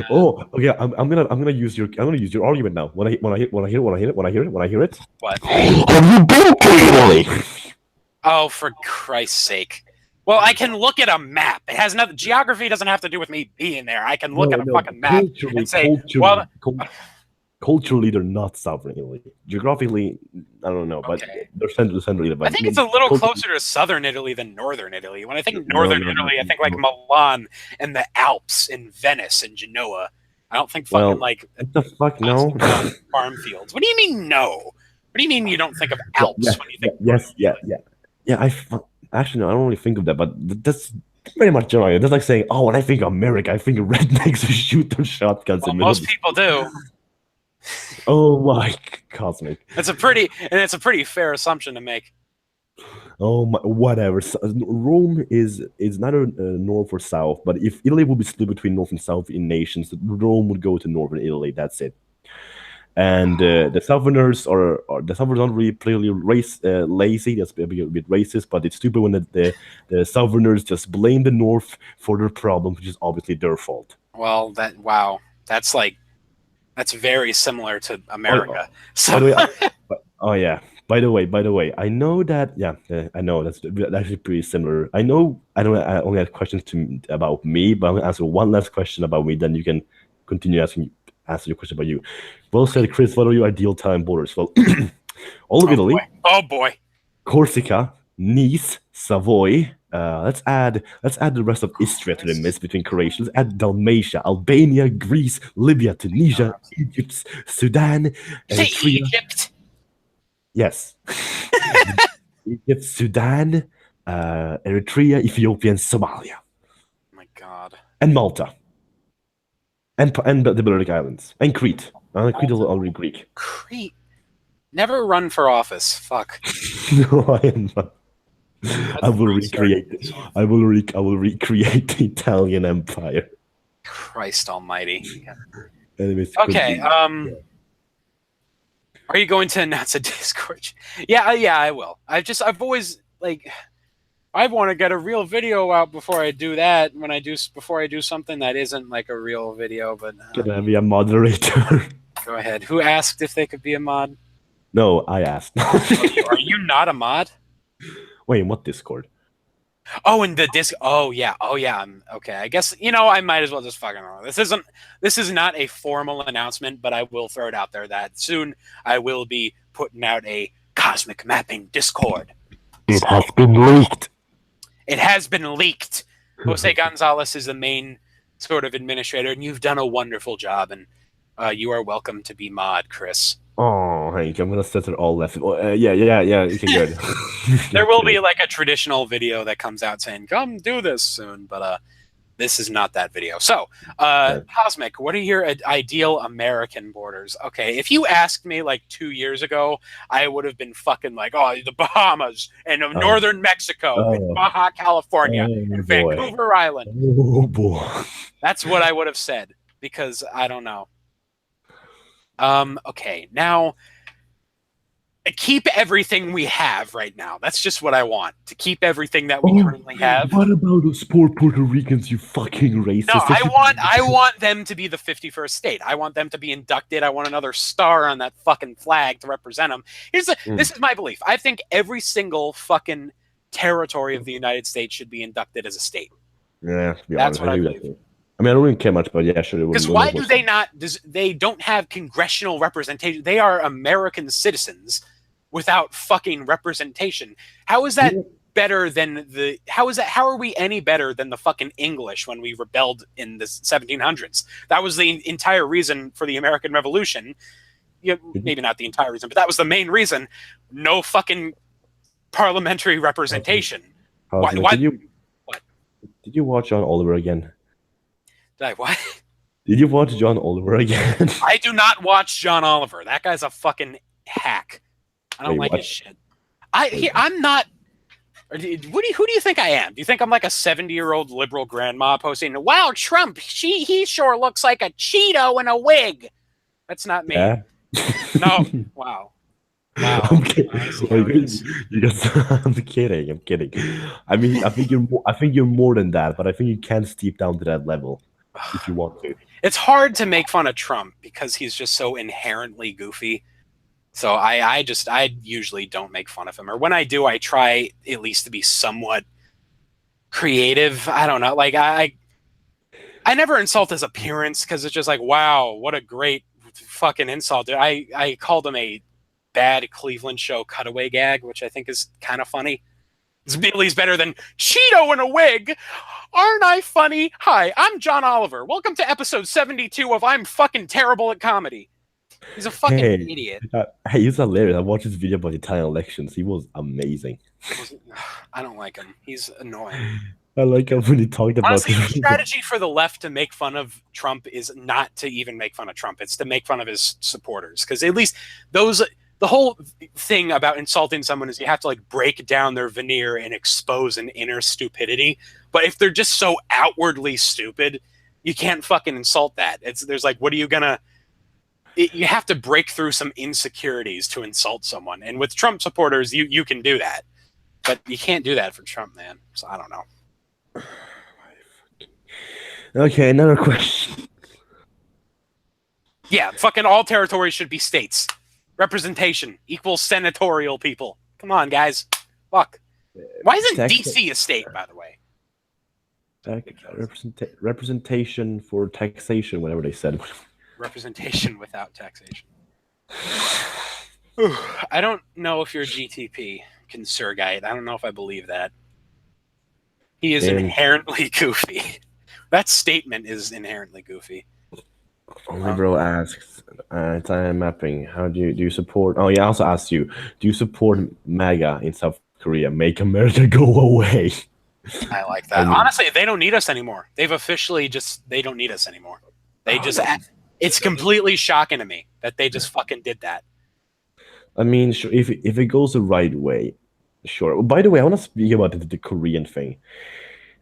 Oh, okay. I'm gonna use your argument now. When I hear it. What? Have you been to Italy? Oh, for Christ's sake! Well, I can look at a map. It has nothing. Geography doesn't have to do with me being there. I can look at a fucking map and say, well. Culturally, they're not southern Italy. Geographically, I don't know, but they're central Italy. I think it's a little closer to southern Italy than northern Italy. When I think northern Italy, I think like Milan and the Alps and Venice and Genoa. I don't think fucking like what the fuck no farm fields. What do you mean no? What do you mean you don't think of Alps when you think? Yeah. Actually no, I don't really think of that, but that's pretty much general. That's like saying, oh, when I think of America, I think of rednecks who shoot their shotguns. Well, most people do. Oh my Cosmic! It's a pretty fair assumption to make. Oh my, whatever. Rome is neither north or south, but if Italy would be split between north and south in nations, Rome would go to northern Italy. That's it. And the Southerners are not really clearly lazy. That's a bit racist, but it's stupid when the Southerners just blame the North for their problem, which is obviously their fault. Well, that's very similar to America. By the way, I know that. Yeah, I know that's actually pretty similar. I only had questions about me, but I'm gonna answer one last question about me. Then you can continue answer your question about you. Well said, Chris. What are your ideal time borders? Well, all of Italy. Oh boy. Corsica, Nice, Savoy. Let's add the rest of Istria to the mix between Croatia. Let's add Dalmatia, Albania, Greece, Libya, Tunisia, Egypt, Sudan, Eritrea. Egypt. Yes. Egypt, Sudan, Eritrea, Ethiopia, and Somalia. Oh my God. And Malta. And the Balearic Islands. And Crete. Crete is already Greek. Crete. Never run for office. Fuck. No, I am not. I will recreate the Italian Empire. Christ Almighty. Anyways, okay. Are you going to announce a Discord? Yeah, I will. I've always like. I want to get a real video out before I do that. Before I do something that isn't like a real video, but can I be a moderator? Go ahead. Who asked if they could be a mod? No, I asked. Are you not a mod? Wait, in what Discord? Oh, in the disc. Oh yeah. Okay. I guess I might as well just fucking know. This is not a formal announcement, but I will throw it out there that soon I will be putting out a cosmic mapping Discord. It has been leaked. It has been leaked. Jose Gonzalez is the main sort of administrator, and you've done a wonderful job. And you are welcome to be mod, Chris. Oh, Hank, I'm gonna set it all left. Yeah. Okay, good. There will be like a traditional video that comes out saying, "Come do this soon," but this is not that video. So, Cosmic, what are your ideal American borders? Okay, if you asked me like 2 years ago, I would have been fucking like, "Oh, the Bahamas and northern Mexico and Baja California and Vancouver Island." Oh boy, that's what I would have said because I don't know. Okay, now keep everything we have right now. That's just what I want, to keep everything that we currently have. What about those poor Puerto Ricans, you fucking racist? No, I want them to be the 51st state. I want them to be inducted. I want another star on that fucking flag to represent them. This is my belief. I think every single fucking territory of the United States should be inducted as a state. Yeah, to be honest, what I believe. I mean, I don't really care much, but yeah, sure. Because why do they not? They don't have congressional representation. They are American citizens without fucking representation. How is that better than the? How are we any better than the fucking English when we rebelled in the 1700s? That was the entire reason for the American Revolution. Maybe not the entire reason, but that was the main reason. No fucking parliamentary representation. Why? Did you watch John Oliver again? Did I what? Did you watch John Oliver again? I do not watch John Oliver. That guy's a fucking hack. I don't like his shit. I'm not. Who do you think I am? Do you think I'm like a 70-year-old liberal grandma posting, "Wow, Trump, he sure looks like a Cheeto in a wig"? That's not me. Yeah. No. Wow. I'm kidding. I'm kidding. I mean, I think you're more than that, but I think you can steep down to that level if you want to. It's hard to make fun of Trump because he's just so inherently goofy. So I usually don't make fun of him, or when I do, I try at least to be somewhat creative. I don't know, like I never insult his appearance because it's just like, wow, what a great fucking insult. I called him a bad Cleveland show cutaway gag, which I think is kind of funny. It's Billy's better than Cheeto in a wig. Aren't I funny? Hi, I'm John Oliver. Welcome to episode 72 of I'm Fucking Terrible at Comedy. He's a fucking idiot. Hey, he's hilarious. I watched his video about the Italian elections. He was amazing. I don't like him. He's annoying. I like him when he talked about Honestly, the strategy for the left to make fun of Trump is not to even make fun of Trump. It's to make fun of his supporters. Because at least the whole thing about insulting someone is you have to like break down their veneer and expose an inner stupidity. But if they're just so outwardly stupid, you can't fucking insult that. There's like, what are you gonna? You have to break through some insecurities to insult someone. And with Trump supporters, you can do that, but you can't do that for Trump, man. So I don't know. Okay, another question. Yeah, fucking all territories should be states. Representation equals senatorial people. Come on, guys. Fuck. Why isn't DC a state, by the way? Representation for taxation, whatever they said. Representation without taxation. I don't know if you're GTP, Consergite. I don't know if I believe that. He is inherently goofy. That statement is inherently goofy. Bro asks, Italian mapping, how do you support? Oh, yeah, I also asked you, do you support MAGA in South Korea? Make America go away. I like that. Honestly, they don't need us anymore. They've officially they don't need us anymore. It's completely shocking to me that they just fucking did that. I mean, sure, if it goes the right way, sure. By the way, I want to speak about the Korean thing.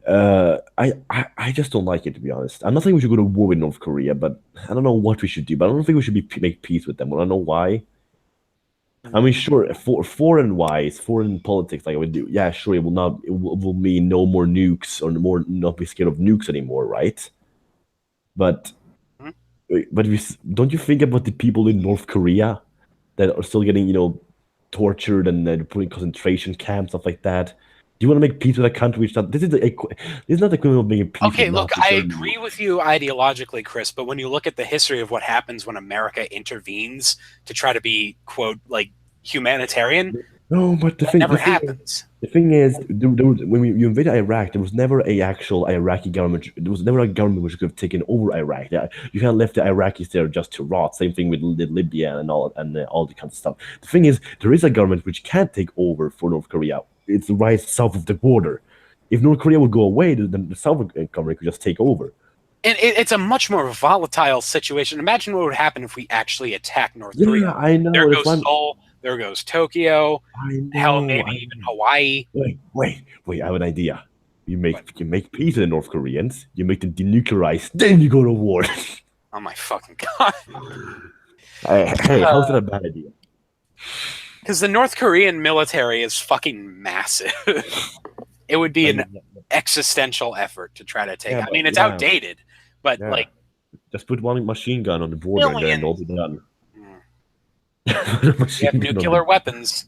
I just don't like it, to be honest. I'm not saying we should go to war with North Korea, but I don't know what we should do. But I don't think we should make peace with them. I don't know why. I mean, sure, foreign politics, like I would do. Yeah, sure, it will mean no more nukes or not be scared of nukes anymore, right? But don't you think about the people in North Korea? that are still getting, tortured and put in concentration camps, stuff like that. Do you want to make peace with a country which not? This is not the equivalent of making peace Okay, with look, Nazi I Germany. agree with you ideologically, Chris, but when you look at the history of what happens when America intervenes to try to be, quote, like, humanitarian, No, but that never happens. the thing is, when you invaded Iraq, there was never a actual Iraqi government. There was never a government which could have taken over Iraq. Yeah, you can't left the Iraqis there just to rot. Same thing with Libya and all the kind of stuff. The thing is, there is a government which can't take over for North Korea. It's right south of the border. If North Korea would go away, then the Southern government could just take over. And it's a much more volatile situation. Imagine what would happen if we actually attack North Korea. Yeah, I know. There goes Seoul, there goes Tokyo, I know. hell, maybe even Hawaii. Wait! I have an idea. You make peace with the North Koreans. You make them denuclearize. Then you go to war. Oh my fucking god! Hey, how's that a bad idea? Because the North Korean military is fucking massive. It would be an existential effort to try to take. I mean, it's outdated, but like, just put one machine gun on the border and then it'll be done. We have nuclear weapons.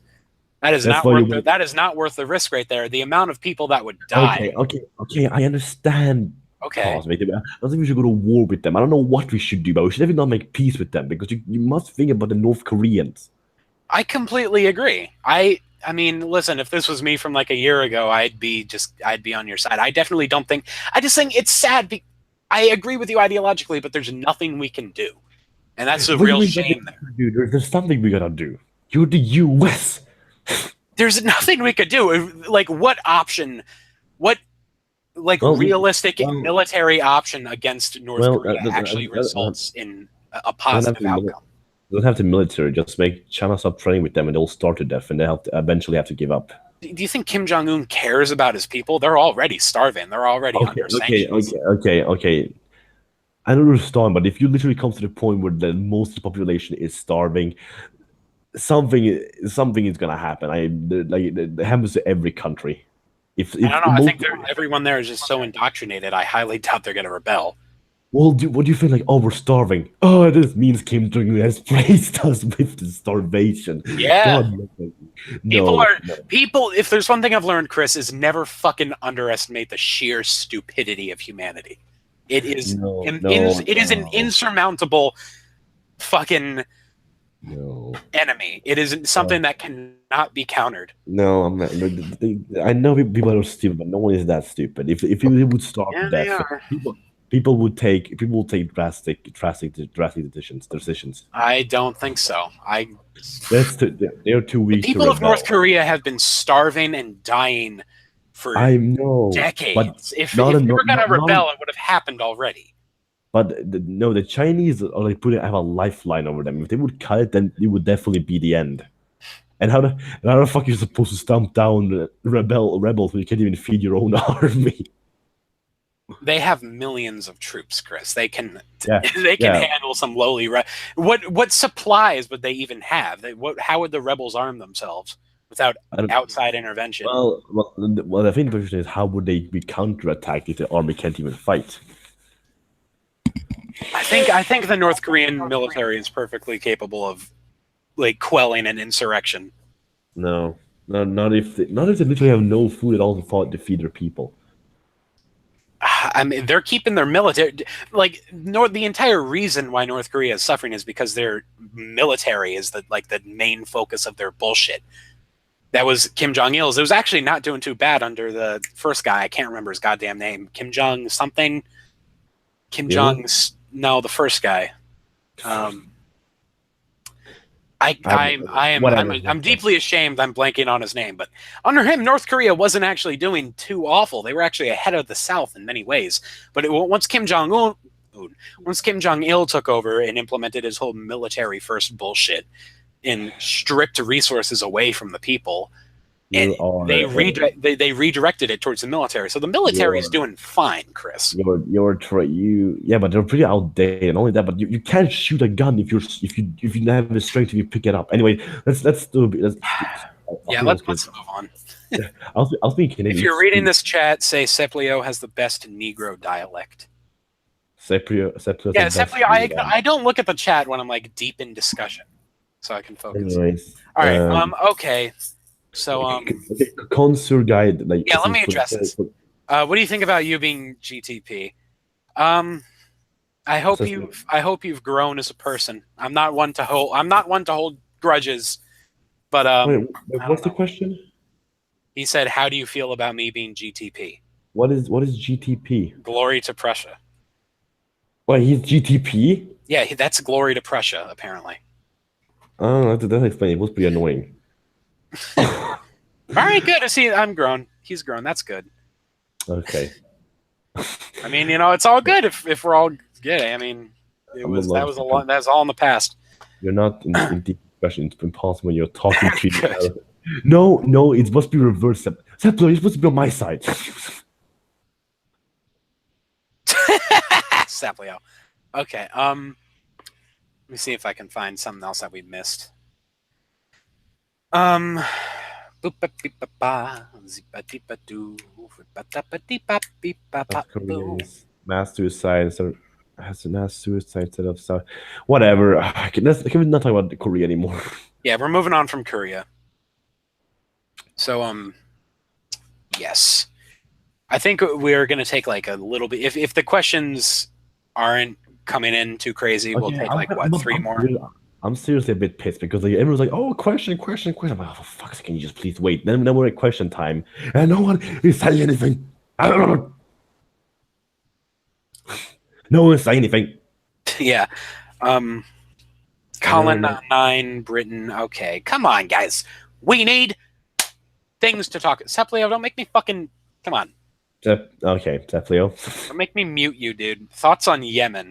That is not worth. That is not worth the risk right there. The amount of people that would die. Okay. I understand. Okay. I don't think we should go to war with them. I don't know what we should do, but we should definitely not make peace with them because you must think about the North Koreans. I completely agree. I mean, listen, if this was me from like a year ago, I'd be on your side. I definitely don't think. I just think it's sad. I agree with you ideologically, but there's nothing we can do, and that's the real shame there. Dude, there's something we gotta do. You're the U.S. There's nothing we could do. Like, what option? What realistic military option against North Korea actually results in a positive outcome? They don't have the military. Just make China stop training with them, and they'll starve to death, and they eventually have to give up. Do you think Kim Jong-un cares about his people? They're already starving. They're already under sanctions. Okay. I don't understand, but if you literally come to the point where most of the population is starving, something is gonna happen. It happens to every country. I don't know. I think everyone there is just so indoctrinated. I highly doubt they're gonna rebel. Well, what do you feel like? Oh, we're starving. Oh, this means Kim Jong-un has praised us with the starvation. Yeah. People. If there's one thing I've learned, Chris, is never fucking underestimate the sheer stupidity of humanity. It is. It is an insurmountable fucking enemy. It isn't something that cannot be countered. No, I'm not. I know people are stupid, but no one is that stupid. If people would starve to death, people will take drastic decisions. I don't think so. They're too weak. The people of North Korea have been starving and dying for decades. If they were going to rebel, it would have happened already. But the Chinese are have a lifeline over them. If they would cut it, then it would definitely be the end. And how the fuck are you supposed to stomp down rebels when you can't even feed your own army? They have millions of troops, Chris. They can handle some lowly. What supplies would they even have? How would the rebels arm themselves without outside intervention? Well, I think the question is how would they be counterattacked if the army can't even fight? I think the North Korean military is perfectly capable of quelling an insurrection. No, not if they literally have no food at all to feed their people. I mean, they're keeping their military. The entire reason why North Korea is suffering is because their military is the main focus of their bullshit. That was Kim Jong-il's. It was actually not doing too bad under the first guy. I can't remember his goddamn name. Kim Jong something. Kim Jong's no, the first guy. I'm deeply ashamed I'm blanking on his name, but under him, North Korea wasn't actually doing too awful. They were actually ahead of the South in many ways. But once Kim Jong-il took over and implemented his whole military first bullshit and stripped resources away from the people, and they redirected it towards the military. So the military is doing fine, Chris. But they're pretty outdated. And only that, but you can't shoot a gun if you have the strength to pick it up. Anyway, let's move on. I'll speak Canadian. If you're reading this chat, say Seplio has the best Negro dialect. Seplio. Yeah, Seplio. I don't look at the chat when I'm deep in discussion. so I can focus. Anyways, All right. Okay. So okay, Consul guide, like, yeah, let me address this. What do you think about you being GTP? I hope you've grown as a person. I'm not one to hold grudges, but Wait, I what's don't the know. question? He said, "How do you feel about me being GTP?" What is GTP? Glory to Prussia. Why, he's GTP? Yeah, that's glory to Prussia, apparently. Oh, that explains. It was pretty annoying. All right, good. See, I'm grown. He's grown. That's good. Okay. I mean, it's all good if we're all good. I mean, that was all in the past. You're not in deep discussion. It's impossible when you're talking to yourself. No, it must be reversed. Seplo, you're supposed to be on my side. Saplio. Okay. Let me see if I can find something else that we missed. Mass suicide has a mass suicide instead of stuff. Whatever. Can we not talk about Korea anymore? Yeah, we're moving on from Korea. So yes, I think we're gonna take like a little bit. If the questions aren't coming in too crazy, we'll take like three more. I'm seriously a bit pissed because like everyone's like, "Oh, question." I'm like, "Oh, for fuck's sake, can you just please wait?" Then we're at question time, and no one is saying anything. No one's saying anything. Yeah. Colin 9, Britain. Okay, come on, guys. We need things to talk. Seplio, don't make me fucking. Come on. Okay, Seplio. Don't make me mute you, dude. Thoughts on Yemen?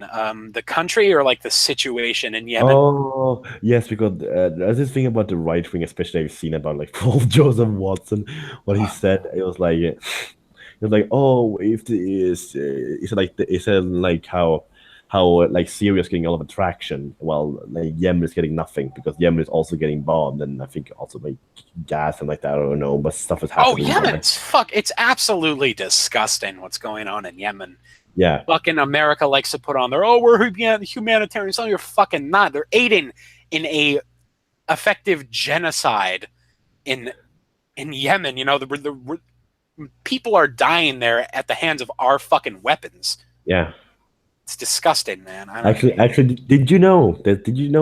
The country or like the situation in Yemen? Oh, yes, because there's this thing about the right wing, especially I've seen about like Paul Joseph Watson, what he said. It was like, oh, if the is it's like how like Syria is getting a lot of attraction, while like Yemen is getting nothing because Yemen is also getting bombed, and I think also like gas and like that. I don't know, but stuff is happening. Oh, Yemen's it's absolutely disgusting what's going on in Yemen. Yeah, fucking America likes to put on their we're humanitarians. No, you're fucking not. They're aiding in a effective genocide in Yemen. The people are dying there at the hands of our fucking weapons. Yeah. It's disgusting, man. Actually, did you know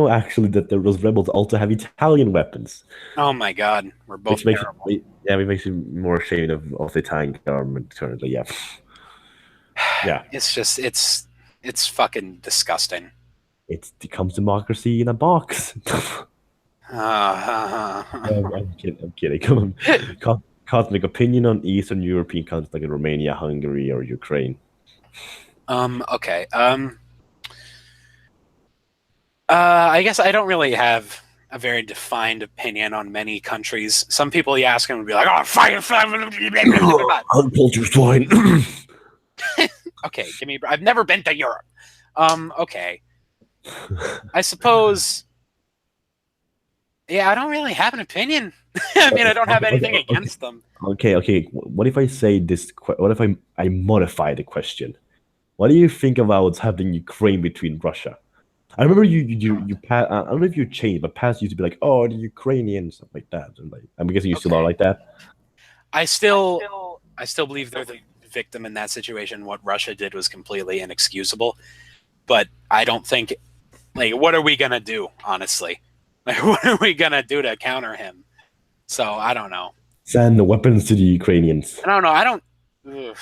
actually that those rebels also have Italian weapons? Oh my god, we're both terrible. It makes you more ashamed of the Italian government currently. Yeah, yeah. It's fucking disgusting. It becomes democracy in a box. I'm kidding. Come on. Cosmic opinion on Eastern European countries like Romania, Hungary, or Ukraine. Okay. I guess I don't really have a very defined opinion on many countries. Some people you ask them would be like, "Oh, fire!" Uncultured swine. Okay, I've never been to Europe. Okay. I suppose. Yeah, I don't really have an opinion. I mean, I don't have anything against them. Okay. What if I say this? What if I modify the question? What do you think about what's happening in Ukraine between Russia? I remember you I don't know if you changed, but past used to be like, oh, the Ukrainians, stuff like that. And like, I'm guessing you still are like that. I still believe they're the victim in that situation. What Russia did was completely inexcusable. But I don't think, like, what are we gonna do? Honestly, like, what are we gonna do to counter him? So I don't know. Send the weapons to the Ukrainians. I don't know. I don't. Ugh.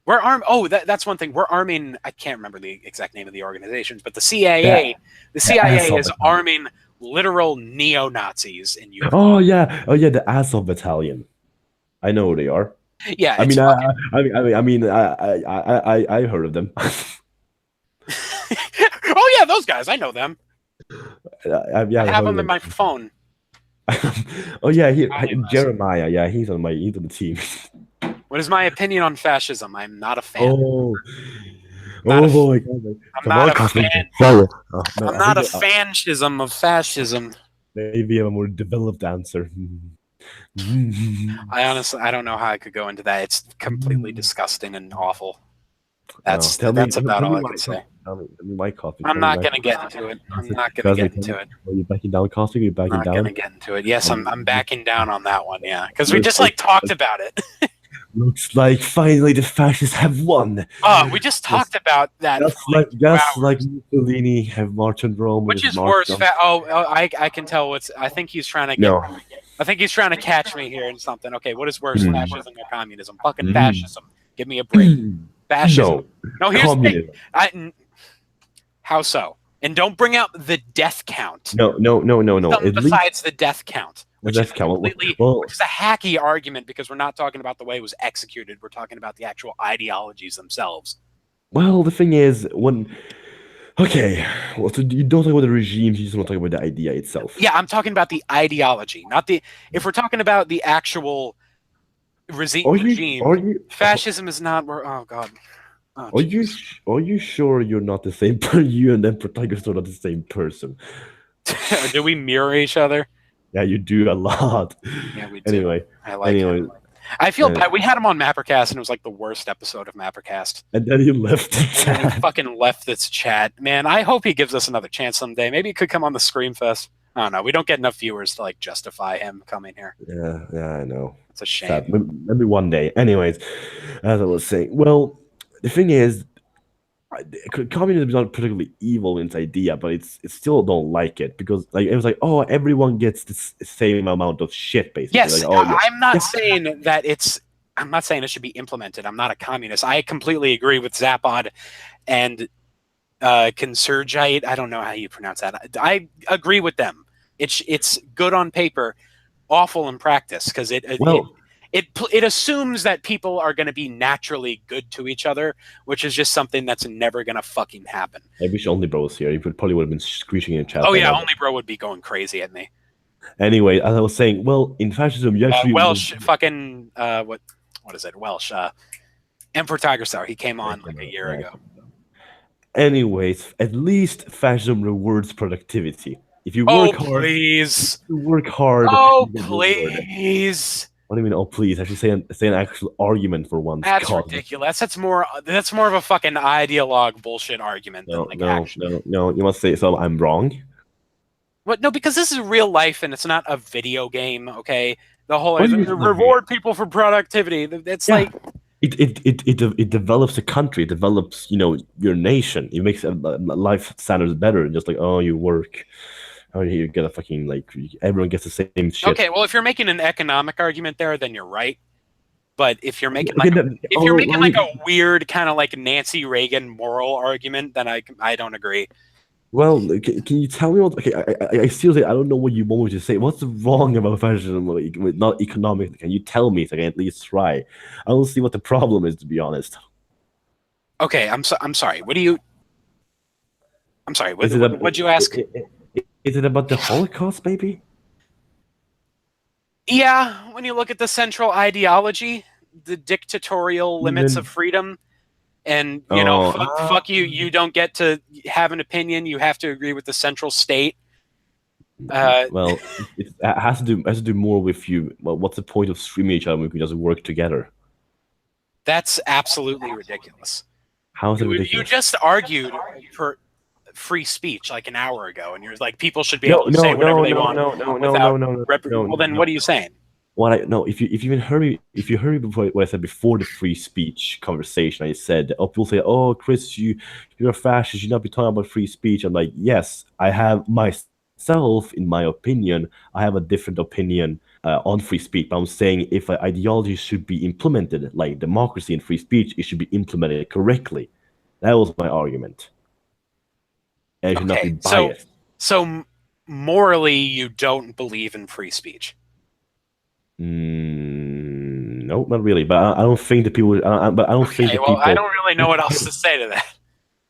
We're armed. Oh, that's one thing. We're arming. I can't remember the exact name of the organizations, but the CIA. The CIA is arming literal neo-Nazis in Europe. Oh yeah, the Azov Battalion. I know who they are. Yeah, I heard of them. Oh yeah, those guys. I know them. I have them in my phone. Oh yeah, Jeremiah. Yeah, he's on the team. What is my opinion on fascism? I'm not a fan. Oh boy! I'm not a fan. I'm not a fanshism of fascism. Maybe I'm a more developed answer. I don't know how I could go into that. It's completely disgusting and awful. That's Tell me, about all I why can say. Tell me why Cosmic. I'm Tell me not why gonna get into it. I'm Cosmic. not gonna Cosmic, get into it. Are you backing down, Cosmic? Are you I'm backing not down? gonna get into it. Yes, I'm backing down on that one. Yeah, because we Looks just like talked about it. Looks like finally the fascists have won. We just talked about that. Just like Mussolini have marched on Rome. Which is worse? I can tell what's. I think he's trying to get. No. I think he's trying to catch me here in something. Okay, what is worse, fascism or communism? Fucking Mm. fascism. Give me a break. Fascism. No, here's communism. the thing. How so? And don't bring out the death count. No. Besides the death count, which is completely, which is a hacky argument because we're not talking about the way it was executed. We're talking about the actual ideologies themselves. Well, the thing is, okay, well, so you don't talk about the regimes, you just want to talk about the idea itself. Yeah, I'm talking about the ideology, not the. If we're talking about the actual regime, fascism is not. Oh God. Oh, are you sure you're not the same? You and Protagonist are not the same person. Do we mirror each other? Yeah, you do a lot. Yeah, we do. Anyway, I like him. I feel bad. We had him on MapperCast, and it was like the worst episode of MapperCast. And then he left the chat. And he fucking left this chat. Man, I hope he gives us another chance someday. Maybe he could come on the Screamfest. I don't know. We don't get enough viewers to like justify him coming here. Yeah, I know. It's a shame. Sad. Maybe one day. Anyways, as I was saying, well, the thing is, communism is not particularly evil in its idea, but it still don't like it because like it was like, oh, everyone gets the same amount of shit basically. Yes, like, oh, yeah. I'm not saying that I'm not saying it should be implemented. I'm not a communist. I completely agree with Zapod and Consurgite. I don't know how you pronounce that. I agree with them. It's good on paper, awful in practice because it assumes that people are going to be naturally good to each other, which is just something that's never going to fucking happen. I wish Only Bro was here. He probably would have been screeching in chat. Oh yeah, Only Bro would be going crazy at me. Anyway, as I was saying, well, in fascism, you actually Welsh fucking what is it? Welsh Emperor Tigerstar. He came on like a year ago. Anyways, at least fascism rewards productivity. If you work hard, please. You work hard. Oh please. What do you mean? Oh please! I should say an actual argument for once. That's ridiculous. That's more of a fucking ideologue bullshit argument than action. No. You must say so. I'm wrong. What? No, because this is real life and it's not a video game. Okay, the whole reward people for productivity. It's like it develops a country. It develops your nation. It makes life standards better. Just like you work. Oh, you get a fucking everyone gets the same shit. Okay, well, if you're making an economic argument there, then you're right. But if you're making a weird kind of like Nancy Reagan moral argument, then I don't agree. Well, can you tell me what? Okay, I seriously I don't know what you want me to say. What's wrong about fascism? Not economic. Can you tell me so I can at least try? I don't see what the problem is, to be honest. Okay, I'm sorry. What do you? I'm sorry. What'd you ask? Is it about the Holocaust, maybe? Yeah, when you look at the central ideology, the dictatorial limits of freedom, and fuck you, you don't get to have an opinion. You have to agree with the central state. Well, it has to do more with you. Well, what's the point of streaming each other when we can just work together? That's absolutely ridiculous. How is it ridiculous? You just argued for free speech like an hour ago, and you're like, people should be able to say whatever they want. No. Well, then what are you saying? If you even heard me, before what I said before the free speech conversation, I said, people say, "Oh, Chris, you're a fascist. You should not be talking about free speech." I'm like, yes, I have myself, in my opinion, I have a different opinion on free speech. But I'm saying if ideology should be implemented, like democracy and free speech, it should be implemented correctly. That was my argument. And it should not be biased. So morally, you don't believe in free speech? No, not really. But I don't think that people. I don't think that people. I don't really know what else to say to that.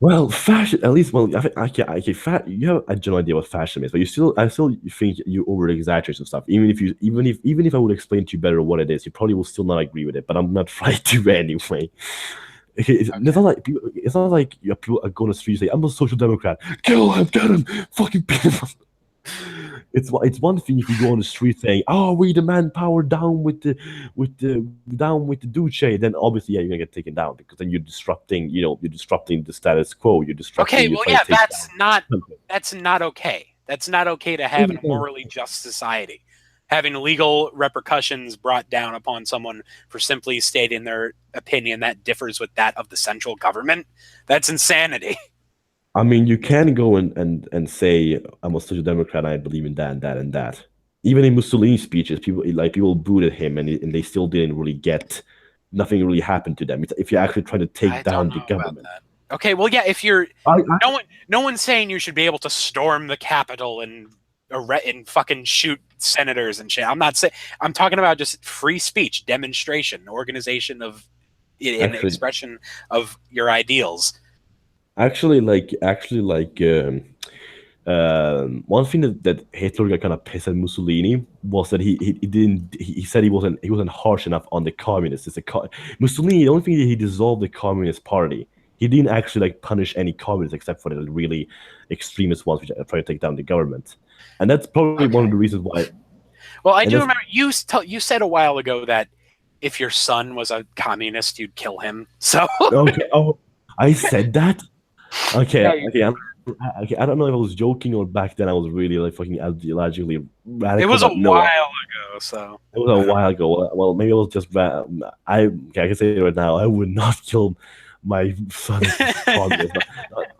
Well, fashion. At least, well, I think you have a general idea what fashion is, but I still think you over exaggerate some stuff. Even if I would explain to you better what it is, you probably will still not agree with it. But I'm not trying to anyway. It's not like people are going to the street and say, "I'm a social democrat. Kill him, get him, fucking beat him." it's one thing if you go on the street saying, "Oh, we demand power down with the Duce," then obviously yeah, you're gonna get taken down because then you're disrupting the status quo. Okay, You're well, trying yeah, to take down something. that's not okay. That's not okay to have in a morally just society. Having legal repercussions brought down upon someone for simply stating their opinion that differs with that of the central government, that's insanity. I mean, you can go and say I'm a social democrat. I believe in that and that and that. Even in Mussolini's speeches, people booed at him, and they still didn't really get nothing really happened to them. If you're actually trying to take I don't down the know about government, that. Okay, well, yeah, if you're I no one's saying you should be able to storm the Capitol and fucking shoot senators and shit. I'm not saying. I'm talking about just free speech, demonstration, organization of in actually expression of your ideals. one thing that Hitler got kind of pissed at Mussolini was that he didn't he said he wasn't harsh enough on the communists. Mussolini, the only thing that he dissolved the Communist Party. He didn't actually like punish any communists except for the really extremist ones which try to take down the government. And that's probably one of Okay. the reasons why. Well, I And do that's remember you said a while ago that if your son was a communist, you'd kill him. So okay. Oh, I said that. Okay, yeah, okay. Okay, I don't know if I was joking or back then I was really like fucking ideologically it radical, was a but no, while ago. So it was a while ago. Well, maybe I was just okay, I can say it right now. I would not kill my son if he's communist.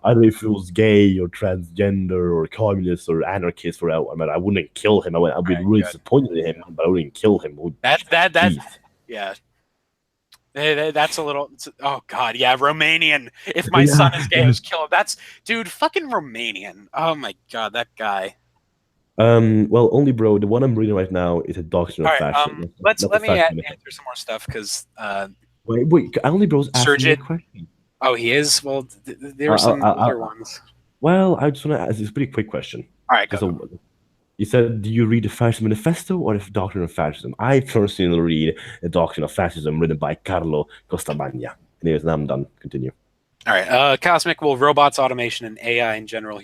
I don't know if it was gay or transgender or communist or anarchist or I mean, I wouldn't kill him. I'd be all right, really good. disappointed in him, but I wouldn't kill him. That Jeez. yeah. That's a little. Oh God, yeah, Romanian. If my Yeah. son is gay, I was kill him. That's dude, fucking Romanian. Oh my God, that guy. Well, only bro, the one I'm reading right now is a doctrine All of right, fascism. That's a let me fascism. answer some more stuff because Wait, only bro's asking me a Surgeon. question. Oh, he is. Well, there I, were I, some I, other ones. well, I just want to ask this pretty quick question. All right, go. Just you said, do you read the Fascist Manifesto or the Doctrine of Fascism? I personally read the Doctrine of Fascism written by Carlo Costamagna. Anyways, now I'm done. Continue. All right. Cosmic, will robots, automation, and AI in general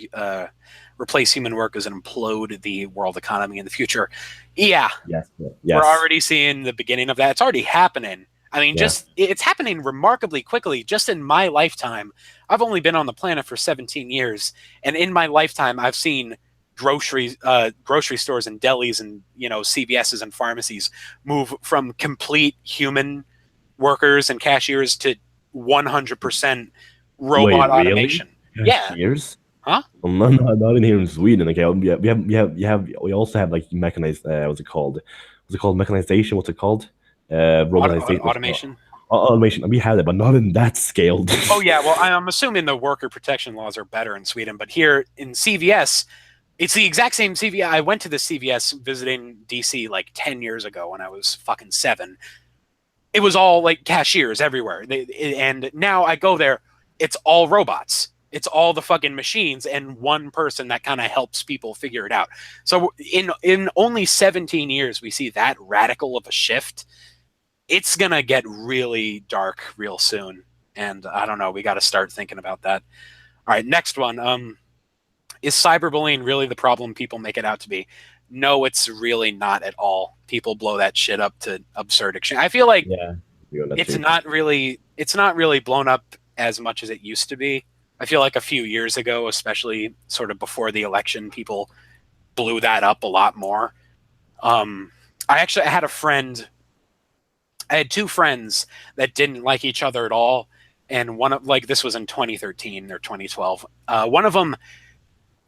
replace human workers and implode the world economy in the future? Yeah, Yes. we're Yes. already seeing the beginning of that. It's already happening. I mean, Yeah. it's happening remarkably quickly. Just in my lifetime, I've only been on the planet for 17 years, and in my lifetime, I've seen grocery stores and delis and CVSs and pharmacies move from complete human workers and cashiers to 100% robot Wait, really? automation. Yeah. Cashiers? Huh? Well, not in here in Sweden. Okay, we also have like mechanized. What's it called? What's it called? Mechanization. What's it called? Robotization. Automation. Automation. We have it, but not in that scale. Oh yeah, well I'm assuming the worker protection laws are better in Sweden, but here in CVS, it's the exact same CVS. I went to the CVS visiting DC like 10 years ago when I was fucking 7. It was all like cashiers everywhere. And now I go there, it's all robots. It's all the fucking machines and one person that kind of helps people figure it out. So in only 17 years we see that radical of a shift. It's going to get really dark real soon. And I don't know, we got to start thinking about that. All right, next one. Is cyberbullying really the problem people make it out to be? No, it's really not at all. People blow that shit up to absurd extreme. I feel like Yeah, it's not really blown up as much as it used to be. I feel like a few years ago, especially sort of before the election, people blew that up a lot more. I had a friend. I had 2 friends that didn't like each other at all, and this was in 2013 or 2012. One of them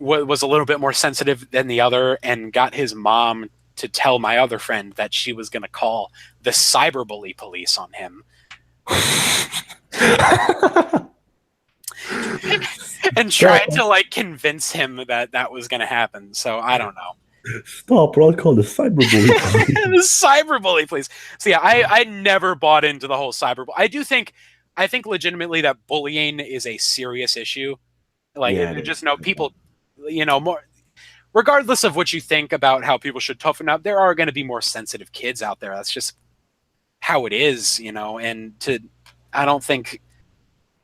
was a little bit more sensitive than the other, and got his mom to tell my other friend that she was going to call the cyberbully police on him. And tried to like convince him that was going to happen. So I don't know. Stop, or I'll call the cyberbully. The cyberbully, please. So yeah, I never bought into the whole cyberbully. I think legitimately that bullying is a serious issue. Like, just know people, more regardless of what you think about how people should toughen up, there are going to be more sensitive kids out there. That's just how it is, and I don't think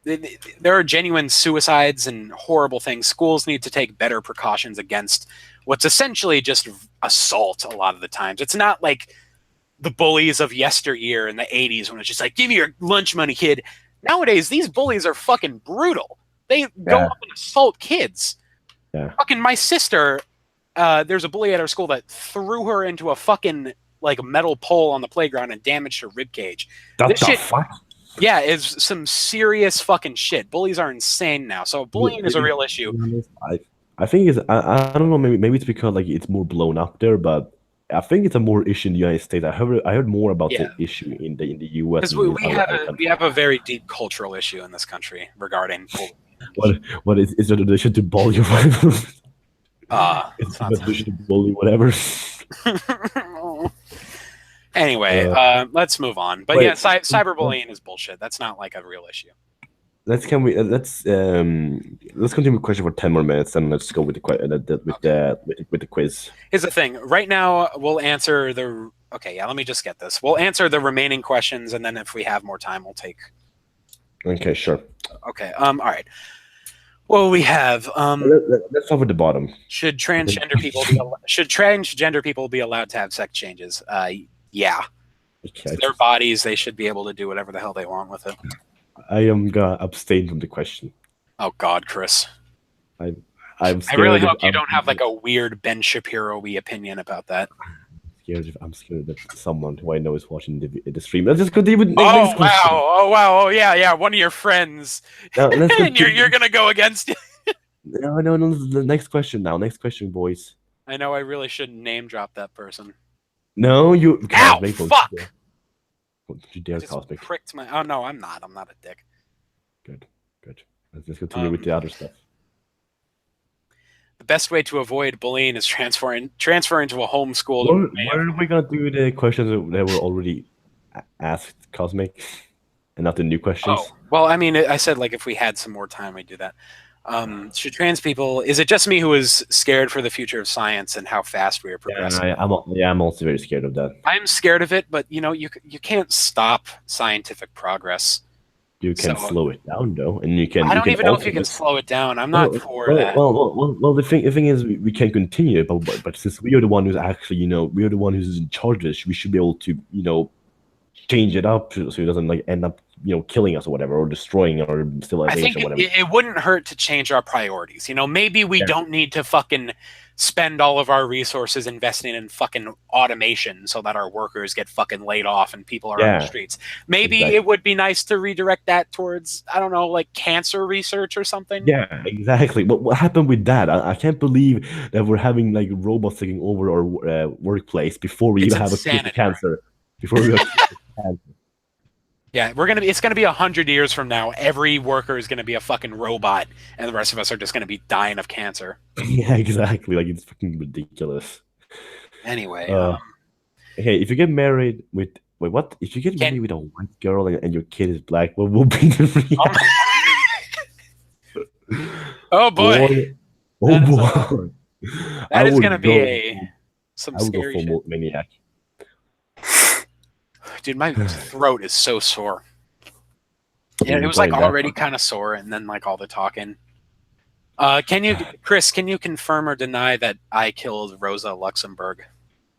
there are genuine suicides and horrible things. Schools need to take better precautions against what's essentially just assault a lot of the times. It's not like the bullies of yesteryear in the 80s when it's just like, give me your lunch money, kid. Nowadays, these bullies are fucking brutal. They go up and assault kids. Yeah. Fucking my sister, there's a bully at our school that threw her into a fucking like metal pole on the playground and damaged her ribcage. This shit, fuck? Yeah, it's some serious fucking shit. Bullies are insane now. So bullying is a real issue. I think it's I don't know, maybe it's because like it's more blown up there, but I think it's a more issue in the United States. I heard more about the issue in the US. Because we have a very deep cultural issue in this country regarding bullying. What is it they should do bully or whatever? They should bully whatever. Anyway, let's move on. But yeah, cyberbullying is bullshit. That's not like a real issue. Let's continue with question for 10 more minutes, and let's go with the quiz. Here's the thing. Right now, we'll answer the. Okay, yeah. Let me just get this. We'll answer the remaining questions, and then if we have more time, we'll take. Okay, sure. Okay. All right. Well, we have. Let's start with the bottom. Should transgender people be allowed to have sex changes? Yeah. Okay, it's their bodies. They should be able to do whatever the hell they want with it. I am gonna abstain from the question. Oh God, Chris. I really hope you don't have like a weird Ben Shapiro-y opinion about that. I'm scared that someone who I know is watching the stream. Let's just continue with next question. Oh wow! Oh yeah! One of your friends. Now, and you're gonna go against it. No. The next question now. Next question, boys. I know I really shouldn't name drop that person. No, you. Ow! Fuck! Don't you dare, Cosmic. Pricked my. Oh no, I'm not. I'm not a dick. Good. Let's continue with the other stuff. The best way to avoid bullying is transfer into a homeschool. Where are we gonna do the questions that were already asked, Cosmic, and not the new questions? Oh, well, I mean, I said like if we had some more time, we'd do that. Should trans people? Is it just me who is scared for the future of science and how fast we are progressing? I'm also very scared of that. I'm scared of it, but you know, you can't stop scientific progress. You can slow it down, though, and you can. I don't even know if you can slow it down. I'm not for that. Well, the thing is, we can continue, but since we are the one who's actually, we are the one who's in charge of this, we should be able to, change it up so it doesn't like end up, killing us or whatever, or destroying our civilization. I think it wouldn't hurt to change our priorities. Maybe we don't need to fucking spend all of our resources investing in fucking automation so that our workers get fucking laid off and people are on the streets. Maybe it would be nice to redirect that towards, I don't know, like cancer research or something. Yeah, exactly. But what happened with that? I can't believe that we're having like robots taking over our workplace before we even have a cure for cancer. Before we have cancer. Yeah, it's gonna be 100 years from now. Every worker is gonna be a fucking robot, and the rest of us are just gonna be dying of cancer. Yeah, exactly. Like, it's fucking ridiculous. Anyway, hey, if you get married with what? If you get married with a white girl and your kid is black, what will be the reaction? Oh boy! Oh boy! That is gonna be some scary shit. I would go for Maniac. Dude, my throat is so sore. Yeah, it was like already kind of sore, and then like all the talking. Chris, can you confirm or deny that I killed Rosa Luxemburg?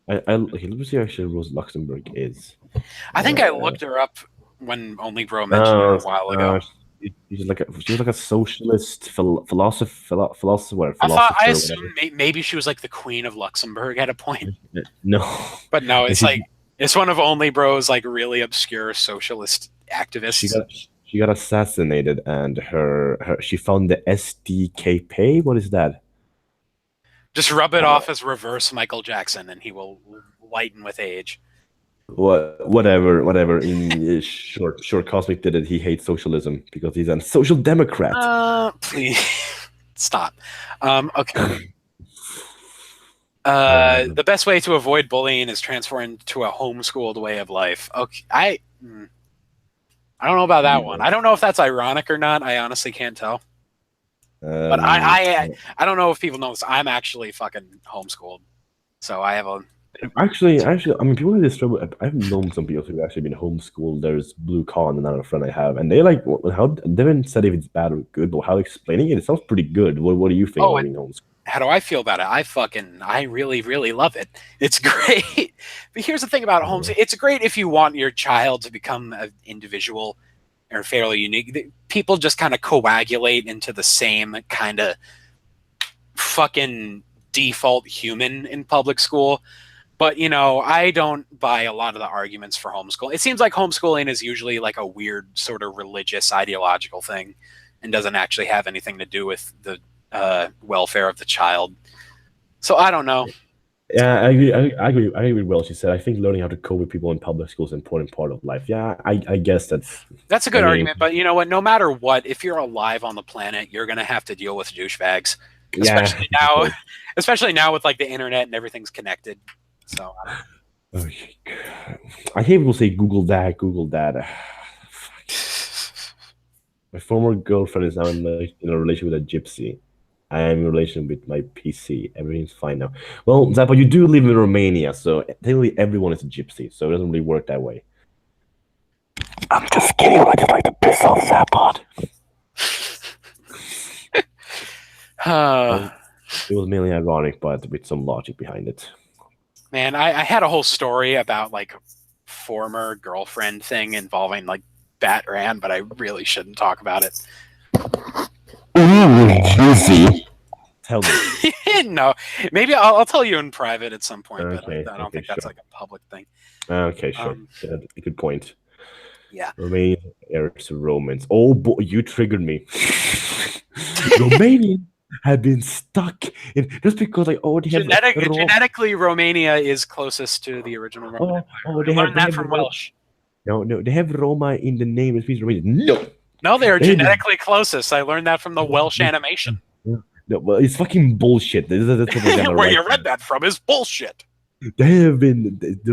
Let me see actually Rosa Luxemburg is. I think I looked her up when Only Bro mentioned her a while ago. She was like a socialist philosopher. I assumed maybe she was like the Queen of Luxembourg at a point. No, but no, it's like. It's one of Only Bro's like really obscure socialist activists. She got assassinated, and she found the SDKP. What is that? Just rub it off as reverse Michael Jackson, and he will lighten with age. Whatever. In short, Cosmic did it. He hates socialism because he's a social democrat. Please stop. Okay. The best way to avoid bullying is transfer into a homeschooled way of life. Okay, I don't know about that one. I don't know if that's ironic or not. I honestly can't tell. But I don't know if people know this. I'm actually fucking homeschooled, so I have a Actually, I mean, people in this trouble. I've known some people who've actually been homeschooled. There's Blue Con, another friend I have, and they like how they haven't said if it's bad or good, but how explaining it, it sounds pretty good. What do you think about being homeschooled? How do I feel about it? I really, really love it. It's great. But here's the thing about homes. It's great if you want your child to become an individual or fairly unique. People just kind of coagulate into the same kind of fucking default human in public school. But, you know, I don't buy a lot of the arguments for homeschool. It seems like homeschooling is usually like a weird sort of religious ideological thing and doesn't actually have anything to do with the welfare of the child. So I don't know. Yeah, I agree. I agree with Will. She said, I think learning how to cope with people in public school is an important part of life. Yeah, I guess that's a good argument. But you know what? No matter what, if you're alive on the planet, you're gonna have to deal with douchebags. Especially now with like the internet and everything's connected. So I hate people say Google that, Google that. My former girlfriend is now in a relation with a gypsy. I am in a relation with my PC. Everything's fine now. Well, Zappa, you do live in Romania, so technically everyone is a gypsy, so it doesn't really work that way. I'm just kidding. I just like to piss off Zappa. It was mainly ironic, but with some logic behind it. Man, I had a whole story about like former girlfriend thing involving like Batran, but I really shouldn't talk about it. Juicy. Tell me. No, maybe I'll tell you in private at some point, okay, but I don't think that's like a public thing. Okay, sure. Good point. Yeah. Romanian heirs to Romans. Oh boy, you triggered me. Romanian have been stuck in just because like genetically Romania is closest to the original Roman Empire. They learned that from Welsh. No, they have Roma in the name. It means Romanian. No, they are genetically closest. I learned that from the Welsh animation. No, well, it's fucking bullshit. Where you read that from is bullshit. They have been the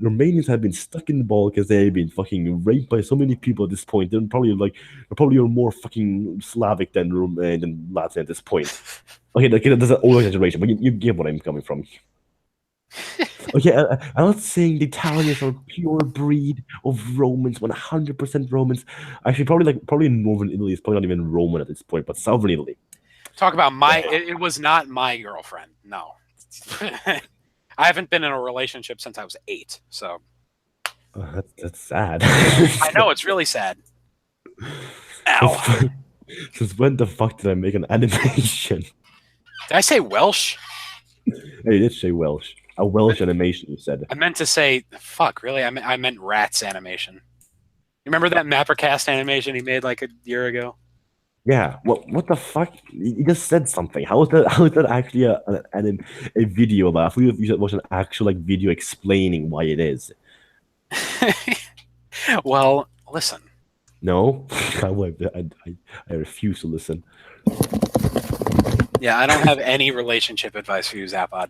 Romanians have been stuck in the ball because they've been fucking raped by so many people at this point. They're probably more fucking Slavic than Latin at this point. Okay, that's an old exaggeration, but you get what I'm coming from. Okay, I'm not saying the Italians are a pure breed of Romans, 100% Romans. Actually, probably in northern Italy, it's probably not even Roman at this point, but southern Italy. Talk about it was not my girlfriend. No. I haven't been in a relationship since I was 8, so. That's sad. I know, it's really sad. Ow. Since when the fuck did I make an animation? Did I say Welsh? Hey, you did say Welsh. A Welsh animation, you said. I meant to say, fuck, really? I meant Rats animation. You remember that MapperCast animation he made like a year ago? Yeah, what the fuck? You just said something. How is that actually a video about? I thought you watch an actual like video explaining why it is. Well, listen. No, I refuse to listen. Yeah, I don't have any relationship advice for you, Zapod.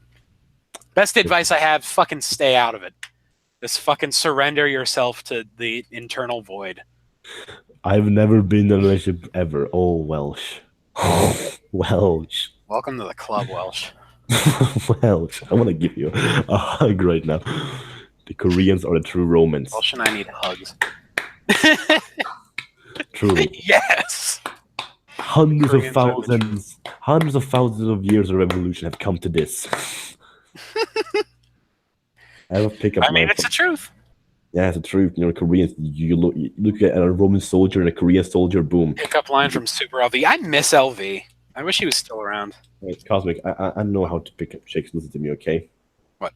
Best advice I have: fucking stay out of it. Just fucking surrender yourself to the internal void. I've never been in a relationship ever. Oh, Welsh. Welsh. Welcome to the club, Welsh. Welsh. I want to give you a hug right now. The Koreans are the true Romans. Welsh and I need hugs. Truly. Yes. Hundreds of thousands of years of revolution have come to this. I mean, it's the truth. Yeah, it's the truth. You know, Koreans, you look at a Roman soldier and a Korean soldier, boom. Pickup line from Super LV. I miss LV. I wish he was still around. Wait, Cosmic, I know how to pick up chicks. Listen to me, okay? What?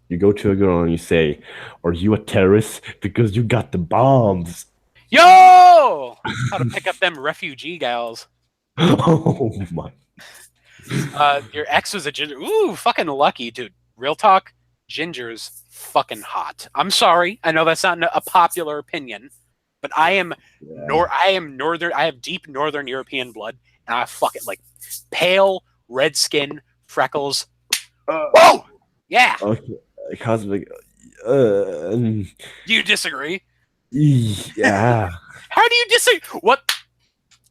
You go to a girl and you say, "Are you a terrorist? Because you got the bombs." Yo! How to pick up them refugee gals. Oh my. Your ex was a ginger. Ooh, fucking lucky, dude. Real talk. Ginger's fucking hot. I'm sorry. I know that's not a popular opinion, but I am northern. I have deep northern European blood, and I fucking like pale red skin, freckles. Whoa! Yeah. Okay, Cosmic. Do you disagree? Yeah. How do you disagree? What?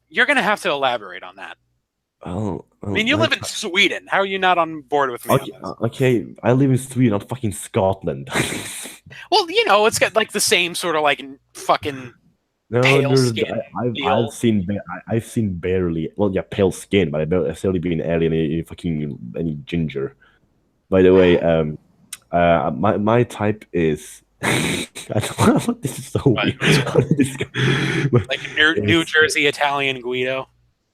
You're gonna have to elaborate on that. I mean, you live in Sweden. How are you not on board with me Okay, on this? okay, I live in Sweden, not fucking Scotland. Well, you know, it's got like the same sort of like fucking No, pale skin I've deal. seen I've seen barely, well, yeah, pale skin, but I've necessarily been any fucking any ginger. By the way, my type is I don't know, this is so What? weird. Who's what? But Like New it's Jersey Italian Guido.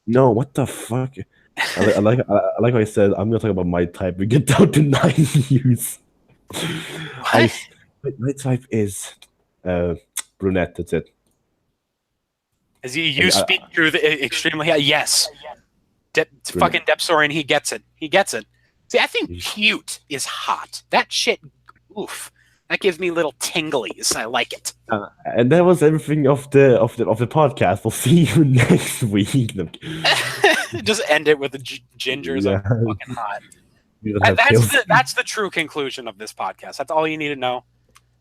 no, what the fuck? I like how I said I'm gonna talk about my type. We get down to 9 years. I What? my type is brunette. That's it. As you And speak through the extremely yes. brunette. Fucking Depsorin, he gets it. He gets it. See, I think cute is hot. That shit, oof. That gives me little tinglies. I like it. And that was everything of the podcast. We'll see you next week. Just end it with the gingers Yeah. are fucking hot. You don't have That's the true conclusion of this podcast. That's all you need to know.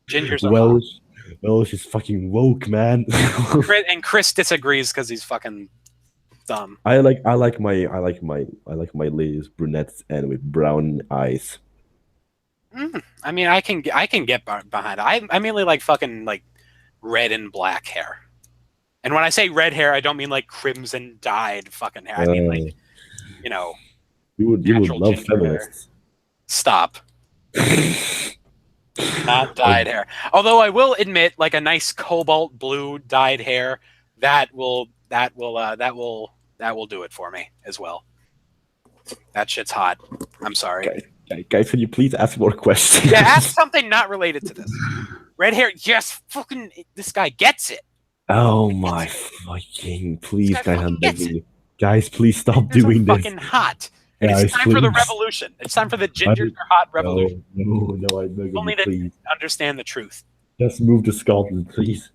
Gingers are well, hot. well, she's fucking woke, man. And Chris disagrees because he's fucking dumb. I like my ladies brunettes and with brown eyes. I mean, I can get behind it. I mainly like fucking like red and black hair. And when I say red hair, I don't mean like crimson dyed fucking hair. I mean like, you know, you would love feminists. Hair. Stop. Not dyed hair. Although I will admit, like a nice cobalt blue dyed hair, that will do it for me as well. That shit's hot. I'm sorry. Guys, can you please ask more questions? Yeah, ask something not related to this. Red hair, yes, fucking this guy gets it. Oh my fucking please, guys, please stop Gingers doing are this. fucking hot. And Guys, it's time for the revolution. It's time for the gingers are hot revolution. No, I beg People you, need to please. understand the truth. Just move to Scotland, please.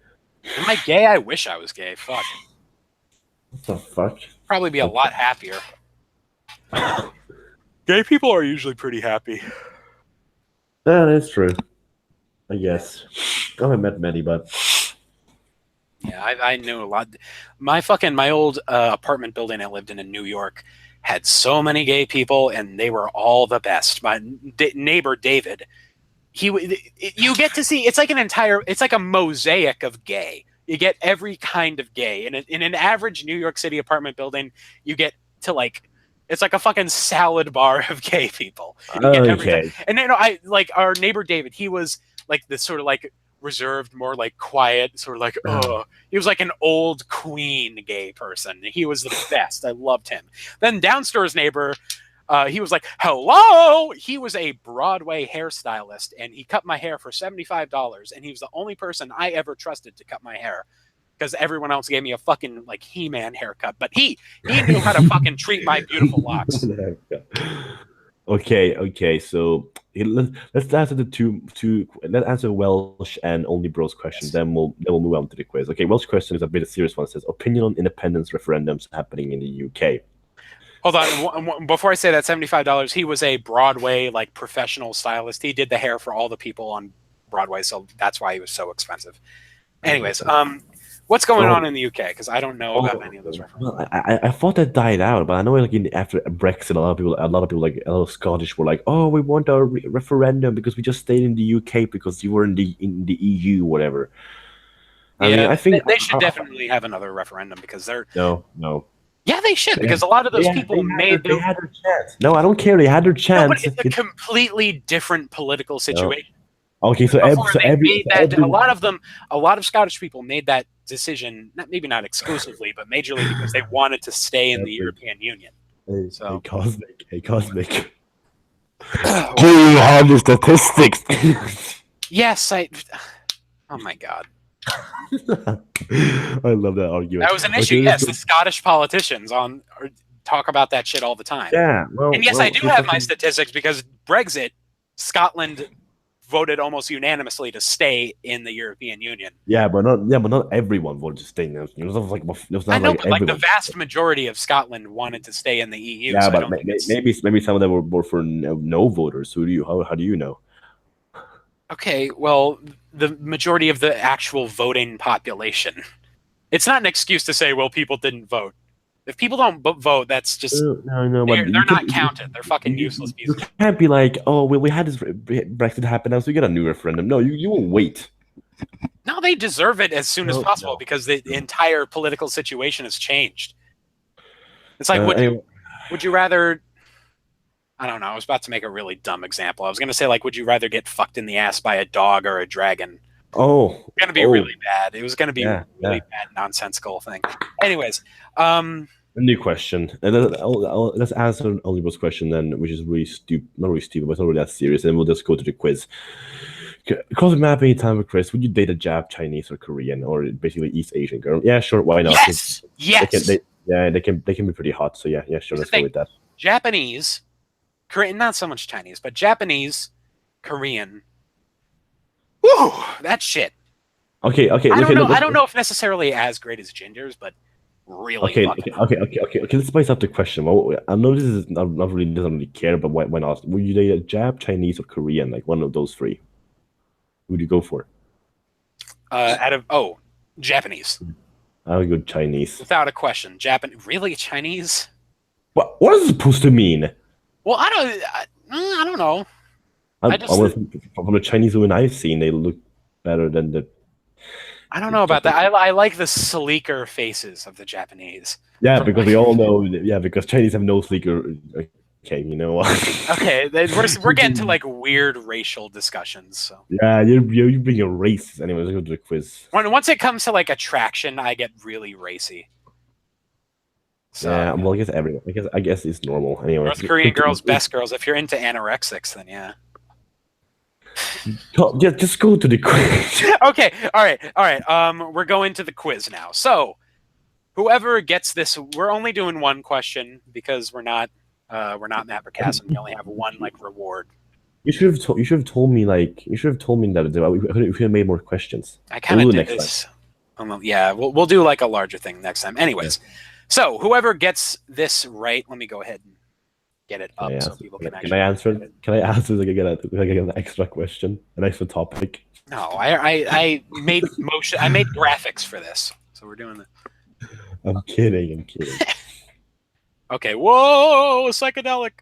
Am I gay? I wish I was gay. Fuck. What the fuck? Probably be a lot happier. Gay people are usually pretty happy. That is true. I guess. I haven't met many, but yeah, I knew a lot. My old apartment building I lived in New York had so many gay people, and they were all the best. My neighbor David, you get to see it's like a mosaic of gay. You get every kind of gay. In an average New York City apartment building, you get to like it's like a fucking salad bar of gay people. Okay. And I like our neighbor David. He was like this sort of like reserved, more like quiet, sort of like he was like an old queen gay person. He was the best. I loved him. Then downstairs neighbor, he was like, hello. He was a Broadway hairstylist, and he cut my hair for $75. And he was the only person I ever trusted to cut my hair, because everyone else gave me a fucking like He-Man haircut. But he knew how to fucking treat my beautiful locks. Okay. So let's answer the two. Let's answer Welsh and Only Bros question. Yes. Then we'll move on to the quiz. Okay, Welsh question is a bit of a serious one. It says opinion on independence referendums happening in the UK. Hold on, before I say that, $75. He was a Broadway like professional stylist. He did the hair for all the people on Broadway, so that's why he was so expensive. Anyways, what's going on in the UK? Because I don't know about any of those references. Well, I thought that died out, but I know like after Brexit, a lot of people, like a lot of Scottish were like, "Oh, we want a referendum because we just stayed in the UK because you were in the EU, whatever." I mean, I think they should definitely have another referendum because they're no. Yeah, they should, because a lot of those people they had their chance. No, I don't care. They had their chance. No, but it's a completely different political situation. No. Okay, so a lot of Scottish people made that decision, maybe not exclusively, but majorly because they wanted to stay in the European Union. Hey, Cosmic. Do you have the statistics? Yes, oh my God. I love that argument. That was an issue. Yes, the Scottish politicians talk about that shit all the time. Yeah, and yes, I do have my statistics because Brexit, Scotland voted almost unanimously to stay in the European Union. Yeah, but not everyone voted to stay in the Union. I know, but like the vast majority of Scotland wanted to stay in the EU. Yeah, so but maybe some of them were for no voters. How do you know? Okay, well, the majority of the actual voting population. It's not an excuse to say, well, people didn't vote. If people don't vote, that's just no, they're but not counted. They're fucking useless you pieces. can't be like, oh, well, we had this Brexit happen now, so we get a new referendum. No, you will wait. No, they deserve it as soon as possible because the entire political situation has changed. It's like, would you rather? I don't know. I was about to make a really dumb example. I was going to say, like, would you rather get fucked in the ass by a dog or a dragon? Oh, it's going to be really bad. It was going to be a really bad, nonsensical thing. Anyways, a new question. Let's answer Oliver's question then, which is really stupid. Not really stupid, but it's not really that serious. And we'll just go to the quiz. CosmicMapping Italian Mapper Chris, would you date a Jap, Chinese, or Korean, or basically East Asian girl? Yeah, sure. Why not? Yes. They can be pretty hot. So yeah, sure. Let's go with that. Japanese, Korean, not so much Chinese, but Japanese, Korean. Woo, that shit. Okay. I don't know if necessarily as great as Ginger's, but really. Okay. Let's spice up the question. Well, I know this is not really doesn't really care, but why not? Would you date a Jap, Chinese, or Korean? Like one of those three. Who would you go for? Japanese. I would go Chinese. Without a question. Really Chinese? What is it supposed to mean? Well, I don't know. From the Chinese women I've seen, they look better than the. I don't know about that. I like the sleeker faces of the Japanese. Yeah, because we all know. Yeah, because Chinese have no sleeker. Okay, you know what? Okay, we're getting to like weird racial discussions. So. Yeah, you're being a racist. Anyways, let's go to the quiz. Once it comes to like attraction, I get really racy. So, yeah, well, I guess everyone. I guess it's normal. Anyway, North Korean girls, best girls. If you're into anorexics, then yeah. Yeah, just go to the quiz. Okay, all right. We're going to the quiz now. So, whoever gets this, we're only doing one question because we're not MapperCast and we only have one like reward. You should have told me that we could have made more questions. I kind of did this. Yeah, we'll do like a larger thing next time. Anyways, so whoever gets this right, let me go ahead and get it up so people can actually. Can I answer it? Can I answer? Like I get an extra question, an extra topic. No, I made motion. I made graphics for this, so we're doing it. I'm kidding. Okay. Whoa, psychedelic.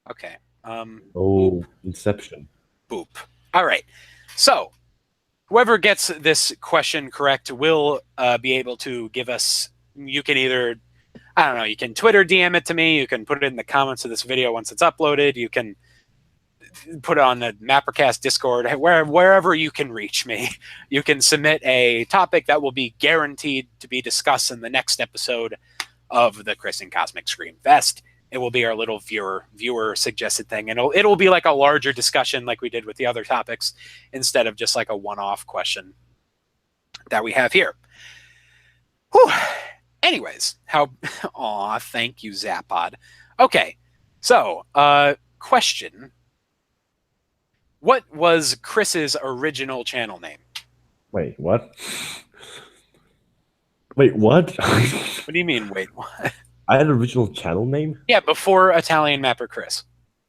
Okay. Boop. Inception. Boop. All right. So, whoever gets this question correct will be able to give us. You can either, I don't know, you can Twitter DM it to me. You can put it in the comments of this video once it's uploaded. You can put it on the MapperCast Discord, wherever you can reach me. You can submit a topic that will be guaranteed to be discussed in the next episode of the Chris and Cosmic Screamfest. It will be our little viewer suggested thing, and it'll be like a larger discussion like we did with the other topics instead of just like a one-off question that we have here. Whew. Anyways, thank you, Zapod. Okay, so question: what was Chris's original channel name? Wait, what? Wait, what? What do you mean, wait, what? I had an original channel name? Yeah, before Italian Mapper Chris.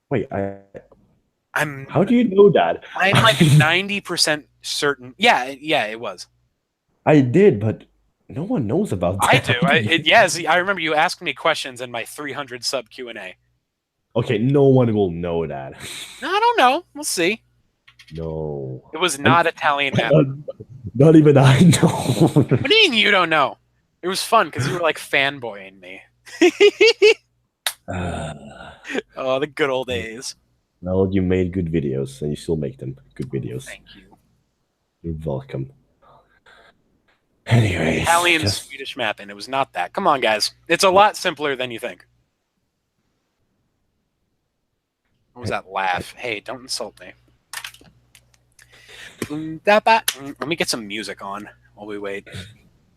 Wait, how do you know that? I'm like 90% certain. Yeah, it was. I did, but no one knows about that. I do. Yes, I remember you asked me questions in my 300 sub Q&A. Okay, no one will know that. No, I don't know. We'll see. No. It was not Italian Mapper. Not even I know. What do you mean you don't know? It was fun because you were like fanboying me. Oh, the good old days. Well, you made good videos, and you still make them good videos. Thank you. You're welcome. Anyway, Italian Swedish mapping. It was not that. Come on, guys. It's a lot simpler than you think. What was that laugh? Hey, don't insult me. Let me get some music on while we wait.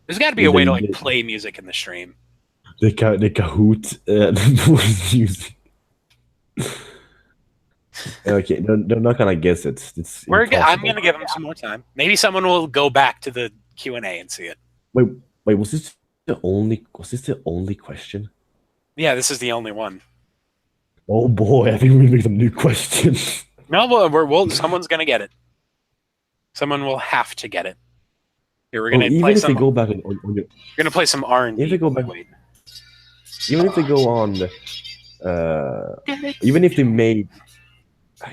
There's got to be a way to like play music in the stream. The Kahoot music. Okay, they're not gonna guess it. I'm gonna give them some more time. Maybe someone will go back to the Q&A and see it. Wait, was this the only question? Yeah, this is the only one. Oh boy, I think we're gonna make some new questions. No, someone's gonna get it. Someone will have to get it. Here, we're gonna play some. Even if they go back we're gonna play some R&B. If they go back, even if they go on, even if they made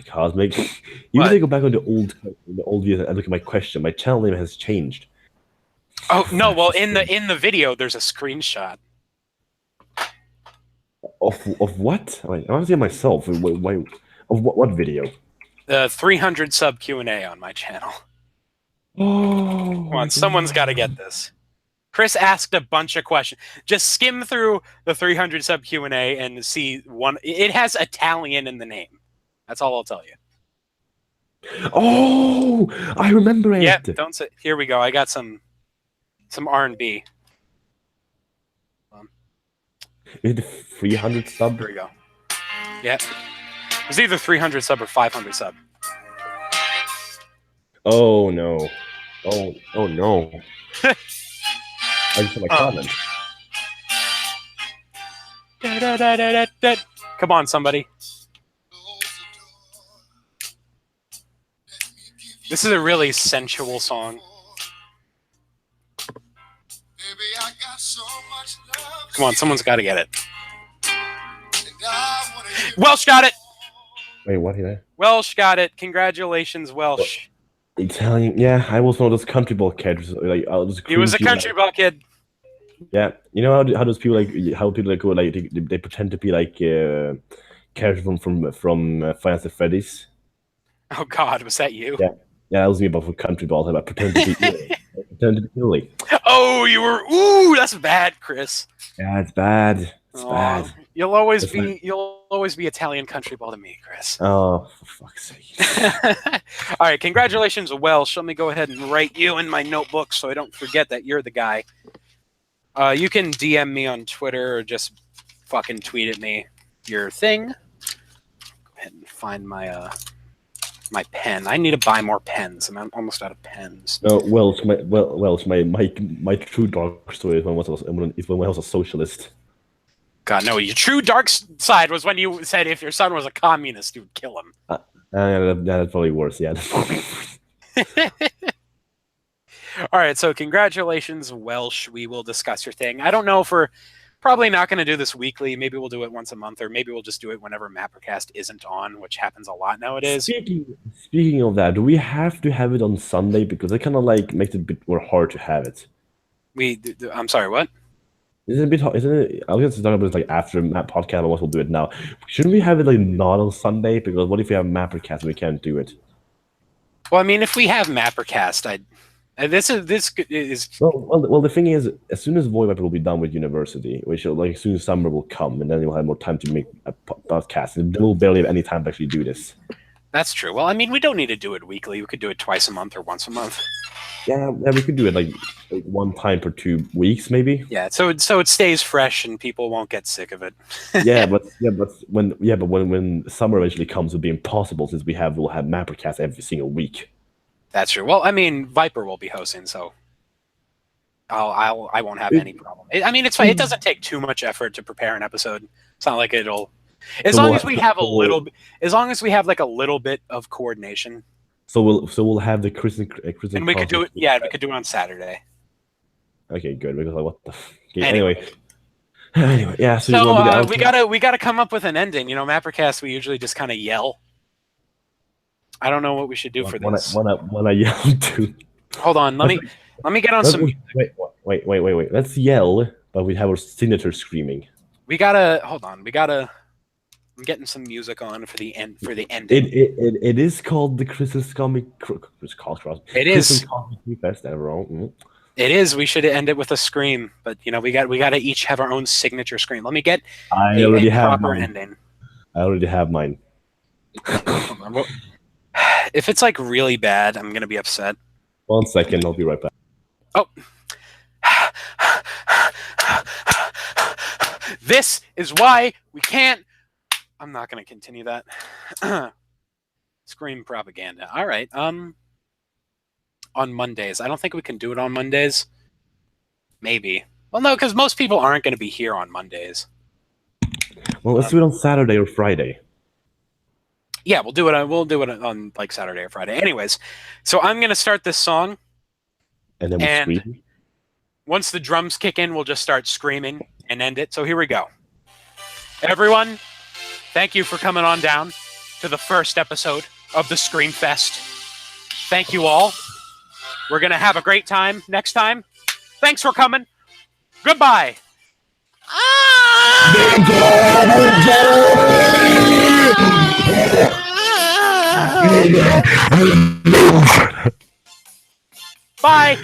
Cosmic, even if they go back on the old videos and look at my question, my channel name has changed. Oh no! Well, in the video, there's a screenshot of what? I want to see myself. Of what video? The 300 sub Q&A on my channel. Oh, Come on, someone's got to get this. Chris asked a bunch of questions. Just skim through the 300 sub Q&A and see one. It has Italian in the name. That's all I'll tell you. Oh, I remember it. Yeah, don't say. Here we go. I got some R&B. Is it 300 sub? Here we go. Yeah. It was either 300 sub or 500 sub. Oh no. Oh no. I just saw my comment. Come on, somebody. This is a really sensual song. Come on, someone's got to get it. Welsh got it! Wait, what did I? Welsh got it. Congratulations, Welsh. Italian, yeah, I was one of those country ball kids. Like, He was a country ball kid. Yeah, you know how those people go they pretend to be like characters from Five Nights at Freddy's. Oh God, was that you? Yeah, that was me about country balls. I pretend to be pretend to be Italy. Oh, you were. Ooh, that's bad, Chris. Yeah, it's bad. It's bad. You'll always be Italian country ball to me, Chris. Oh, for fuck's sake! All right, congratulations, Welsh. Let me go ahead and write you in my notebook so I don't forget that you're the guy. You can DM me on Twitter or just fucking tweet at me your thing. Go ahead and find my my pen. I need to buy more pens. I'm almost out of pens. No, Welsh. My true dark story is when I was a socialist. God, no. Your true dark side was when you said if your son was a communist, you would kill him. That's probably worse. Yeah. All right, so congratulations, Welsh. We will discuss your thing. I don't know if we're probably not going to do this weekly. Maybe we'll do it once a month, or maybe we'll just do it whenever MapperCast isn't on, which happens a lot nowadays. Speaking of that, do we have to have it on Sunday? Because it kind of like makes it a bit more hard to have it. I'm sorry, what? Isn't it a bit hard? Isn't it? I was going to talk about this like after Map Podcast, but we'll do it now. Shouldn't we have it like not on Sunday? Because what if we have MapperCast and we can't do it? Well, I mean, if we have MapperCast, this is well. The thing is, as soon as Void Viper will be done with university, which like as soon as summer will come, and then you'll have more time to make a podcast, and we'll barely have any time to actually do this. That's true. Well, I mean, we don't need to do it weekly. We could do it twice a month or once a month. Yeah, we could do it like one time per 2 weeks, maybe. Yeah, so it stays fresh and people won't get sick of it. but when summer eventually comes, it'll be impossible since we'll have MapperCast every single week. That's true. Well, I mean, Viper will be hosting, so I won't have any problem. I mean, it's fine. It doesn't take too much effort to prepare an episode. It's not like it'll. As long as we have like a little bit of coordination. So we'll have the Chris and we could do it. Yeah, we could do it on Saturday. Okay, good. Because like, what the? Okay, anyway, yeah. So we gotta come up with an ending. You know, MapperCast, we usually just kind of yell. I don't know what we should do for this. When I yell to. Hold on, let me get on some. Wait. Let's yell, but we have our signature screaming. We gotta hold on. I'm getting some music on for the end. For the ending. It is called the Chris's Comic. It is. Fest ever wrong. It is. We should end it with a scream, but you know we got to each have our own signature scream. Let me get a proper ending. I already have mine. If it's like really bad, I'm gonna be upset. 1 second, I'll be right back. Oh. This is why we can't. I'm not going to continue that. Scream propaganda. All right. On Mondays. I don't think we can do it on Mondays. Maybe. Well, no, because most people aren't going to be here on Mondays. Well, let's do it on Saturday or Friday. Yeah, we'll do it on like Saturday or Friday. Anyways, so I'm going to start this song. And then we'll scream. Once the drums kick in, we'll just start screaming. and end it. So here we go. Everyone, thank you for coming on down to the first episode of the Screamfest. Thank you all. We're going to have a great time next time. Thanks for coming. Goodbye. Bye.